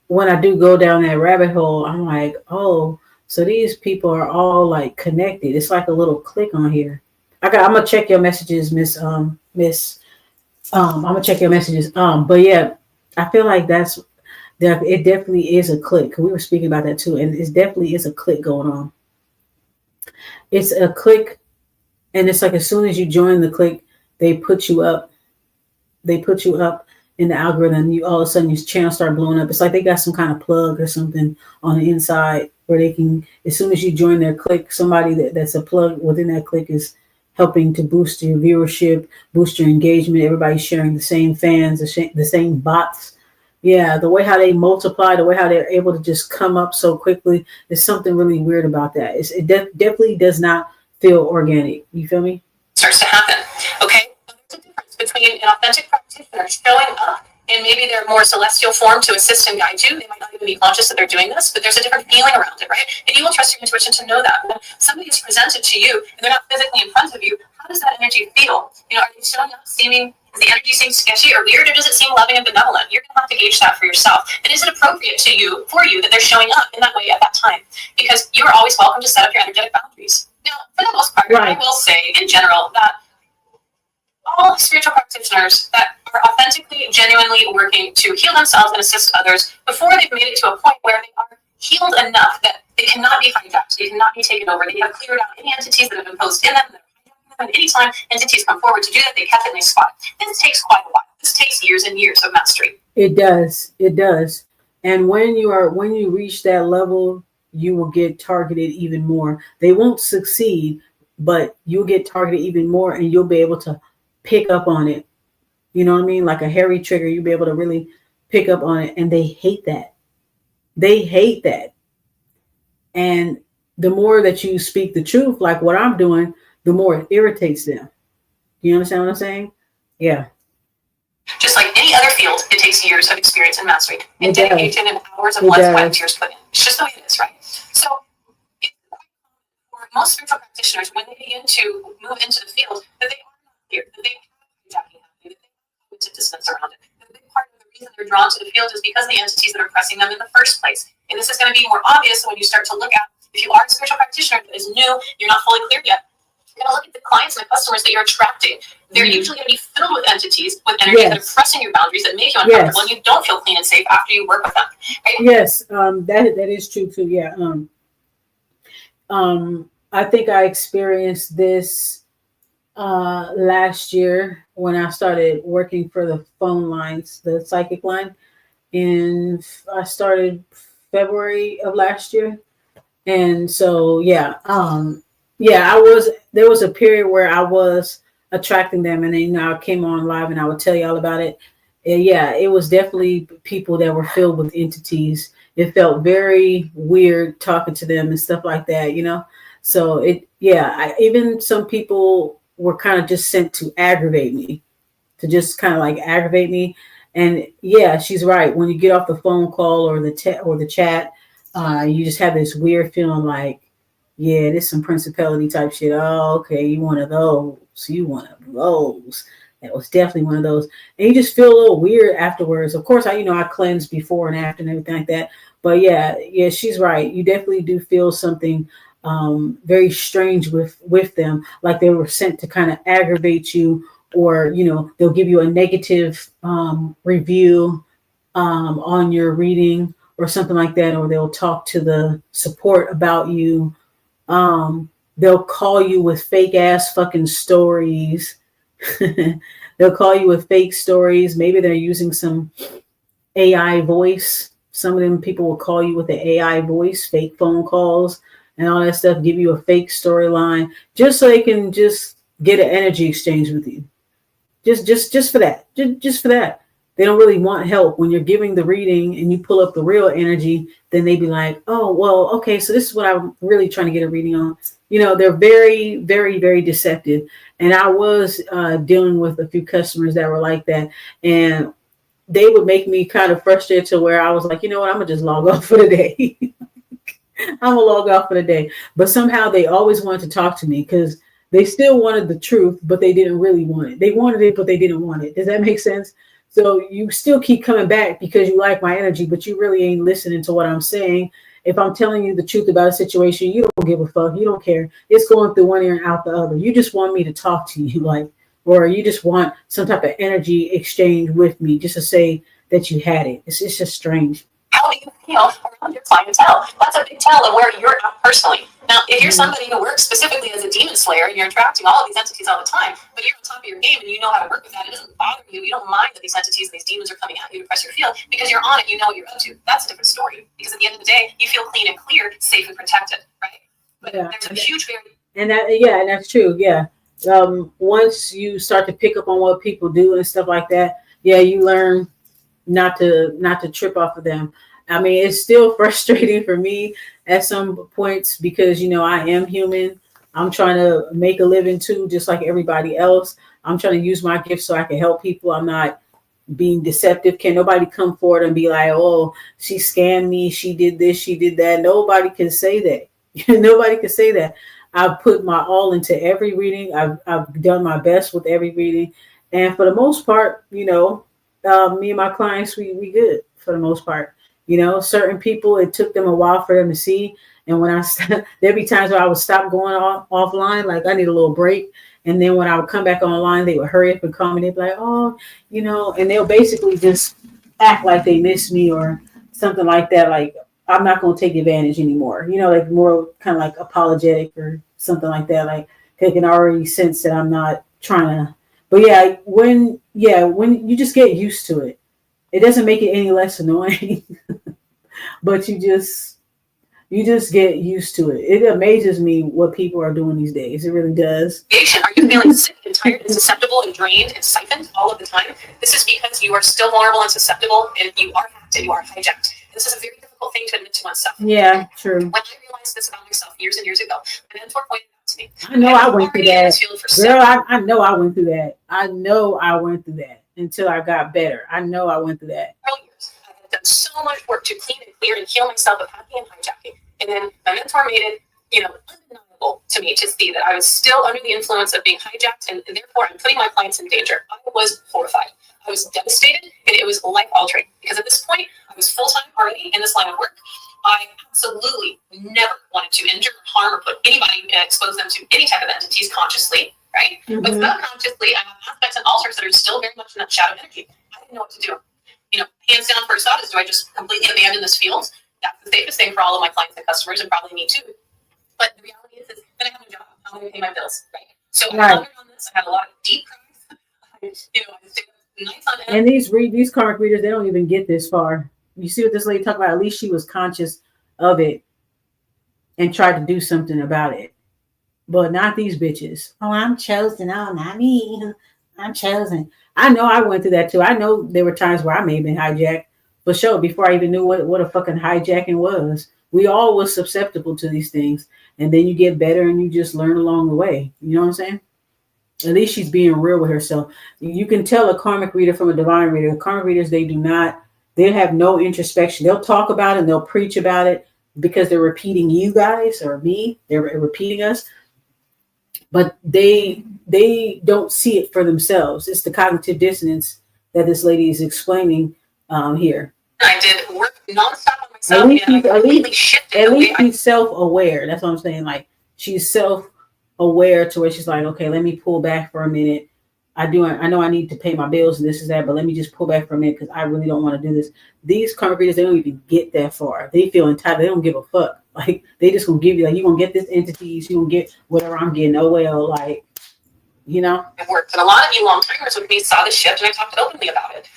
when I do go down that rabbit hole, I'm like, oh, so these people are all like connected. It's like a little click on here. I'm gonna check your messages, Miss. I'm gonna check your messages. But yeah, I feel like it definitely is a click. We were speaking about that too, and it definitely is a click going on. It's a click, and it's like as soon as you join the click, they put you up. They put you up in the algorithm. You all of a sudden your channel start blowing up. It's like they got some kind of plug or something on the inside where they can, as soon as you join their click, somebody that's a plug within that click is helping to boost your viewership, boost your engagement. Everybody's sharing the same fans, the same bots. Yeah, the way how they multiply, the way how they're able to just come up so quickly, there's something really weird about that. It definitely does not feel organic. You feel me? Starts to happen. Okay, there's a difference between an authentic practitioner showing up in maybe their more celestial form to assist and guide you. They might not even be conscious that they're doing this, but there's a different feeling around it, right? And you will trust your intuition to know that. When somebody is presented to you and they're not physically in front of you, how does that energy feel? Are they showing up does the energy seem sketchy or weird, or does it seem loving and benevolent? You're going to have to gauge that for yourself. And is it appropriate for you that they're showing up in that way at that time? Because you are always welcome to set up your energetic boundaries. Now, for the most part, right. I will say in general that all spiritual practitioners that are authentically, genuinely working to heal themselves and assist others before they've made it to a point where they are healed enough that they cannot be hijacked, they cannot be taken over, they have cleared out any entities that have imposed in them, and anytime entities come forward to do that, they catch it and they spot it. This takes quite a while. This takes years and years of mastery. It does. It does. And when you reach that level, you will get targeted even more. They won't succeed, but you'll get targeted even more, and you'll be able to pick up on it. You know what I mean? Like a hairy trigger, you'll be able to really pick up on it. And they hate that. They hate that. And the more that you speak the truth, like what I'm doing, the more it irritates them. You understand what I'm saying? Yeah. Just like any other field, it takes years of experience and mastery, and dedication and hours of one's life tears put in. It's just the way it is, right? So, for most spiritual practitioners, when they begin to move into the field, that they are not clear, that they have hijacking happening, that they have cognitive dissonance around it. The big part of the reason they're drawn to the field is because of the entities that are pressing them in the first place. And this is going to be more obvious when you start to look at, if you are a spiritual practitioner that is new, you're not fully clear yet, you're going to look at the clients and the customers that you're attracting. They're usually going to be filled with entities, with energies that are pressing your boundaries, that make you uncomfortable, and you don't feel clean and safe after you work with them. Right? Yes, that is true too. Yeah. I think I experienced this last year when I started working for the phone lines, the psychic line, and I started February of last year, and so yeah. There was a period where I was attracting them, and then I came on live and I would tell you all about it. And yeah, it was definitely people that were filled with entities. It felt very weird talking to them and stuff like that, So even some people were kind of just sent to aggravate me, And yeah, she's right. When you get off the phone call or the chat, you just have this weird feeling like, yeah, this some principality type shit. Oh, okay, you one of those. That was definitely one of those. And you just feel a little weird afterwards. Of course, I cleanse before and after and everything like that. But yeah, she's right. You definitely do feel something very strange with them, like they were sent to kind of aggravate you, or they'll give you a negative review on your reading, or something like that, or they'll talk to the support about you. They'll call you with fake ass fucking stories. They'll call you with fake stories. Maybe they're using some AI voice. Some of them people will call you with the AI voice, fake phone calls and all that stuff, give you a fake storyline just so they can just get an energy exchange with you. Just for that. Just for that. They don't really want help. When you're giving the reading and you pull up the real energy, then they be like, oh, well, okay, so this is what I'm really trying to get a reading on. You know, they're very, very, very deceptive. And I was dealing with a few customers that were like that. And they would make me kind of frustrated to where I was like, you know what, I'm going to just log off for the day. I'm going to log off for the day. But somehow they always wanted to talk to me because they still wanted the truth, but they didn't really want it. They wanted it, but they didn't want it. Does that make sense? So you still keep coming back because you like my energy, but you really ain't listening to what I'm saying. If I'm telling you the truth about a situation, you don't give a fuck. You don't care. It's going through one ear and out the other. You just want me to talk to you, like, or you just want some type of energy exchange with me just to say that you had it. It's just strange. How do you feel around your clientele? That's a big tell of where you're at personally. Now, if you're somebody who works specifically as a demon slayer and you're attracting all of these entities all the time, but you're on top of your game and you know how to work with that, it doesn't bother you. You don't mind that these entities and these demons are coming at you to press your field because you're on it. You know what you're up to. That's a different story. Because at the end of the day, you feel clean and clear, safe and protected, right? But there's a huge variance. And that's true. Yeah. Once you start to pick up on what people do and stuff like that, yeah, you learn not to trip off of them. I mean, it's still frustrating for me at some points because, you know, I am human. I'm trying to make a living too, just like everybody else. I'm trying to use my gifts so I can help people. I'm not being deceptive. Can nobody come forward and be like, oh, she scammed me, she did this, she did that. Nobody can say that. Nobody can say that. I've put my all into every reading. I've done my best with every reading. And for the most part, you know, me and my clients, we good for the most part. You know, certain people, it took them a while for them to see. And when there'd be times where I would stop going offline, like I need a little break. And then when I would come back online, they would hurry up and call me. They'd be like, oh, you know, and they'll basically just act like they miss me or something like that. Like, I'm not going to take advantage anymore. You know, like more kind of like apologetic or something like that. Like they can already sense that I'm not trying to. But yeah, when you just get used to it, it doesn't make it any less annoying. But you just get used to it. It amazes me what people are doing these days. It really does. Are you feeling sick and tired and susceptible and drained and siphoned all of the time? This is because you are still vulnerable and susceptible and you are hacked and you are hijacked. This is a very difficult thing to admit to oneself. Yeah, true. When I realized this about myself years and years ago, my mentor pointed out to me. I know I went through that. Girl, I know I went through that. I know I went through that until I got better. I know I went through that. Years. I had done so much work to clean and clear and heal myself of hacking and hijacking. And then my mentor made it, undeniable to me to see that I was still under the influence of being hijacked, and therefore I'm putting my clients in danger. I was horrified. I was devastated, and it was life-altering. Because at this point, I was full-time already in this line of work. I absolutely never wanted to injure, harm, or put anybody, expose them to any type of entities consciously, right? Mm-hmm. But subconsciously, I have aspects and altars that are still very much in that shadow energy. I didn't know what to do. Hands down, first thought is, do I just completely abandon this field? That's the safest thing for all of my clients and customers, and probably me too. But the reality is then I have a job. I'm going to pay my bills, right? So I pondered on this. I had a lot of deep cries. I stayed up nights on end. And these karmic readers, they don't even get this far. You see what this lady talked about? At least she was conscious of it and tried to do something about it. But not these bitches. Oh, I'm chosen. Oh, not me. I'm chosen. I know I went through that too. I know there were times where I may have been hijacked. For sure, before I even knew what a fucking hijacking was. We all was susceptible to these things. And then you get better and you just learn along the way. You know what I'm saying? At least she's being real with herself. You can tell a karmic reader from a divine reader. Karmic readers, they have no introspection. They'll talk about it and they'll preach about it because they're repeating you guys or me. They're repeating us. But they don't see it for themselves. It's the cognitive dissonance that this lady is explaining here. I did work nonstop on myself. At least she's self-aware. That's what I'm saying. Like she's self-aware to where she's like, okay, let me pull back for a minute I know I need to pay my bills and this is that, but let me just pull back for a minute because I really don't want to do this. These karmic readers, they don't even get that far. They feel entitled. They don't give a fuck. Like they just gonna give you like, you gonna get this entity, so you gonna get whatever I'm getting. Oh well, like, you know. It worked. And a lot of you long timers with me saw the shift, and I talked openly about it.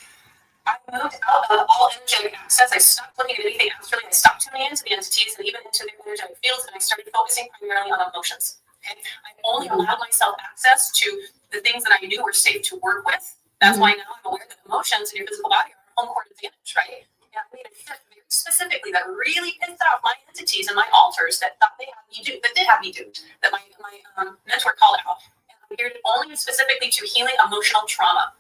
I moved out of all energetic access. I stopped looking at anything astrally. I stopped tuning into the entities and even into the energetic fields, and I started focusing primarily on emotions. Okay? I only allowed myself access to the things that I knew were safe to work with. That's why now I'm aware that emotions in your physical body are home court advantage, right? And I made a shift very specifically that really pissed off my entities and my altars that thought they had me do, that did have me do, that my mentor called out. And I'm geared only specifically to healing emotional trauma.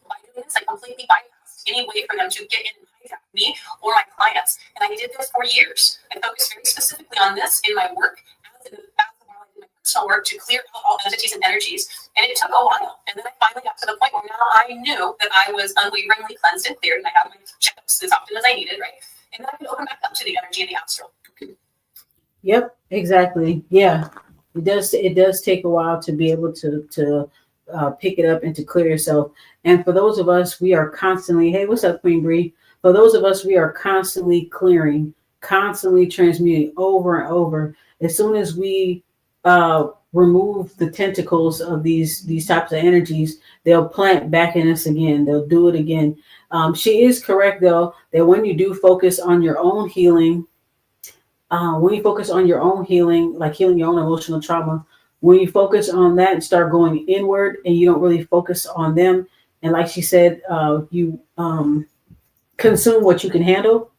By doing this, I completely bypassed any way for them to get in and hijack me or my clients. And I did this for years. I focused very specifically on this in my work as while I did my personal work to clear out all entities and energies. And it took a while. And then I finally got to the point where now I knew that I was unwaveringly cleansed and cleared, and I had my checkups as often as I needed, right? And then I could open back up to the energy and the astral. Yep, exactly. Yeah, it does. It does take a while to be able to pick it up and to clear yourself. And for those of us, we are constantly. Hey, what's up, Queen Bree? For those of us, we are constantly clearing, constantly transmuting over and over. As soon as we remove the tentacles of these types of energies, they'll plant back in us again. They'll do it again. She is correct though that when you do focus on your own healing. When you focus on your own healing, like healing your own emotional trauma, when you focus on that and start going inward and you don't really focus on them, and like she said, you consume what you can handle,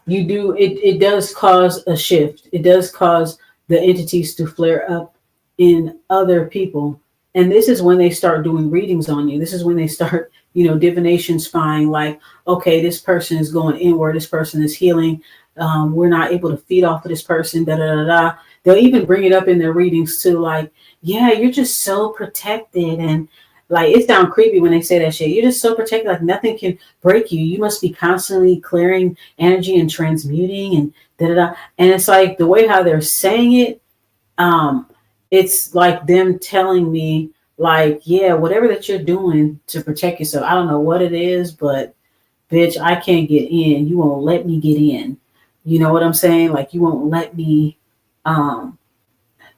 you do, it does cause a shift. It does cause the entities to flare up in other people. And this is when they start doing readings on you. This is when they start, divination spying, like, okay, this person is going inward, this person is healing. We're not able to feed off of this person, da da da da. They'll even bring it up in their readings too, like, yeah, you're just so protected. And like, it sounds creepy when they say that shit. You're just so protected, like nothing can break you. You must be constantly clearing energy and transmuting and da da da. And it's like the way how they're saying it, it's like them telling me, like, yeah, whatever that you're doing to protect yourself, I don't know what it is, but bitch, I can't get in. You won't let me get in. You know what I'm saying? Like, you won't let me,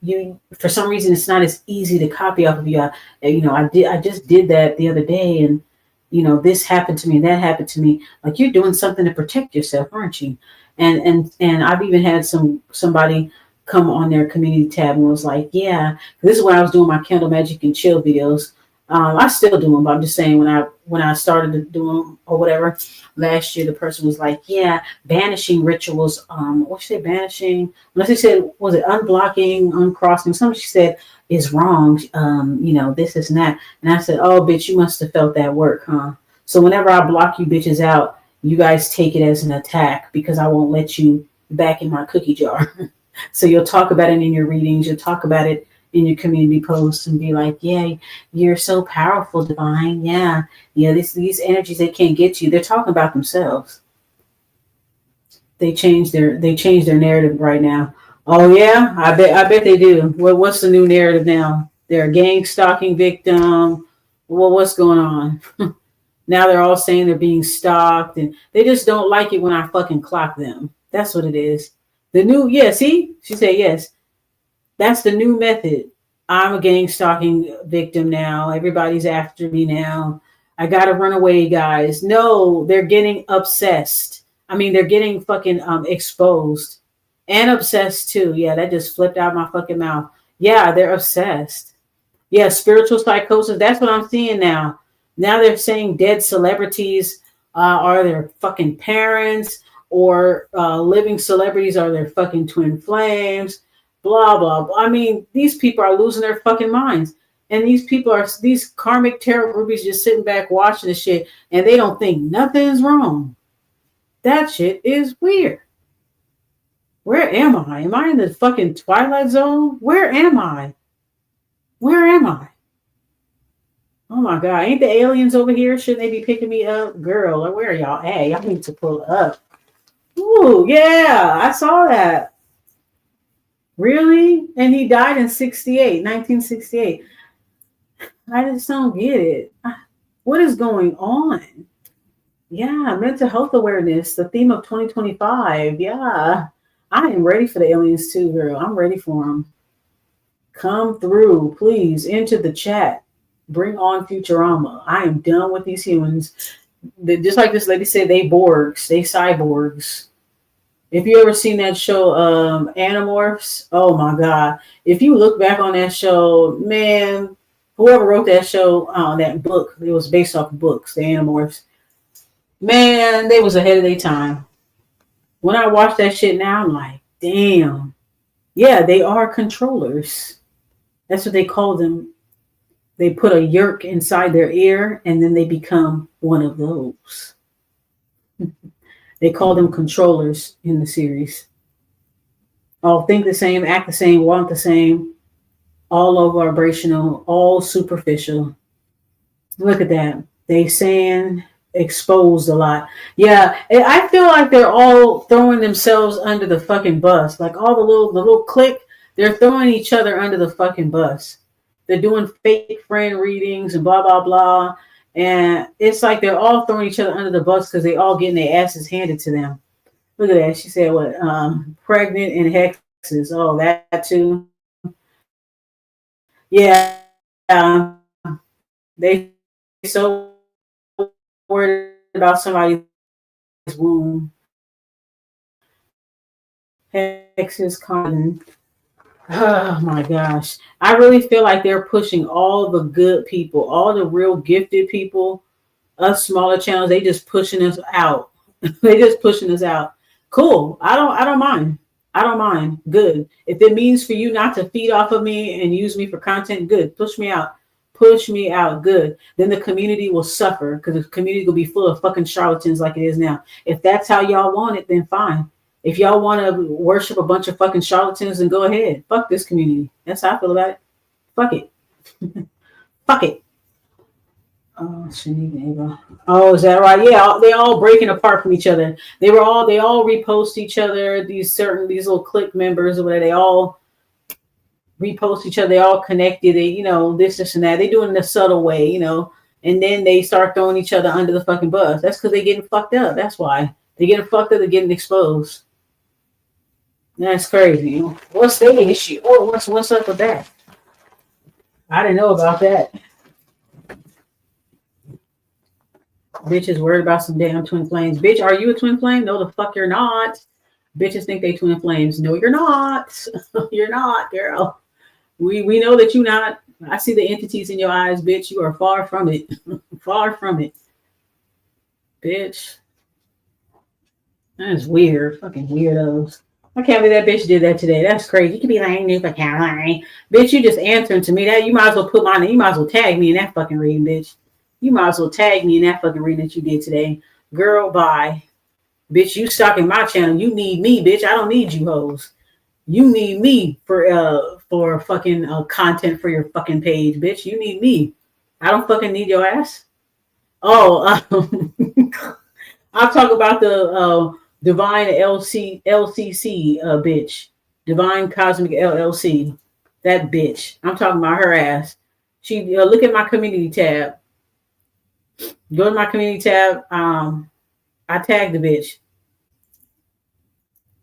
you, for some reason, it's not as easy to copy off of you. I just did that the other day, and, this happened to me, that happened to me. Like, you're doing something to protect yourself, aren't you? And I've even had somebody come on their community tab and was like, yeah, this is when I was doing my candle magic and chill videos. I still do them, but I'm just saying when I started to do them or whatever last year, the person was like, yeah, banishing rituals. What she said, banishing, unless she said, was it unblocking, uncrossing? Something she said is wrong. This is that. And I said, oh, bitch, you must have felt that work, huh? So whenever I block you bitches out, you guys take it as an attack because I won't let you back in my cookie jar. So you'll talk about it in your readings. You'll talk about it in your community posts and be like, yeah, you're so powerful, divine. Yeah. These energies, they can't get you. They're talking about themselves. They change their narrative right now. Oh yeah, I bet they do. What's the new narrative now? They're a gang stalking victim. Well, what's going on? Now they're all saying they're being stalked, and they just don't like it when I fucking clock them. That's what it is. The new, yeah, see? She said yes. That's the new method. I'm a gang stalking victim now. Everybody's after me now. I gotta run away, guys. No, they're getting obsessed. I mean, they're getting fucking exposed and obsessed too. Yeah, that just flipped out my fucking mouth. Yeah, they're obsessed. Yeah, spiritual psychosis. That's what I'm seeing now. Now they're saying dead celebrities are their fucking parents, or living celebrities are their fucking twin flames. Blah, blah, blah. I mean, these people are losing their fucking minds. And these karmic tarot groupies just sitting back watching this shit, and they don't think nothing's wrong. That shit is weird. Where am I? Am I in the fucking Twilight Zone? Where am I? Where am I? Oh my God. Ain't the aliens over here? Shouldn't they be picking me up? Girl, where are y'all at? Y'all need to pull up. Ooh, yeah, I saw that. Really? And he died in 1968. I just don't get it. What is going on? Yeah, mental health awareness, the theme of 2025. Yeah, I am ready for the aliens too, girl. I'm ready for them. Come through, please, into the chat. Bring on Futurama. I am done with these humans. Just like this lady said, they Borgs, they cyborgs. If you ever seen that show, Animorphs, oh my god! If you look back on that show, man, whoever wrote that show, that book, it was based off of books, the Animorphs. Man, they was ahead of their time. When I watch that shit now, I'm like, damn. Yeah, they are controllers. That's what they call them. They put a yerk inside their ear, and then they become one of those. They call them controllers in the series. All think the same, act the same, want the same, all low vibrational, all superficial. Look at that. They saying exposed a lot. Yeah, I feel like they're all throwing themselves under the fucking bus. Like all the little clique, they're throwing each other under the fucking bus. They're doing fake friend readings and blah blah blah. And it's like they're all throwing each other under the bus because they all getting their asses handed to them. Look at that. She said what? Pregnant and hexes. Oh, that too. Yeah. They so worried about somebody's womb. Hexes, cotton. Oh my gosh. I really feel like they're pushing all the good people, all the real gifted people, us smaller channels, they just pushing us out. They just pushing us out. Cool. I don't mind. I don't mind. Good. If it means for you not to feed off of me and use me for content, good. Push me out. Push me out. Good. Then the community will suffer because the community will be full of fucking charlatans like it is now. If that's how y'all want it, then fine. If y'all want to worship a bunch of fucking charlatans, then go ahead. Fuck this community. That's how I feel about it. Fuck it. Fuck it. Oh, Shanique. Oh, is that right? Yeah, they all breaking apart from each other. They all repost each other. These little clique members or whatever, they all repost each other. They all connected. They, this and that. They do it in a subtle way, and then they start throwing each other under the fucking bus. That's because they're getting fucked up. That's why they're getting fucked up. They're getting exposed. That's crazy. What's the issue? Oh, what's up with that? I didn't know about that. Bitches worried about some damn twin flames. Bitch, are you a twin flame? No, the fuck you're not. Bitches think they twin flames. No, you're not. You're not, girl. We know that you're not. I see the entities in your eyes, bitch. You are far from it. Far from it. Bitch. That's weird. Fucking weirdos. I can't believe that bitch did that today. That's crazy. You could be like, bitch, you just answering to me. That you might as well put my name. You might as well tag me in that fucking reading, bitch. You might as well tag me in that fucking reading that you did today. Girl, bye. Bitch, you stalking my channel. You need me, bitch. I don't need you hoes. You need me for fucking content for your fucking page, bitch. You need me. I don't fucking need your ass. Oh, I'll talk about the Divine LCC bitch. Divine Cosmic LLC. That bitch. I'm talking about her ass. She look at my community tab. Go to my community tab. I tagged the bitch.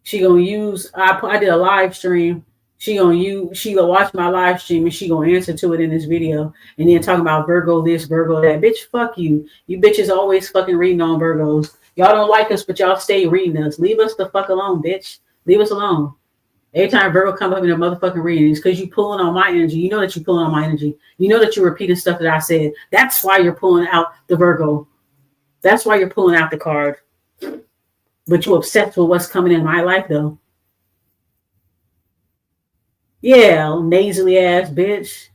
She gonna use. I did a live stream. She gonna watch my live stream and she gonna answer to it in this video. And then talking about Virgo this, Virgo that. Bitch, fuck you. You bitches always fucking reading on Virgos. Y'all don't like us, but y'all stay reading us. Leave us the fuck alone, bitch. Leave us alone. Every time Virgo come up in a motherfucking reading, it's because you pulling on my energy. You know that you're pulling on my energy. You know that you're repeating stuff that I said. That's why you're pulling out the Virgo. That's why you're pulling out the card. But you're obsessed with what's coming in my life, though. Yeah, nasally ass bitch.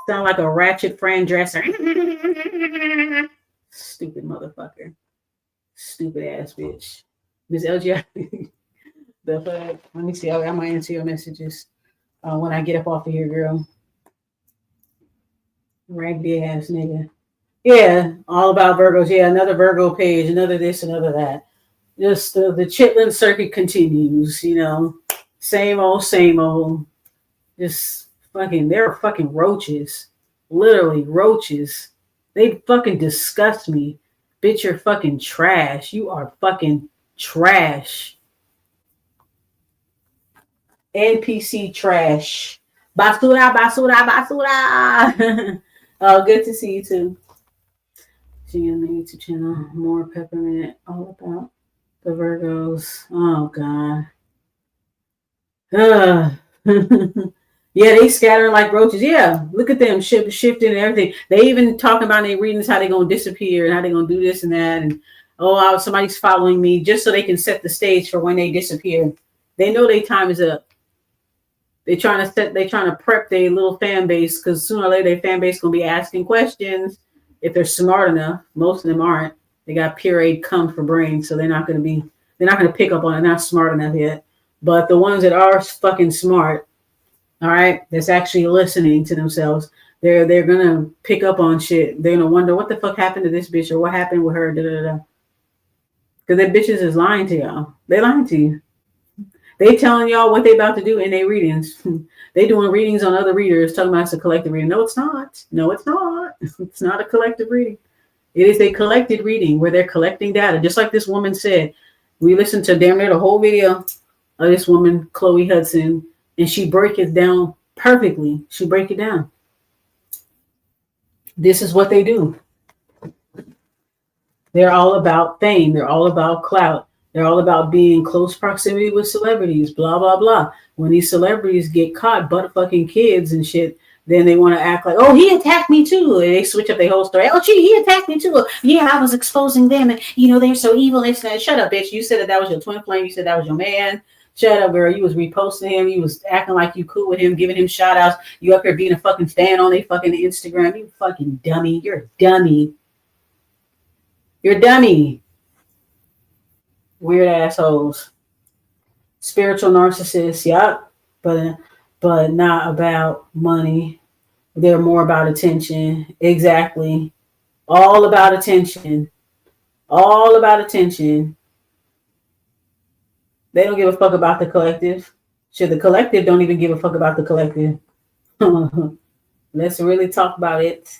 Sound like a ratchet Fran dresser. Stupid motherfucker. Stupid ass bitch. Miss LGI. The fuck? Let me see. I might answer your messages when I get up off of here, girl. Raggedy ass nigga. Yeah, all about Virgos. Yeah, another Virgo page, another this, another that. Just the chitlin circuit continues, Same old, same old. Just fucking, they're fucking roaches. Literally roaches. They fucking disgust me. Bitch, you're fucking trash. You are fucking trash. NPC trash. Basura, basura, basura. Oh, good to see you too. See you on the YouTube channel. More peppermint. All about the Virgos. Oh, God. Yeah, they scattering like roaches. Yeah, look at them shifting and everything. They even talking about in their readings how they're going to disappear and how they're going to do this and that. And, oh, somebody's following me just so they can set the stage for when they disappear. They know their time is up. They're trying to prep their little fan base because sooner or later their fan base going to be asking questions if they're smart enough. Most of them aren't. They got pureed cum for brains, so they're not going to pick up on it. They're not smart enough yet. But the ones that are fucking smart, all right, that's actually listening to themselves, they're gonna pick up on shit. They're gonna wonder what the fuck happened to this bitch or what happened with her. Because that bitches is lying to y'all. They lying to you. They telling y'all what they about to do in their readings. They doing readings on other readers, talking about it's a collective reading. No, it's not. No, it's not. It's not a collective reading. It is a collected reading where they're collecting data. Just like this woman said, we listened to damn near the whole video of this woman, Chloe Hudson, and she break it down perfectly. She break it down. This is what they do. They're all about fame. They're all about clout. They're all about being in close proximity with celebrities, blah, blah, blah. When these celebrities get caught butt fucking kids and shit, then they want to act like, oh, he attacked me too. And they switch up their whole story. Oh, gee, he attacked me too. Yeah, I was exposing them. And, they're so evil. And shut up, bitch. You said that was your twin flame. You said that was your man. Shut up, girl. You was reposting him. You was acting like you cool with him, giving him shout outs. You up here being a fucking fan on their fucking Instagram. You fucking dummy. You're a dummy. You're a dummy. Weird assholes. Spiritual narcissists, yep. But not about money. They're more about attention. Exactly. All about attention. All about attention. They don't give a fuck about the collective. Shit, the collective don't even give a fuck about the collective. Let's really talk about it.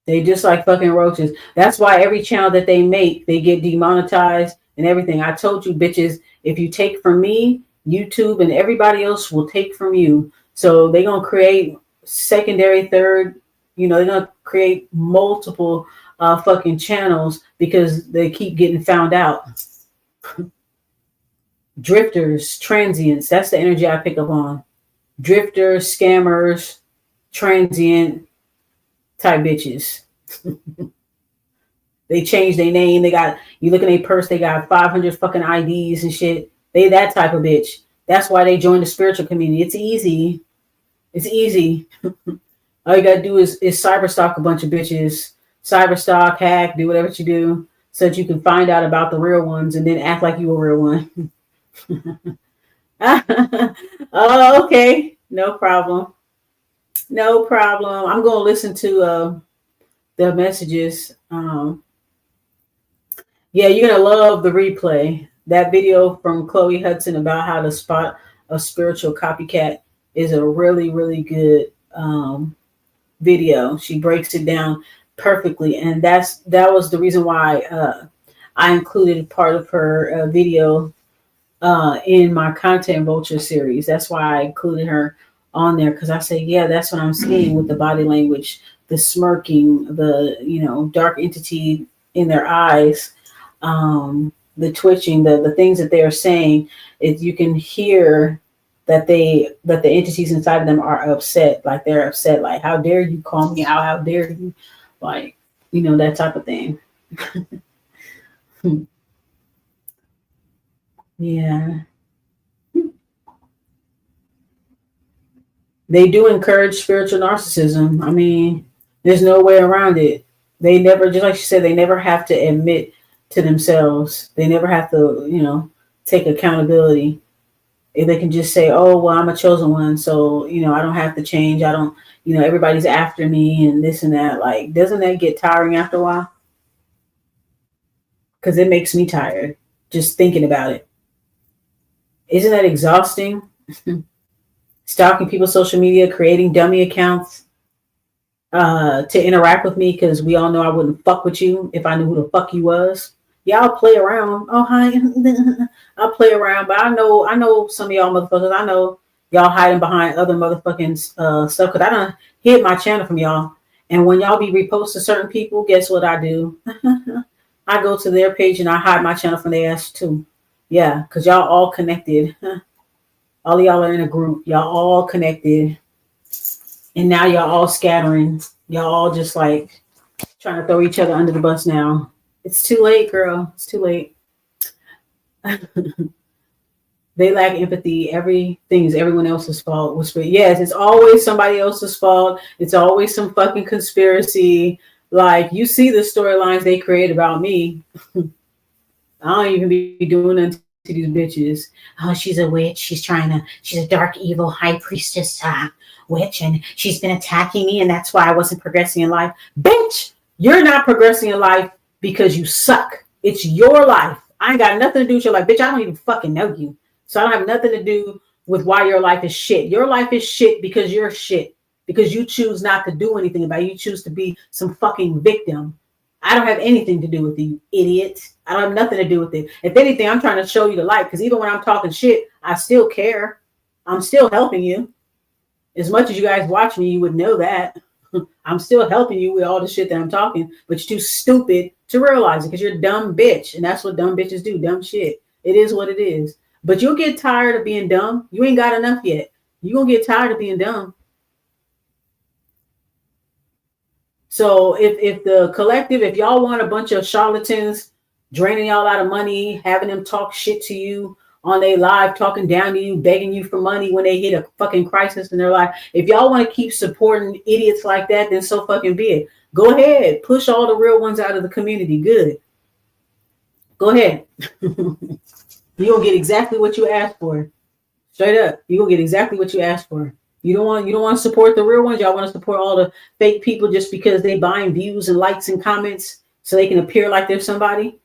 They just like fucking roaches. That's why every channel that they make, they get demonetized and everything. I told you, bitches, if you take from me, YouTube and everybody else will take from you. So they're going to create secondary, third, they're going to create multiple fucking channels because they keep getting found out. Drifters, transients, that's the energy I pick up on. Drifters, scammers, transient type bitches. They changed their name. They got, you look in their purse, they got 500 fucking IDs and shit. They that type of bitch. That's why they joined the spiritual community. It's easy. It's easy. All you gotta do is cyberstalk a bunch of bitches. Cyberstalk, hack, do whatever you do so that you can find out about the real ones and then act like you a real one. Oh, okay. No problem. No problem. I'm going to listen to the messages. Yeah, you're going to love the replay. That video from Chloe Hudson about how to spot a spiritual copycat is a really, really good video. She breaks it down perfectly. And that was the reason why I included part of her video in my Content Vulture series. That's why I included her on there, because I say, yeah, that's what I'm seeing with the body language, the smirking, the dark entity in their eyes, the twitching, the things that they are saying. Is you can hear that the entities inside of them are upset, like they're upset, like how dare you call me out, how dare you, like that type of thing. Yeah. They do encourage spiritual narcissism. I mean, there's no way around it. They never, just like she said, they never have to admit to themselves. They never have to, take accountability. If they can just say, oh, well, I'm a chosen one, so, I don't have to change. I don't, everybody's after me and this and that. Like, doesn't that get tiring after a while? Because it makes me tired just thinking about it. Isn't that exhausting? Stalking people's social media, creating dummy accounts to interact with me, because we all know I wouldn't fuck with you if I knew who the fuck you was. Yeah, I'll play around. Oh, hi. I'll play around, but I know some of y'all motherfuckers. I know y'all hiding behind other motherfucking stuff, because I done hid my channel from y'all. And when y'all be reposting certain people, guess what I do? I go to their page and I hide my channel from their ass too. Yeah, because y'all all connected. All of y'all are in a group. Y'all all connected. And now y'all all scattering. Y'all all just like trying to throw each other under the bus now. It's too late, girl. It's too late. They lack empathy. Everything is everyone else's fault. Yes, it's always somebody else's fault. It's always some fucking conspiracy. Like, you see the storylines they create about me. I don't even be doing nothing to these bitches. Oh, she's a witch. She's a dark, evil high priestess witch, and she's been attacking me, and that's why I wasn't progressing in life. Bitch, you're not progressing in life because you suck. It's your life. I ain't got nothing to do with your life. Bitch, I don't even fucking know you. So I don't have nothing to do with why your life is shit. Your life is shit because you're shit. Because you choose not to do anything about it. You choose to be some fucking victim. I don't have anything to do with you, idiot. I don't have nothing to do with it. If anything, I'm trying to show you the light, because even when I'm talking shit, I still care. I'm still helping you. As much as you guys watch me, you would know that. I'm still helping you with all the shit that I'm talking, but you're too stupid to realize it because you're a dumb bitch. And that's what dumb bitches do, dumb shit. It is what it is. But you'll get tired of being dumb. You ain't got enough yet. You're going to get tired of being dumb. So if the collective, if y'all want a bunch of charlatans draining y'all out of money, having them talk shit to you on their live, talking down to you, begging you for money when they hit a fucking crisis in their life, if y'all want to keep supporting idiots like that, then so fucking be it. Go ahead. Push all the real ones out of the community. Good. Go ahead. You're going to get exactly what you asked for. Straight up. You're going to get exactly what you asked for. You don't want to support the real ones. Y'all want to support all the fake people just because they buying views and likes and comments so they can appear like they're somebody.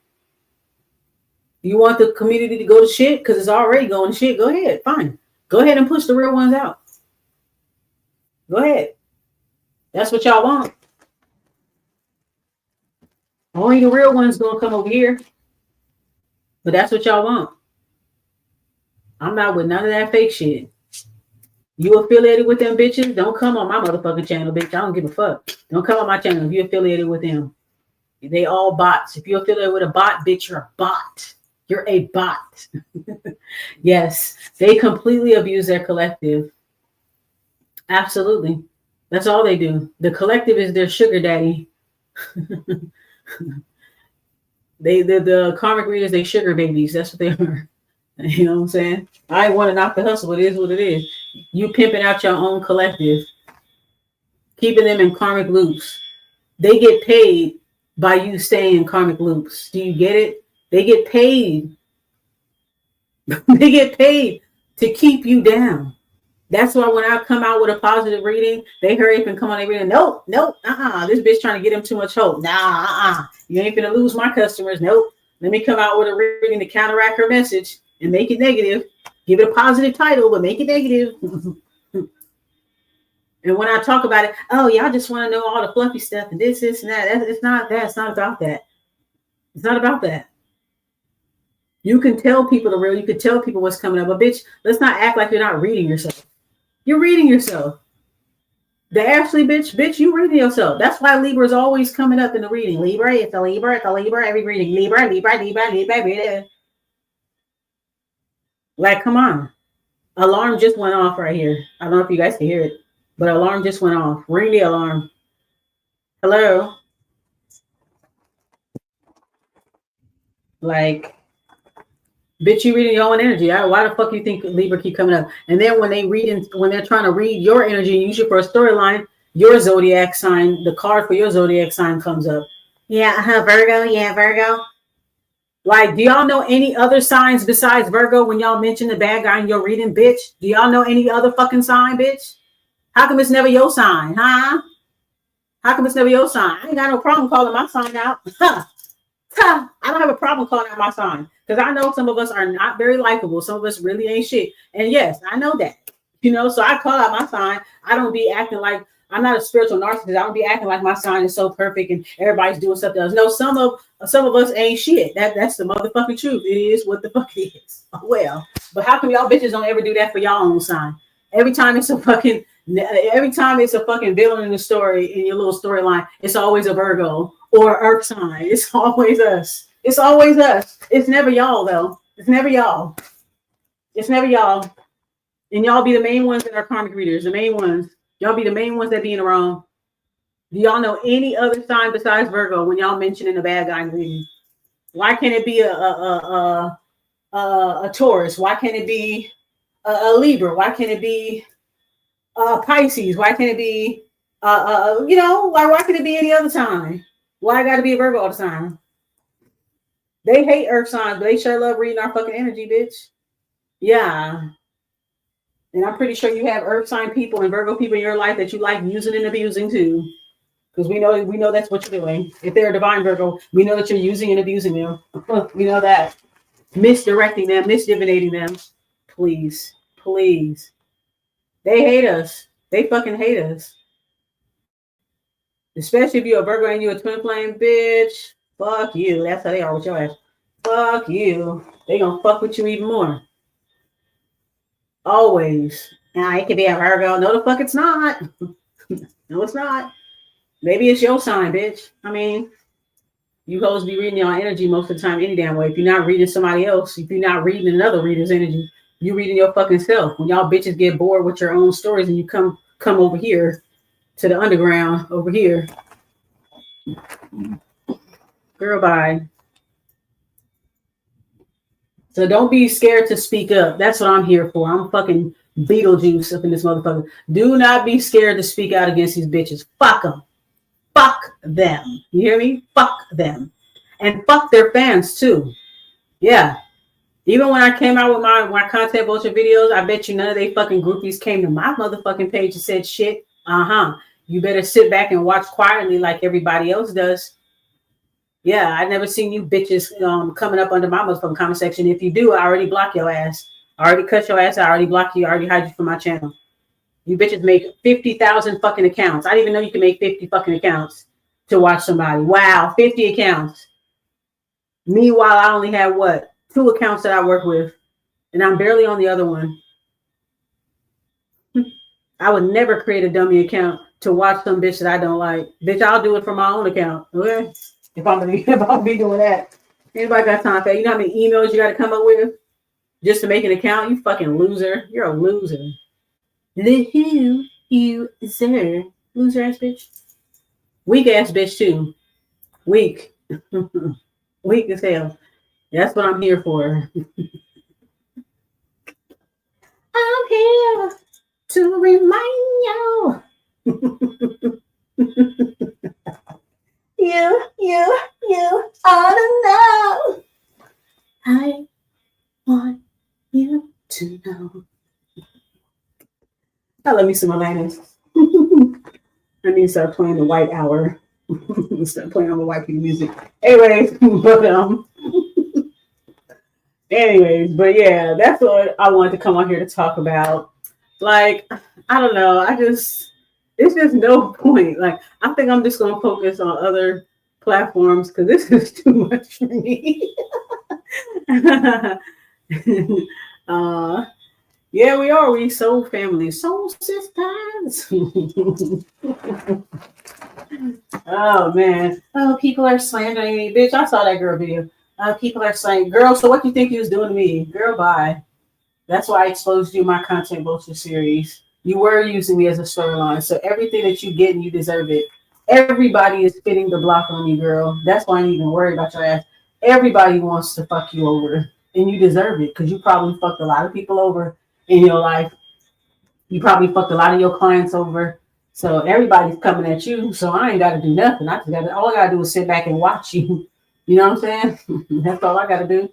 You want the community to go to shit because it's already going to shit. Go ahead. Fine. Go ahead and push the real ones out. Go ahead. That's what y'all want. Only the real ones going to come over here. But that's what y'all want. I'm not with none of that fake shit. You affiliated with them bitches? Don't come on my motherfucking channel, bitch. I don't give a fuck. Don't come on my channel if you're affiliated with them. They all bots. If you're affiliated with a bot, bitch, you're a bot. You're a bot. Yes, they completely abuse their collective. Absolutely. That's all they do. The collective is their sugar daddy. The karmic readers, they sugar babies. That's what they are. You know what I'm saying? I want to knock the hustle, but it is what it is. You pimping out your own collective, keeping them in karmic loops. They get paid by you staying in karmic loops. Do you get it? They get paid. They get paid to keep you down. That's why when I come out with a positive reading, they hurry up and come on their reading. Nope. This bitch trying to get them too much hope. You ain't gonna lose my customers. Nope. Let me come out with a reading to counteract her message and make it negative. Give it a positive title, but make it negative. And when I talk about it, oh, y'all just want to know all the fluffy stuff and this and that. It's not that. It's not about that. It's not about that. You can tell people the real. You can tell people what's coming up. But bitch, let's not act like you're not reading yourself. You're reading yourself. The Ashley bitch, you reading yourself. That's why Libra is always coming up in the reading. Libra, it's a Libra, every reading. Libra. Like, come on. Alarm just went off right here. I don't know if you guys can hear it, but alarm just went off. Ring the alarm. Hello? Like, bitch, you reading your own energy. Why the fuck you think Libra keep coming up? And then when they're trying to read your energy and use you for a storyline, your zodiac sign, the card for your zodiac sign comes up. Yeah, Virgo. Yeah, Virgo. Like, do y'all know any other signs besides Virgo when y'all mention the bad guy in your reading, bitch? Do y'all know any other fucking sign, bitch? How come it's never your sign, huh? How come it's never your sign? I ain't got no problem calling my sign out. Huh. I don't have a problem calling out my sign because I know some of us are not very likable. Some of us really ain't shit. And yes, I know that. You know, so I call out my sign. I don't be acting like I'm not a spiritual narcissist. I don't be acting like my sign is so perfect and everybody's doing something else. No, some of us ain't shit. That's the motherfucking truth. It is what the fuck it is. Well, but how come y'all bitches don't ever do that for y'all own sign? Every time it's a fucking villain in the story, in your little storyline, it's always a Virgo or Earth sign. It's always us. It's always us. It's never y'all though. It's never y'all. It's never y'all. And y'all be the main ones that are karmic readers. The main ones. Y'all be the main ones that be in the wrong. Do y'all know any other sign besides Virgo when y'all mentioning a bad guy in reading? Why can't it be a Taurus? Why can't it be a Libra? Why can't it be Pisces? Why can't it be why can't it be any other sign? Why I gotta be a Virgo all the time? They hate earth signs, but they sure love reading our fucking energy, bitch. Yeah. And I'm pretty sure you have earth sign people and Virgo people in your life that you like using and abusing too. Because we know that's what you're doing. If they're a divine Virgo, we know that you're using and abusing them. We know that. Misdirecting them, misdividating them. Please. Please. They hate us. They fucking hate us. Especially if you're a Virgo and you're a twin flame, bitch. Fuck you. That's how they are with your ass. Fuck you. They gonna fuck with you even more. Always. Now it could be a Virgo. No, the fuck it's not. No, it's not. Maybe it's your sign, bitch. I mean, you supposed to be reading your energy most of the time any damn way. If you're not reading somebody else, if you're not reading another reader's energy, you reading your fucking self. When y'all bitches get bored with your own stories and you come over here to the underground over here. Girl, bye. So don't be scared to speak up. That's what I'm here for. I'm fucking Beetlejuice up in this motherfucker. Do not be scared to speak out against these bitches. Fuck them. Fuck them. You hear me? Fuck them. And fuck their fans too. Yeah. Even when I came out with my content bullshit videos, I bet you none of they fucking groupies came to my motherfucking page and said shit. You better sit back and watch quietly like everybody else does. Yeah, I never seen you bitches coming up under my motherfucking comment section. If you do, I already block your ass. I already cut your ass. I already block you. I already hide you from my channel. You bitches make 50,000 fucking accounts. I didn't even know you can make 50 fucking accounts to watch somebody. Wow, 50 accounts. Meanwhile, I only have 2 accounts that I work with, and I'm barely on the other one. I would never create a dummy account to watch some bitch that I don't like. Bitch, I'll do it from my own account. Okay? If I'm gonna be doing that. Anybody got time for that? You know how many emails you got to come up with just to make an account? You fucking loser. You're a loser. Loser, loser ass bitch. Weak ass bitch too. Weak. Weak as hell. That's what I'm here for. I'm here to remind you. You ought to know. I want you to know. I love me some Alanis. I need to start playing the white hour. Start playing all the white people music. Anyways, but yeah, that's what I wanted to come on here to talk about. Like, I don't know. It's just no point. Like, I think I'm just going to focus on other platforms because this is too much for me. Yeah, we are. We soul family, soul sisters. Oh man. Oh, people are slandering me, bitch. I saw that girl video. People are saying, girl, so what do you think you was doing to me? Girl, bye. That's why I exposed you in my content bullshit series. You were using me as a storyline. So everything that you get, you deserve it. Everybody is fitting the block on you, girl. That's why I ain't even worried about your ass. Everybody wants to fuck you over. And you deserve it. Because you probably fucked a lot of people over in your life. You probably fucked a lot of your clients over. So everybody's coming at you. So I ain't got to do nothing. All I got to do is sit back and watch you. You know what I'm saying? That's all I got to do.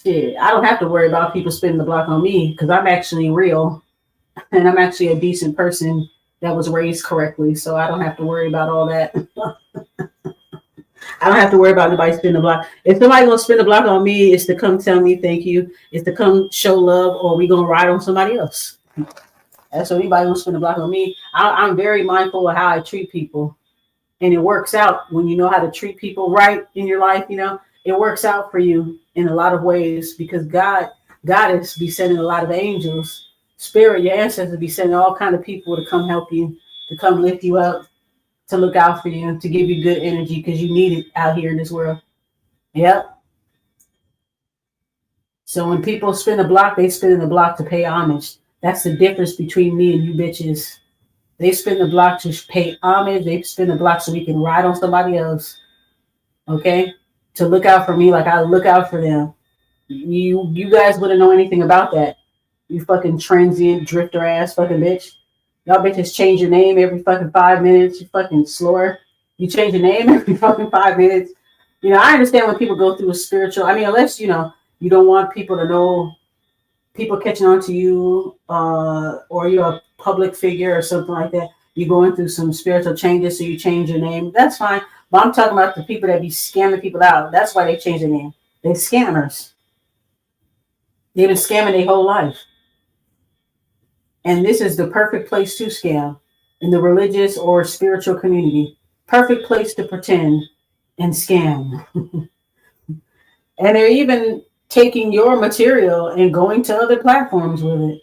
Shit, I don't have to worry about people spinning the block on me because I'm actually real. And I'm actually a decent person that was raised correctly. So I don't have to worry about all that. I don't have to worry about nobody spinning the block. If somebody gonna spin the block on me, it's to come tell me thank you. It's to come show love, or we gonna ride on somebody else. That's what anybody gonna spin the block on me. I'm very mindful of how I treat people, and it works out when you know how to treat people right in your life. You know, it works out for you in a lot of ways because Goddess be sending a lot of angels, spirit, your ancestors be sending all kind of people to come help you, to come lift you up, to look out for you, to give you good energy because you need it out here in this world. Yep. So when people spin a block, they spin the block to pay homage. That's the difference between me and you bitches. They spin the block to pay homage. They spin the block so we can ride on somebody else. Okay? To look out for me like I look out for them. You guys wouldn't know anything about that. You fucking transient drifter ass fucking bitch. Y'all bitches change your name every fucking 5 minutes. You fucking slur. You change your name every fucking 5 minutes. You know, I understand when people go through a spiritual. I mean, unless you know you don't want people to know, people catching on to you, or you're a public figure or something like that. You're going through some spiritual changes, so you change your name. That's fine. But I'm talking about the people that be scamming people out. That's why they change their name. They're scammers. They've been scamming their whole life. And this is the perfect place to scam in the religious or spiritual community. Perfect place to pretend and scam. And they're even taking your material and going to other platforms with it.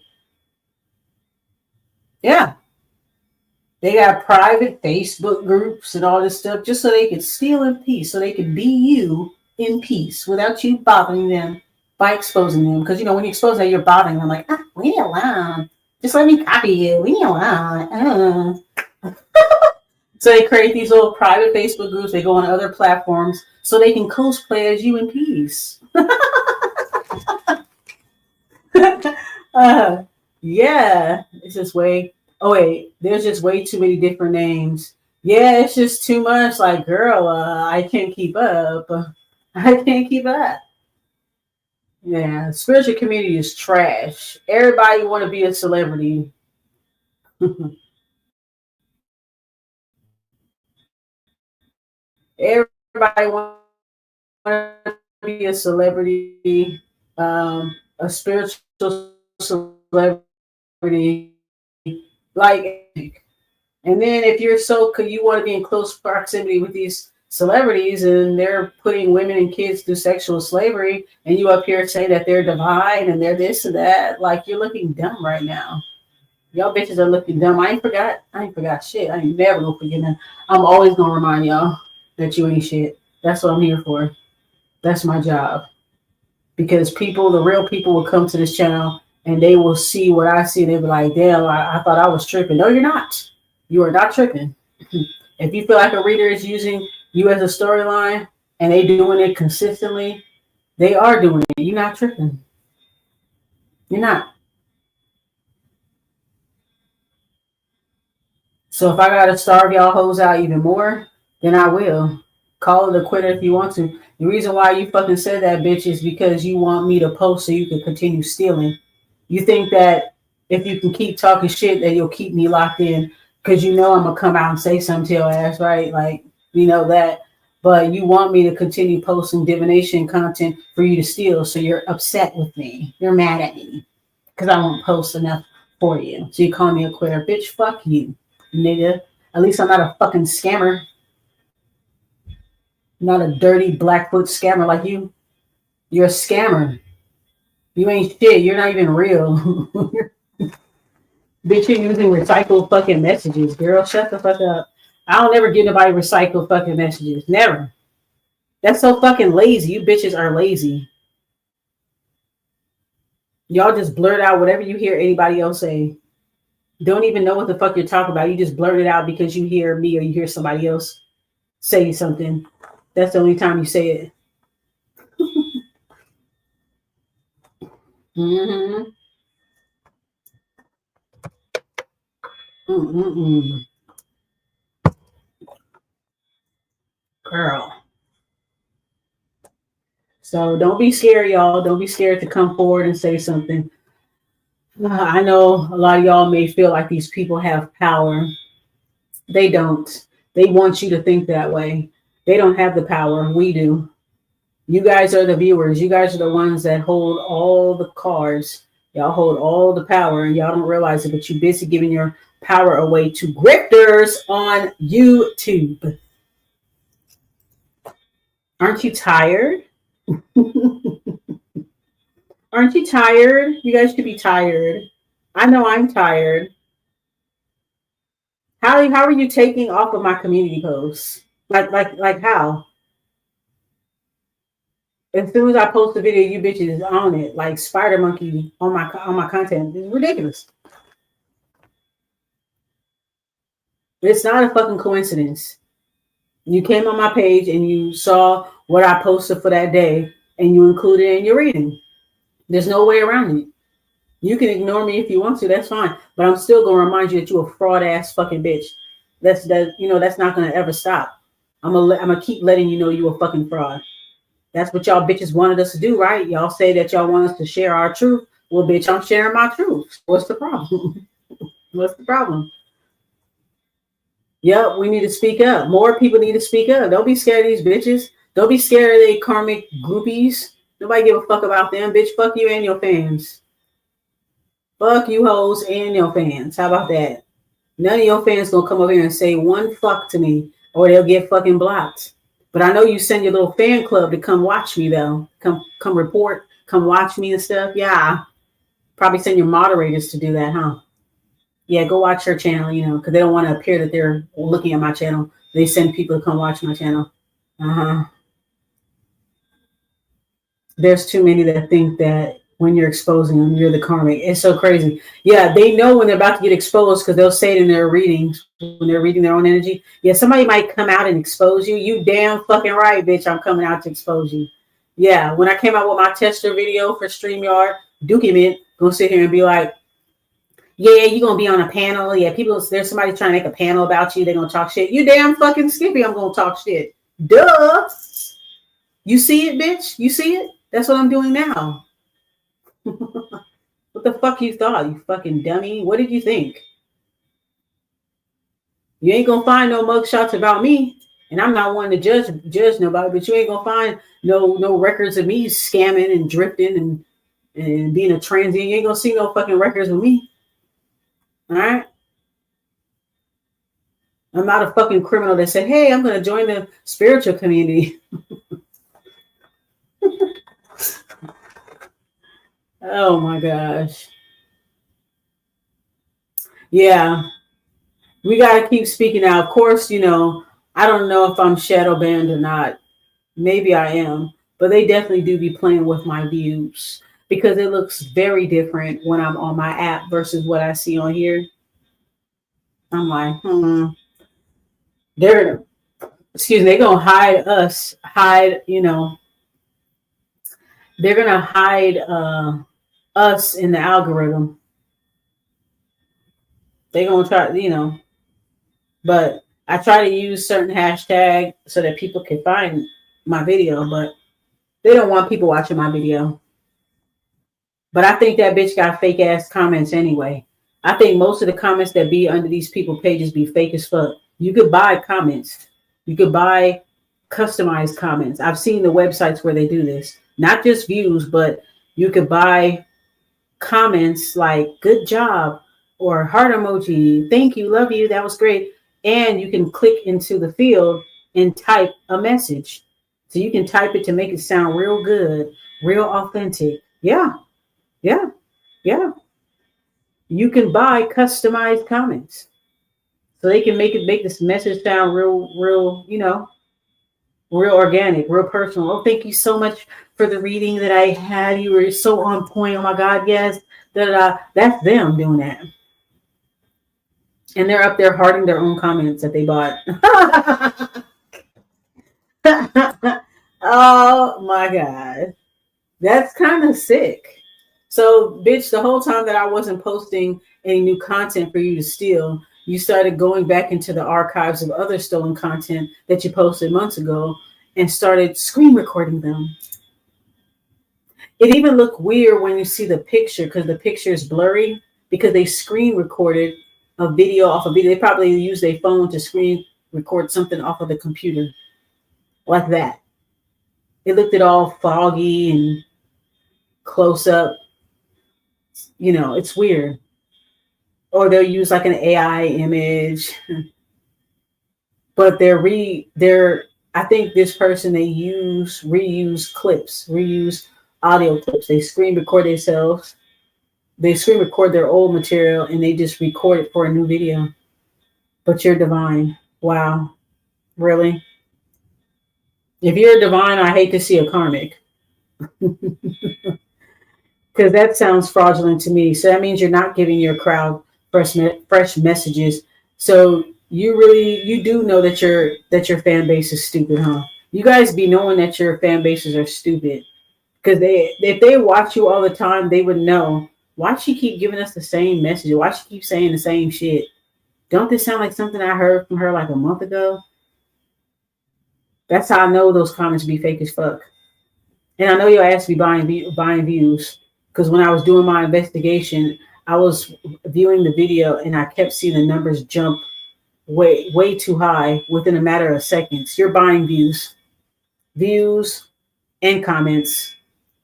Yeah. They got private Facebook groups and all this stuff just so they can steal in peace, so they can be you in peace without you bothering them by exposing them. Because, you know, when you expose that, you're bothering them like, leave me alone. Just let me copy you. Leave me alone. So they create these little private Facebook groups. They go on other platforms so they can cosplay as you in peace. Yeah, it's just way. Oh wait, there's just way too many different names. Yeah, it's just too much. Like, girl, I can't keep up. I can't keep up. Yeah, spiritual community is trash. Everybody want to be a celebrity. Everybody want to be a celebrity, a spiritual celebrity, like, and then if you're you want to be in close proximity with these celebrities and they're putting women and kids through sexual slavery, and you up here say that they're divine and they're this and that, like, you're looking dumb right now. Y'all bitches are looking dumb. I ain't forgot shit. I ain't never gonna forget that. I'm always gonna remind y'all that you ain't shit. That's what I'm here for. That's my job. Because people, the real people, will come to this channel and they will see what I see and they'll be like, damn, I thought I was tripping. No, you're not. You are not tripping. If you feel like a reader is using you as a storyline and they doing it consistently, they are doing it. You're not tripping. You're not. So if I gotta starve y'all hoes out even more, then I will. Call it a quitter if you want to. The reason why you fucking said that, bitch, is because you want me to post so you can continue stealing. You think that if you can keep talking shit that you'll keep me locked in because you know I'm gonna come out and say something to your ass, right? Like, you know that. But you want me to continue posting divination content for you to steal, so you're upset with me. You're mad at me because I won't post enough for you. So you call me a quitter. Bitch, fuck you, nigga. At least I'm not a fucking scammer. Not a dirty Blackfoot scammer like you. You're a scammer. You ain't shit. You're not even real. Bitch, you're using recycled fucking messages, girl. Shut the fuck up. I don't ever give nobody recycled fucking messages. Never. That's so fucking lazy. You bitches are lazy. Y'all just blurt out whatever you hear anybody else say. Don't even know what the fuck you're talking about. You just blurt it out because you hear me or you hear somebody else say something. That's the only time you say it. Mm-hmm. Mm-mm-mm. Girl. So don't be scared, y'all. Don't be scared to come forward and say something. I know a lot of y'all may feel like these people have power. They don't. They want you to think that way. They don't have the power. We do. You guys are the viewers. You guys are the ones that hold all the cards. Y'all hold all the power and y'all don't realize it, but you're busy giving your power away to grifters on YouTube. Aren't you tired? Aren't you tired? You guys should be tired. I know I'm tired. How are you taking off of my community posts? Like how? As soon as I post a video, you bitches is on it like spider monkey on my content. It's ridiculous. It's not a fucking coincidence. You came on my page and you saw what I posted for that day and you included it in your reading. There's no way around it. You can ignore me if you want to, that's fine. But I'm still gonna remind you that you're a fraud ass fucking bitch. That's not gonna ever stop. I'm gonna keep letting you know you a fucking fraud. That's what y'all bitches wanted us to do, right? Y'all say that y'all want us to share our truth. Well, bitch, I'm sharing my truth. What's the problem? What's the problem? Yep, we need to speak up. More people need to speak up. Don't be scared of these bitches. Don't be scared of they karmic groupies. Nobody give a fuck about them. Bitch, fuck you and your fans. Fuck you hoes and your fans. How about that? None of your fans gonna come over here and say one fuck to me or they'll get fucking blocked. But I know you send your little fan club to come watch me though. Come report, come watch me and stuff. Yeah. Probably send your moderators to do that, huh? Yeah, go watch her channel, because they don't want to appear that they're looking at my channel. They send people to come watch my channel. There's too many that think that when you're exposing them, you're the karmic. It's so crazy. Yeah, they know when they're about to get exposed because they'll say it in their readings when they're reading their own energy. Yeah, somebody might come out and expose you. You damn fucking right, bitch. I'm coming out to expose you. Yeah, when I came out with my tester video for StreamYard, Dookie Mint, gonna sit here and be like, yeah, you're going to be on a panel. Yeah, there's somebody trying to make a panel about you. They're going to talk shit. You damn fucking Skippy, I'm going to talk shit. Duh. You see it, bitch? You see it? That's what I'm doing now. What the fuck you thought, you fucking dummy? What did you think? You ain't going to find no mugshots about me. And I'm not one to judge nobody, but you ain't going to find no records of me scamming and drifting and being a transient. You ain't going to see no fucking records of me. All right. I'm not a fucking criminal that said, hey, I'm going to join the spiritual community. Oh my gosh. Yeah. We got to keep speaking out. Of course, I don't know if I'm shadow banned or not. Maybe I am, but they definitely do be playing with my views because it looks very different when I'm on my app versus what I see on here. I'm like, they're going to hide us, they're going to hide us in the algorithm. They're going to try, but I try to use certain hashtag so that people can find my video, but they don't want people watching my video. But I think that bitch got fake ass comments anyway. I think most of the comments that be under these people pages be fake as fuck. You could buy comments. You could buy customized comments. I've seen the websites where they do this. Not just views, but you could buy comments like good job or heart emoji. Thank you. Love you. That was great. And you can click into the field and type a message. So you can type it to make it sound real good, real authentic. Yeah. Yeah. Yeah. You can buy customized comments. So they can make this message sound real, real organic, real personal. Oh, thank you so much for the reading that I had. You were so on point. Oh my God, yes. That's them doing that. And they're up there hearting their own comments that they bought. Oh my God. That's kind of sick. So, bitch, the whole time that I wasn't posting any new content for you to steal, you started going back into the archives of other stolen content that you posted months ago and started screen recording them. It even looked weird when you see the picture because the picture is blurry because they screen recorded a video off a video. They probably used their phone to screen record something off of the computer. like that. It looked it all foggy and close up. You know, it's weird. Or they'll use like an AI image, but they're I think this person they reuse clips, reuse audio clips. They screen record themselves. They screen record their old material and they just record it for a new video. But you're divine. Wow. Really? If you're divine, I hate to see a karmic. Because that sounds fraudulent to me. So that means you're not giving your crowd fresh messages. So you do know that your fan base is stupid, huh? You guys be knowing that your fan bases are stupid. Because if they watch you all the time, they would know, why she keep giving us the same message? Why she keep saying the same shit? Don't this sound like something I heard from her like a month ago? That's how I know those comments be fake as fuck. And I know your ass be buying views, because when I was doing my investigation, I was viewing the video and I kept seeing the numbers jump way too high within a matter of seconds. You're buying views and comments.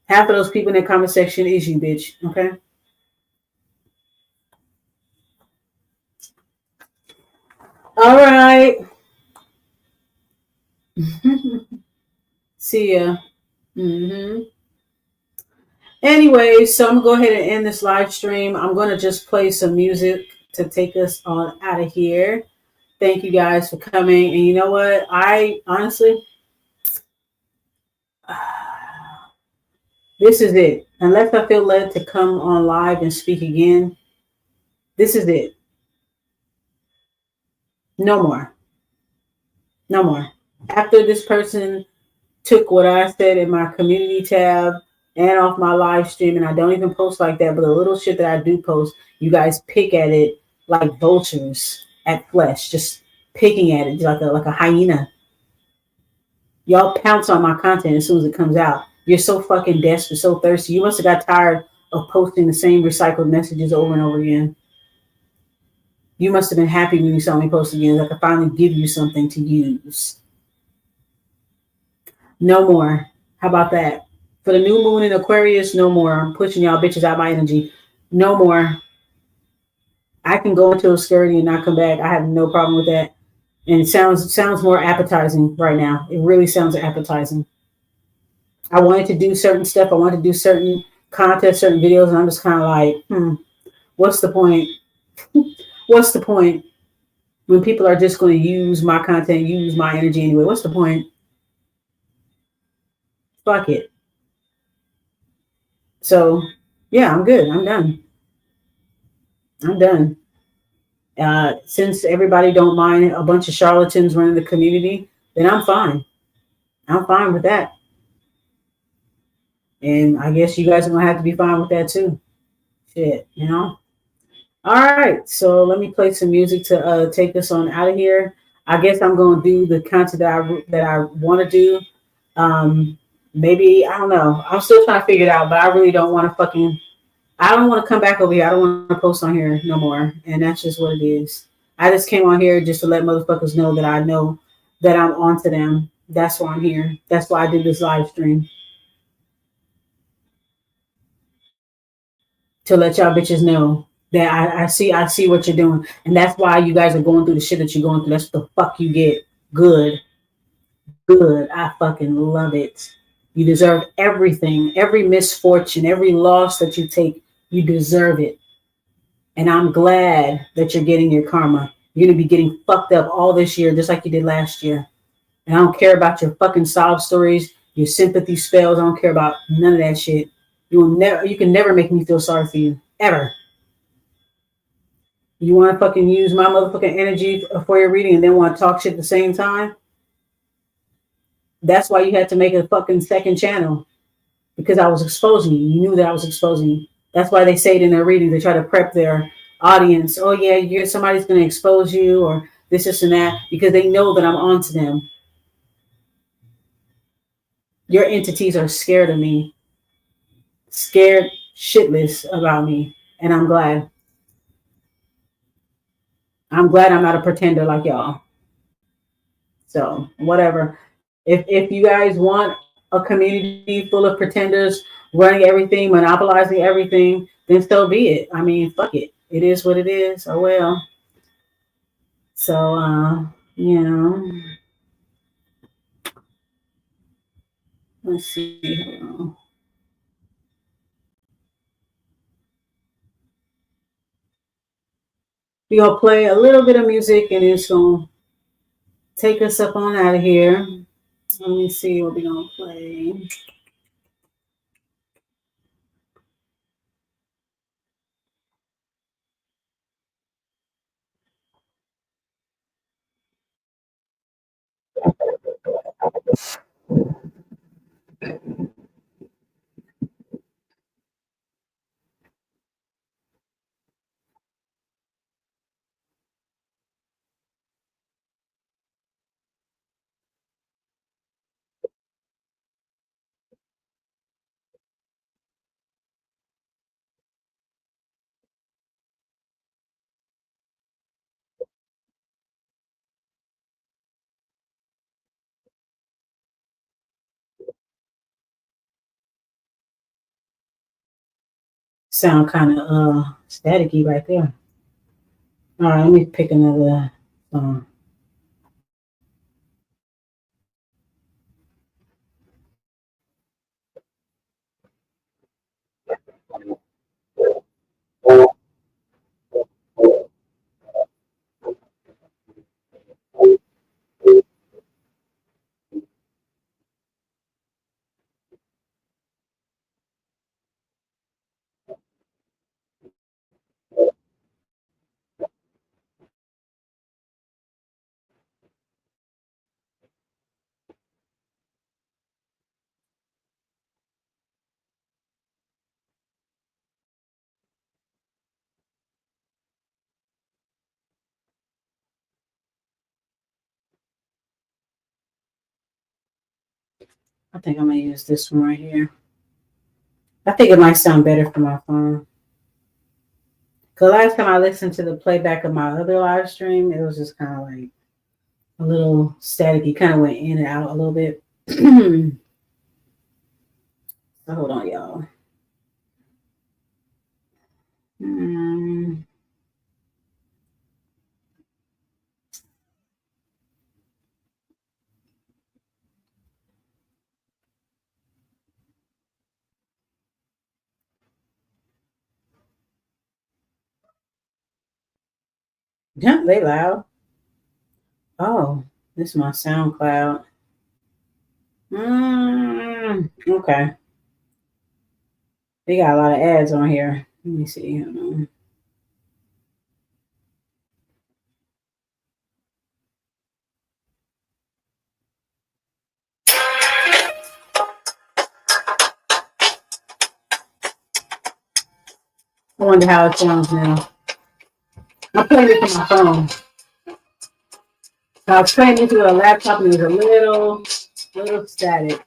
Half of those people in the comment section is you, bitch. Okay. All right. See ya. Anyway, so I'm going to go ahead and end this live stream. I'm going to just play some music to take us on out of here. Thank you guys for coming. And you know what? I honestly, this is it. Unless I feel led to come on live and speak again, this is it. No more. No more. After this person took what I said in my community tab and off my live stream, and I don't even post like that, but the little shit that I do post, you guys pick at it like vultures at flesh, just picking at it like a hyena. Y'all pounce on my content as soon as it comes out. You're so fucking desperate, so thirsty. You must have got tired of posting the same recycled messages over and over again. You must have been happy when you saw me post again. I could finally give you something to use. No more. How about that? For the new moon in Aquarius, no more. I'm pushing y'all bitches out my energy. No more. I can go into obscurity and not come back. I have no problem with that. And it sounds more appetizing right now. It really sounds appetizing. I wanted to do certain stuff. I wanted to do certain contests, certain videos, and I'm just kind of like, what's the point? What's the point when people are just going to use my content, use my energy anyway? What's the point? Fuck it. So, yeah, I'm good. I'm done. I'm done. Since everybody don't mind a bunch of charlatans running the community, then I'm fine. I'm fine with that. And I guess you guys are going to have to be fine with that too. Shit, you know? All right. So let me play some music to take us on out of here. I guess I'm going to do the content that I want to do. Maybe, I don't know. I'm still trying to figure it out, but I really don't want to I don't want to come back over here. I don't want to post on here no more. And that's just what it is. I just came on here just to let motherfuckers know that I know that I'm onto them. That's why I'm here. That's why I did this live stream. To let y'all bitches know that I see what you're doing. And that's why you guys are going through the shit that you're going through. That's what the fuck you get. Good. I fucking love it. You deserve everything. Every misfortune, every loss that you take, you deserve it. And I'm glad that you're getting your karma. You're going to be getting fucked up all this year, just like you did last year. And I don't care about your fucking sob stories, your sympathy spells. I don't care about none of that shit. You can never make me feel sorry for you. Ever. You want to fucking use my motherfucking energy for your reading and then want to talk shit at the same time? That's why you had to make a fucking second channel. Because I was exposing you. You knew that I was exposing you. That's why they say it in their reading. They try to prep their audience. Oh, yeah, somebody's going to expose you or this and that. Because they know that I'm onto them. Your entities are scared of me. Scared shitless about me. And I'm glad. I'm glad I'm not a pretender like y'all. So, whatever. If you guys want a community full of pretenders running everything, monopolizing everything, then so be it. I mean, fuck it. It is what it is. Oh well. So you know, let's see. We're gonna play a little bit of music and it's gonna take us up on out of here. Let me see what we're gonna play. Sound kind of staticky right there. All right, let me pick another song. I think I'm gonna use this one right here. I think it might sound better for my phone. Cause last time I listened to the playback of my other live stream, it was just kind of like a little staticky. Kind of went in and out a little bit. So hold on, y'all. Yeah, they loud. Oh, this is my SoundCloud. Okay. They got a lot of ads on here. Let me see. Hold on. I wonder how it sounds now. I'm playing it from my phone. I was playing it through a laptop and it was a little static.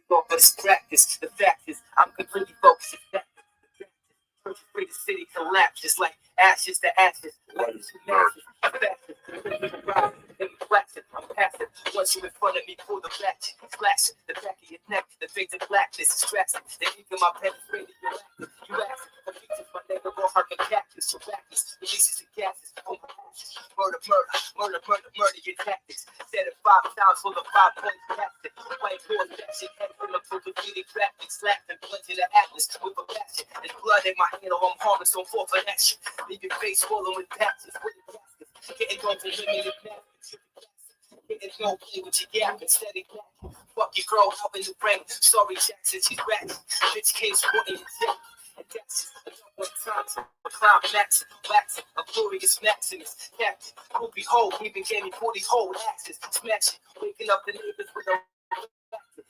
But it's practice. The fact is, I'm completely focused. Free the city collapse just like ashes to ashes. Life to masses. I'm passive. Once you're in front of me, pull the back, flash the back of your neck, the face of blackness, distraction. The ink of my penetrated your active. You ask, the pictures my neighbor will harken cactus, your practice, releases the gases. Murder, murder, murder, murder, murder your tactics. Said it 5 times for the 5 points tactic. White boy section, head full of orthopedic graphics, slapped and plunged the atlas with a passion. There's blood in my hand or I'm harmless on 4 for action. Leave your face swollen with patches, with the gaskets. Getting on to limited napkins. Getting no play with your gap instead of gap. Fuck your girl out in the brain. Sorry, Jackson, she's ratchet. Bitch case wouldn't exact. And that's one time a clown Jackson, waxing, a glorious Maximus. Captain, Ruby Hole, even gave me 40 whole axes. Smashing, waking up the neighbors with a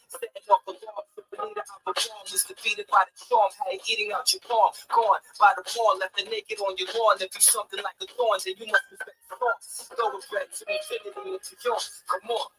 setting off a alarm. Benita out the palm was defeated by the storm. Had it eating out your palm. Gone by the pawn, left the naked on your lawn. If you something like a thorn, then you must respect the cross. Thoroughbred to infinity into yours. Come on,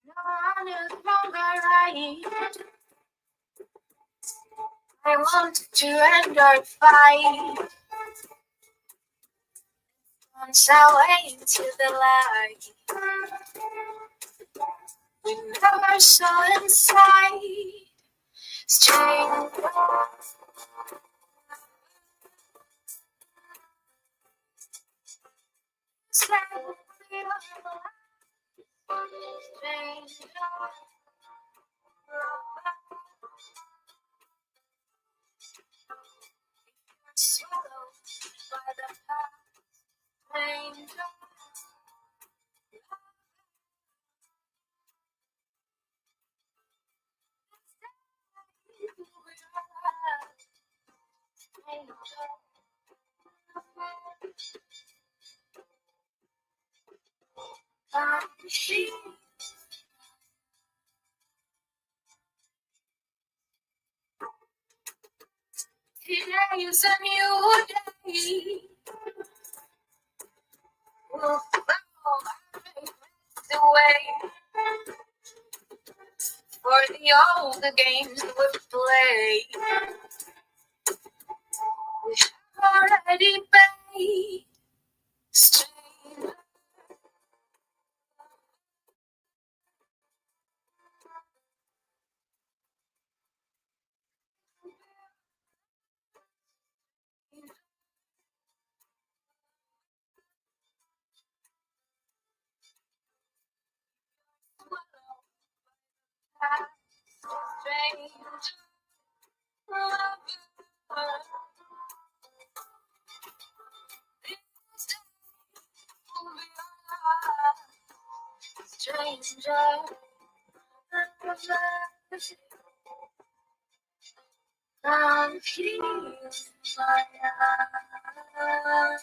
No one is longer right. I want to end our fight. Once our way into the light. We never saw inside. Strange. Swallowed by the pain. Today is a new day. We'll follow the way for the old games we play. We have already paid. Strange. Stranger, confused my eyes.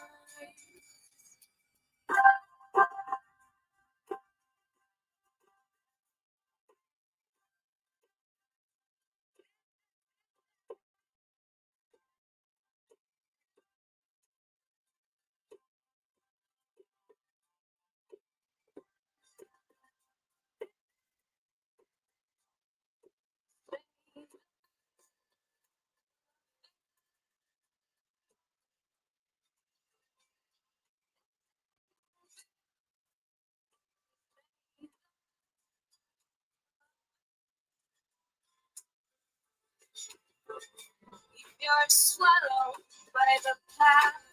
You're swallowed by the path,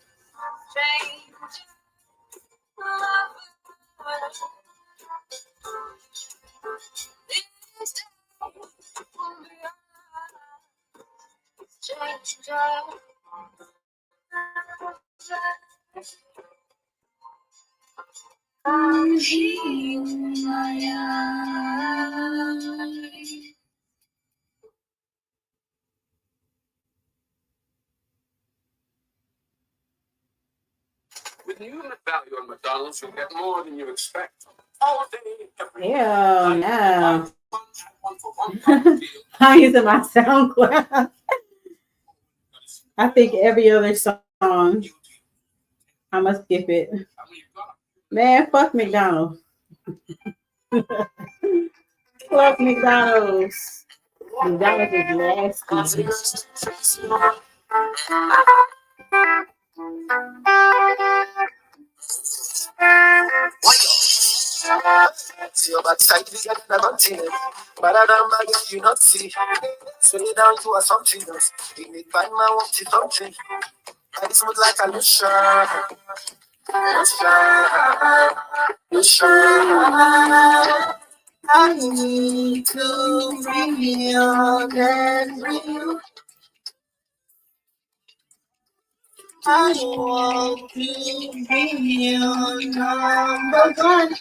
strange love. This day will be a stranger. Confused my eyes. With the unit value on McDonald's, you'll get more than you expect. All day, every day. Hell no. One for one. I'm using my SoundCloud. I think every other song, I must skip it. Man, fuck McDonald's. Fuck McDonald's. McDonald's is nasty. See your backside, you get the continent. But I don't mind if you not see. Swing it down to a something else. You need find my want to something. I smooth like a lotion. Lotion. I need to bring you and bring you. I want to be your number one.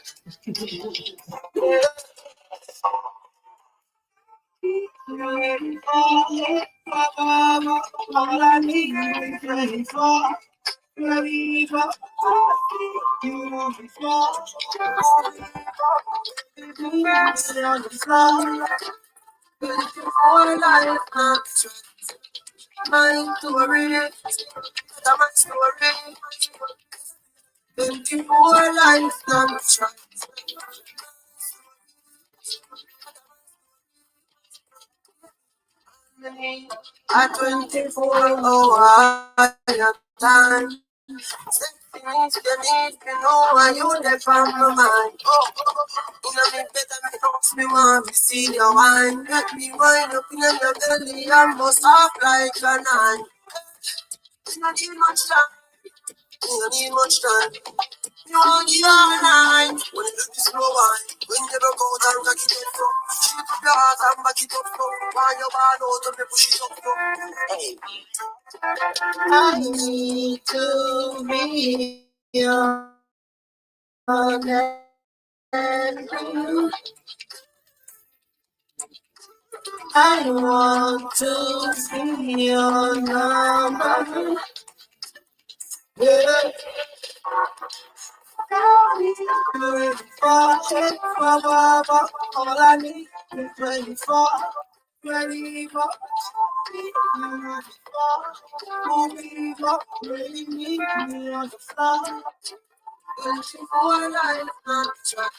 All I need is 24. Ready for you before. Sit on the floor. Before life comes, my story. Tell my story. Before life comes, at 24 hours of time. Things you need to know why you there from my mind. You know me better than house, me want to see your wine. Let me wind up in your belly and bust off like a nine. You don't need much time, you don't need much time. You want it all night. When you do this slow wine, when you broke out and cock it up from. Shoot up your heart and back it up from. While your ball out and me push it up from. Hey. I need to be your nephew. I want to be your number. Yeah. All I need is 24. Ready for movie, really need me on the floor. 24 life, not track.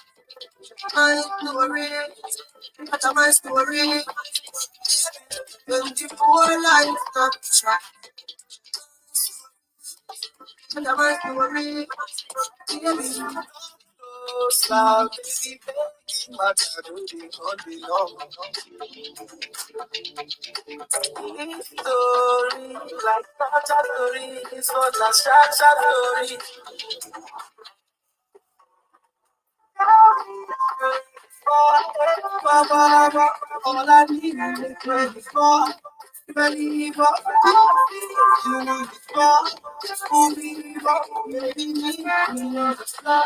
My story, that's my story. 24 life, not track. That's my story. Slow, baby, my story, all belong. Story, like that story, it's not a story. All I need is 24. Ready for you before. Movie, maybe me on the floor.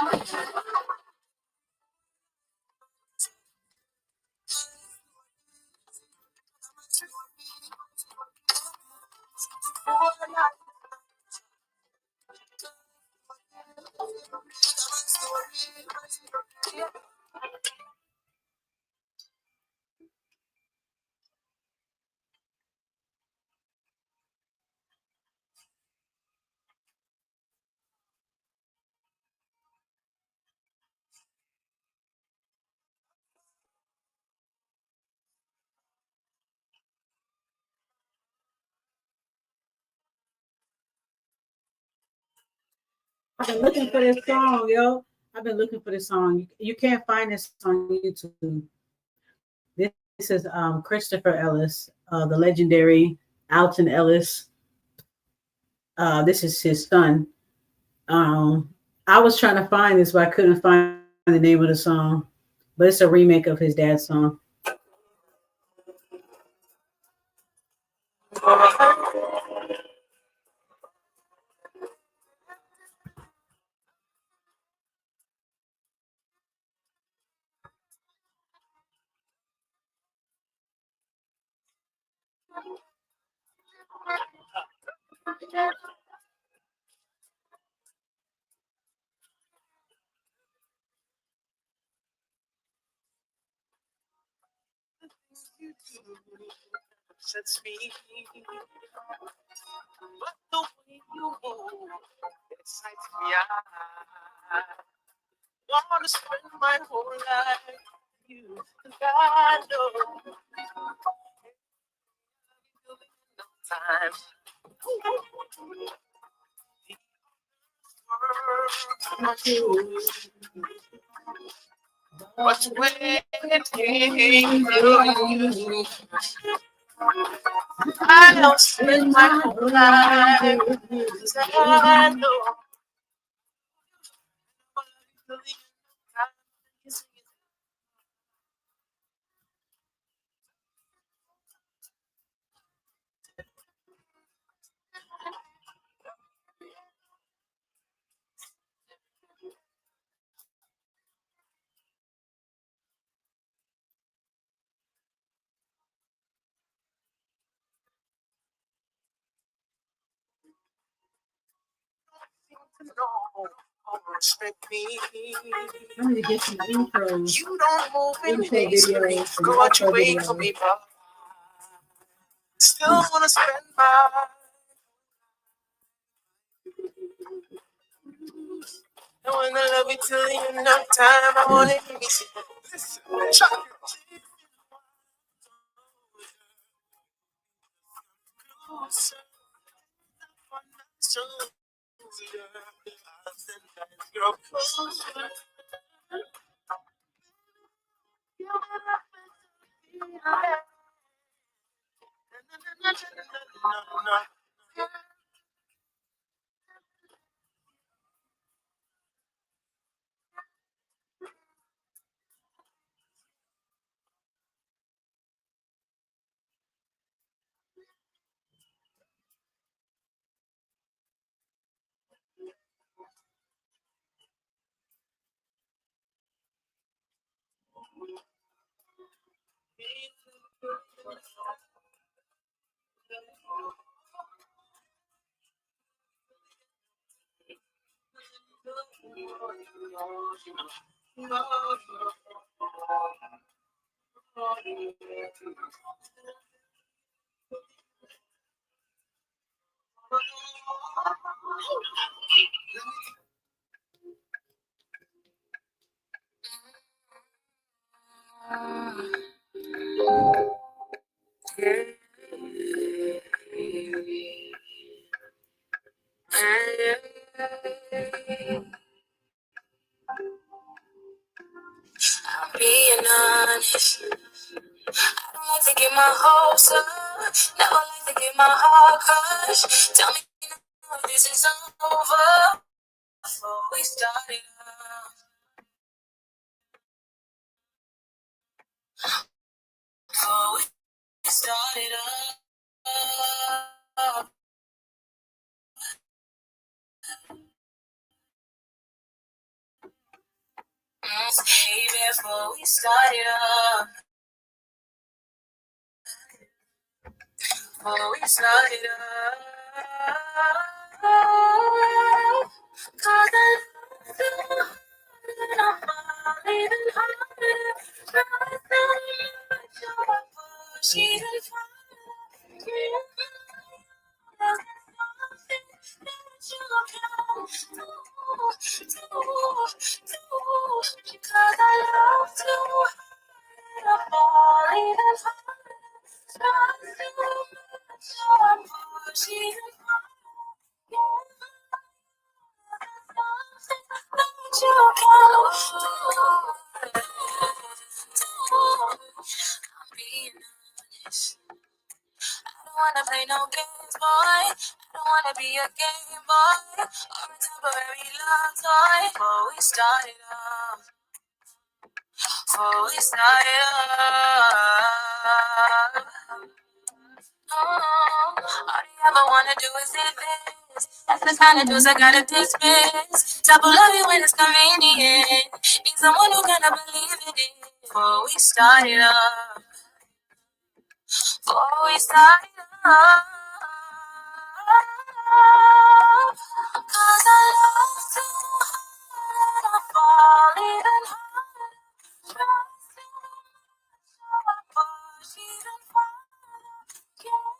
I've been looking for this song, yo. I've been looking for this song. You can't find this on YouTube. This is Christopher Ellis, the legendary Alton Ellis. This is his son. I was trying to find this, but I couldn't find the name of the song. But it's a remake of his dad's song. Sets me, but the way you move excites me. I want to spend my whole life with you. 'Cause I know no time. What's waiting for you? I'll spend my whole life with you. 'Cause I know. Respect me. I'm gonna get some intros, You don't move in intro haste for me. videos, and Go what you outro wait for videos. me, but still wanna spend my. I wanna love you till the end of time. I wanna hear you say, listen, chocolate. So, you're closer. Being honest, I don't like to get my hopes up. Never like to get my heart crushed. Tell me now this is over. Before we started up, before we started up. Hey, before we started up, before we started up. Cause I love you, and I'm falling even harder. Try so much, you're pushing and falling. There's something that you can do. Cause I love to, and I'm falling even harder. Try so much, you're pushing and falling. Play no games, boy. I don't wanna be a game boy or a temporary love toy. Before we started up, before we started up. All you ever wanna do is hit this. That's the kind of dudes I gotta dismiss. Double love you when it's convenient. Need someone who gonna believe in it. Before we started up, before we started up. Cause I love so hard, I fall even harder. Trust so much, so I push even farther. Yeah.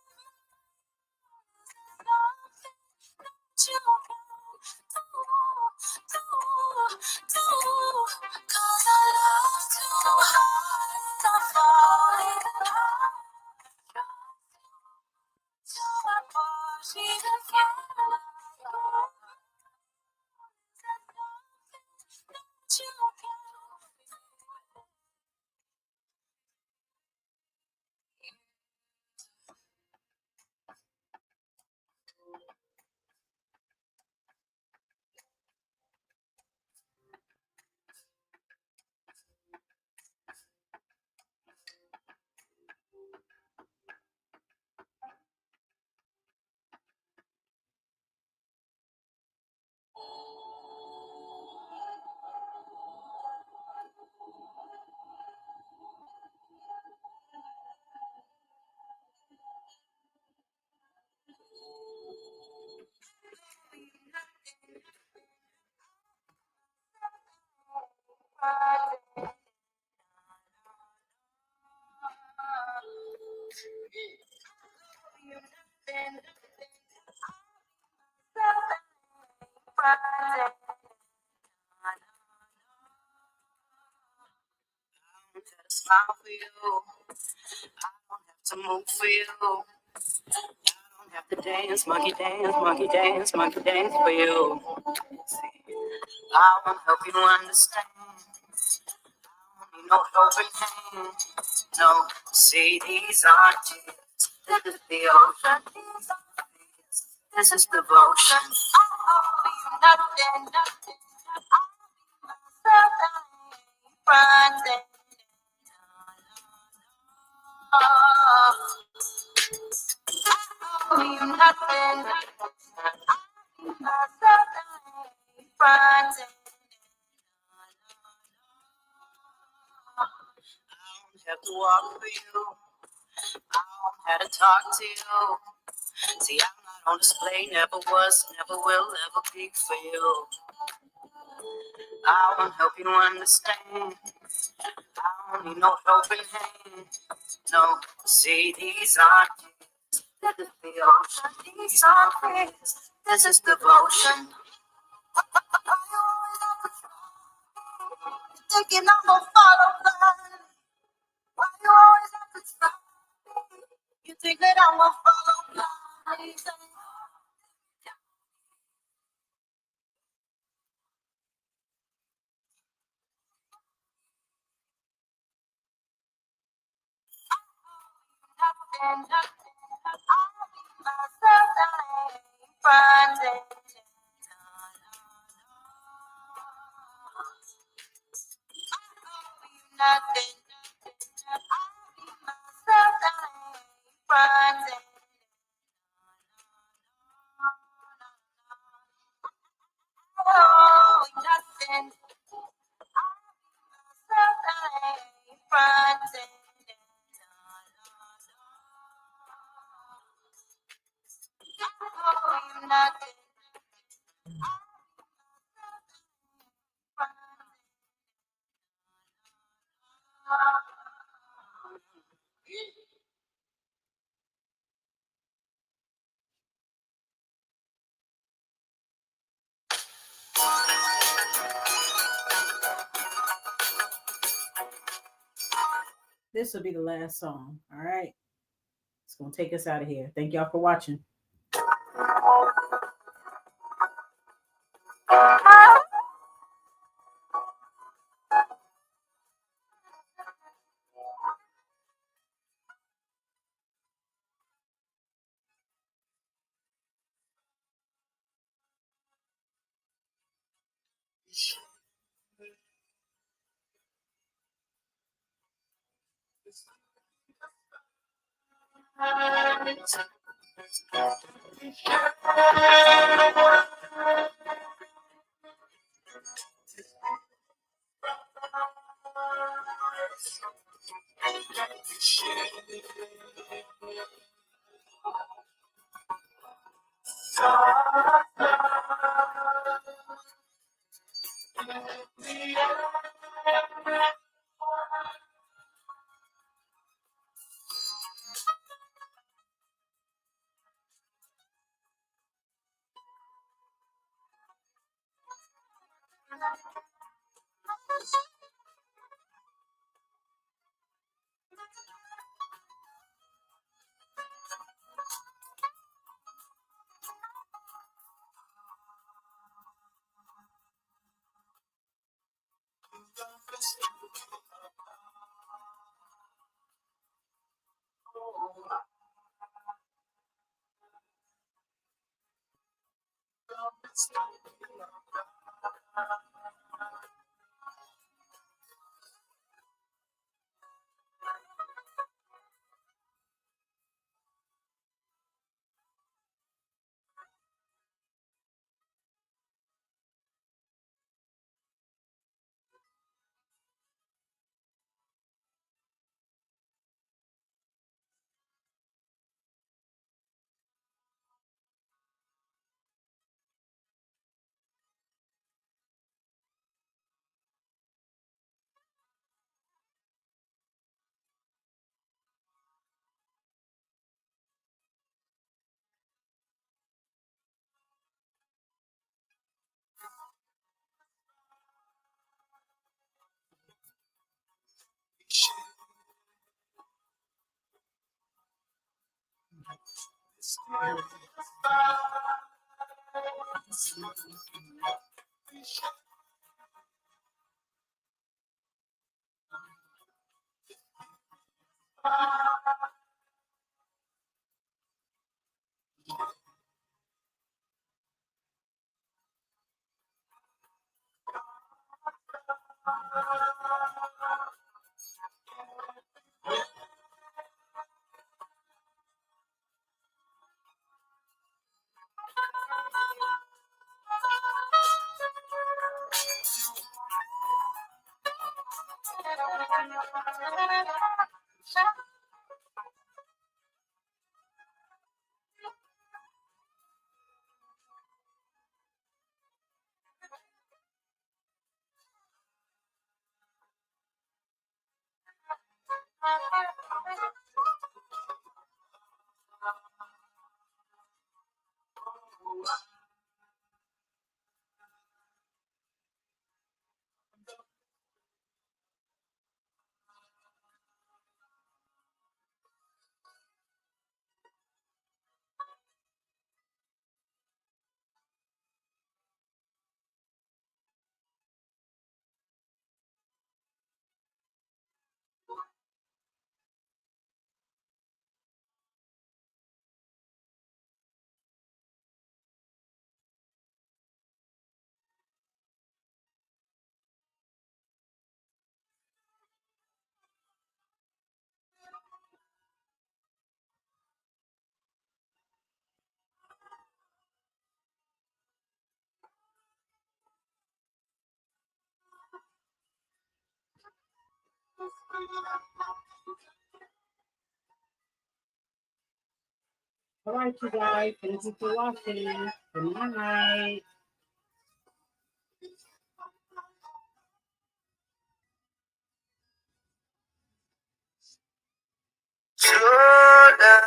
Smile for you. I don't have to move for you. I don't have to dance, monkey dance, monkey dance, monkey dance for you. I won't help you understand. I don't need no helping hand. No, see, these aren't tears. This is the ocean. These are tears. This is devotion. I owe you nothing, nothing. I myself, I ain't fronting. Oh, you nothing. I myself, I ain't fronting. I don't have to walk for you. I don't have to talk to you. See, I'm not on display, never was, never will, ever be for you. I won't help you understand. I don't need no helping hand. No, see, these aren't tears. This is the ocean. These aren't tears. This is devotion. Why you always have to try? You thinking I'm gonna follow blind? Why you always have to try? You think that I'm gonna follow blind? Nothing, nothing. I'll be myself. I ain't fronting. Nothing. I'll be myself. I ain't fronting. Oh, nothing. I'll be myself. I ain't fronting. Oh, nothing. This will be the last song. All right. It's going to take us out of here. Thank y'all for watching. All right, you guys. Thank you for watching. Good night. Slow down.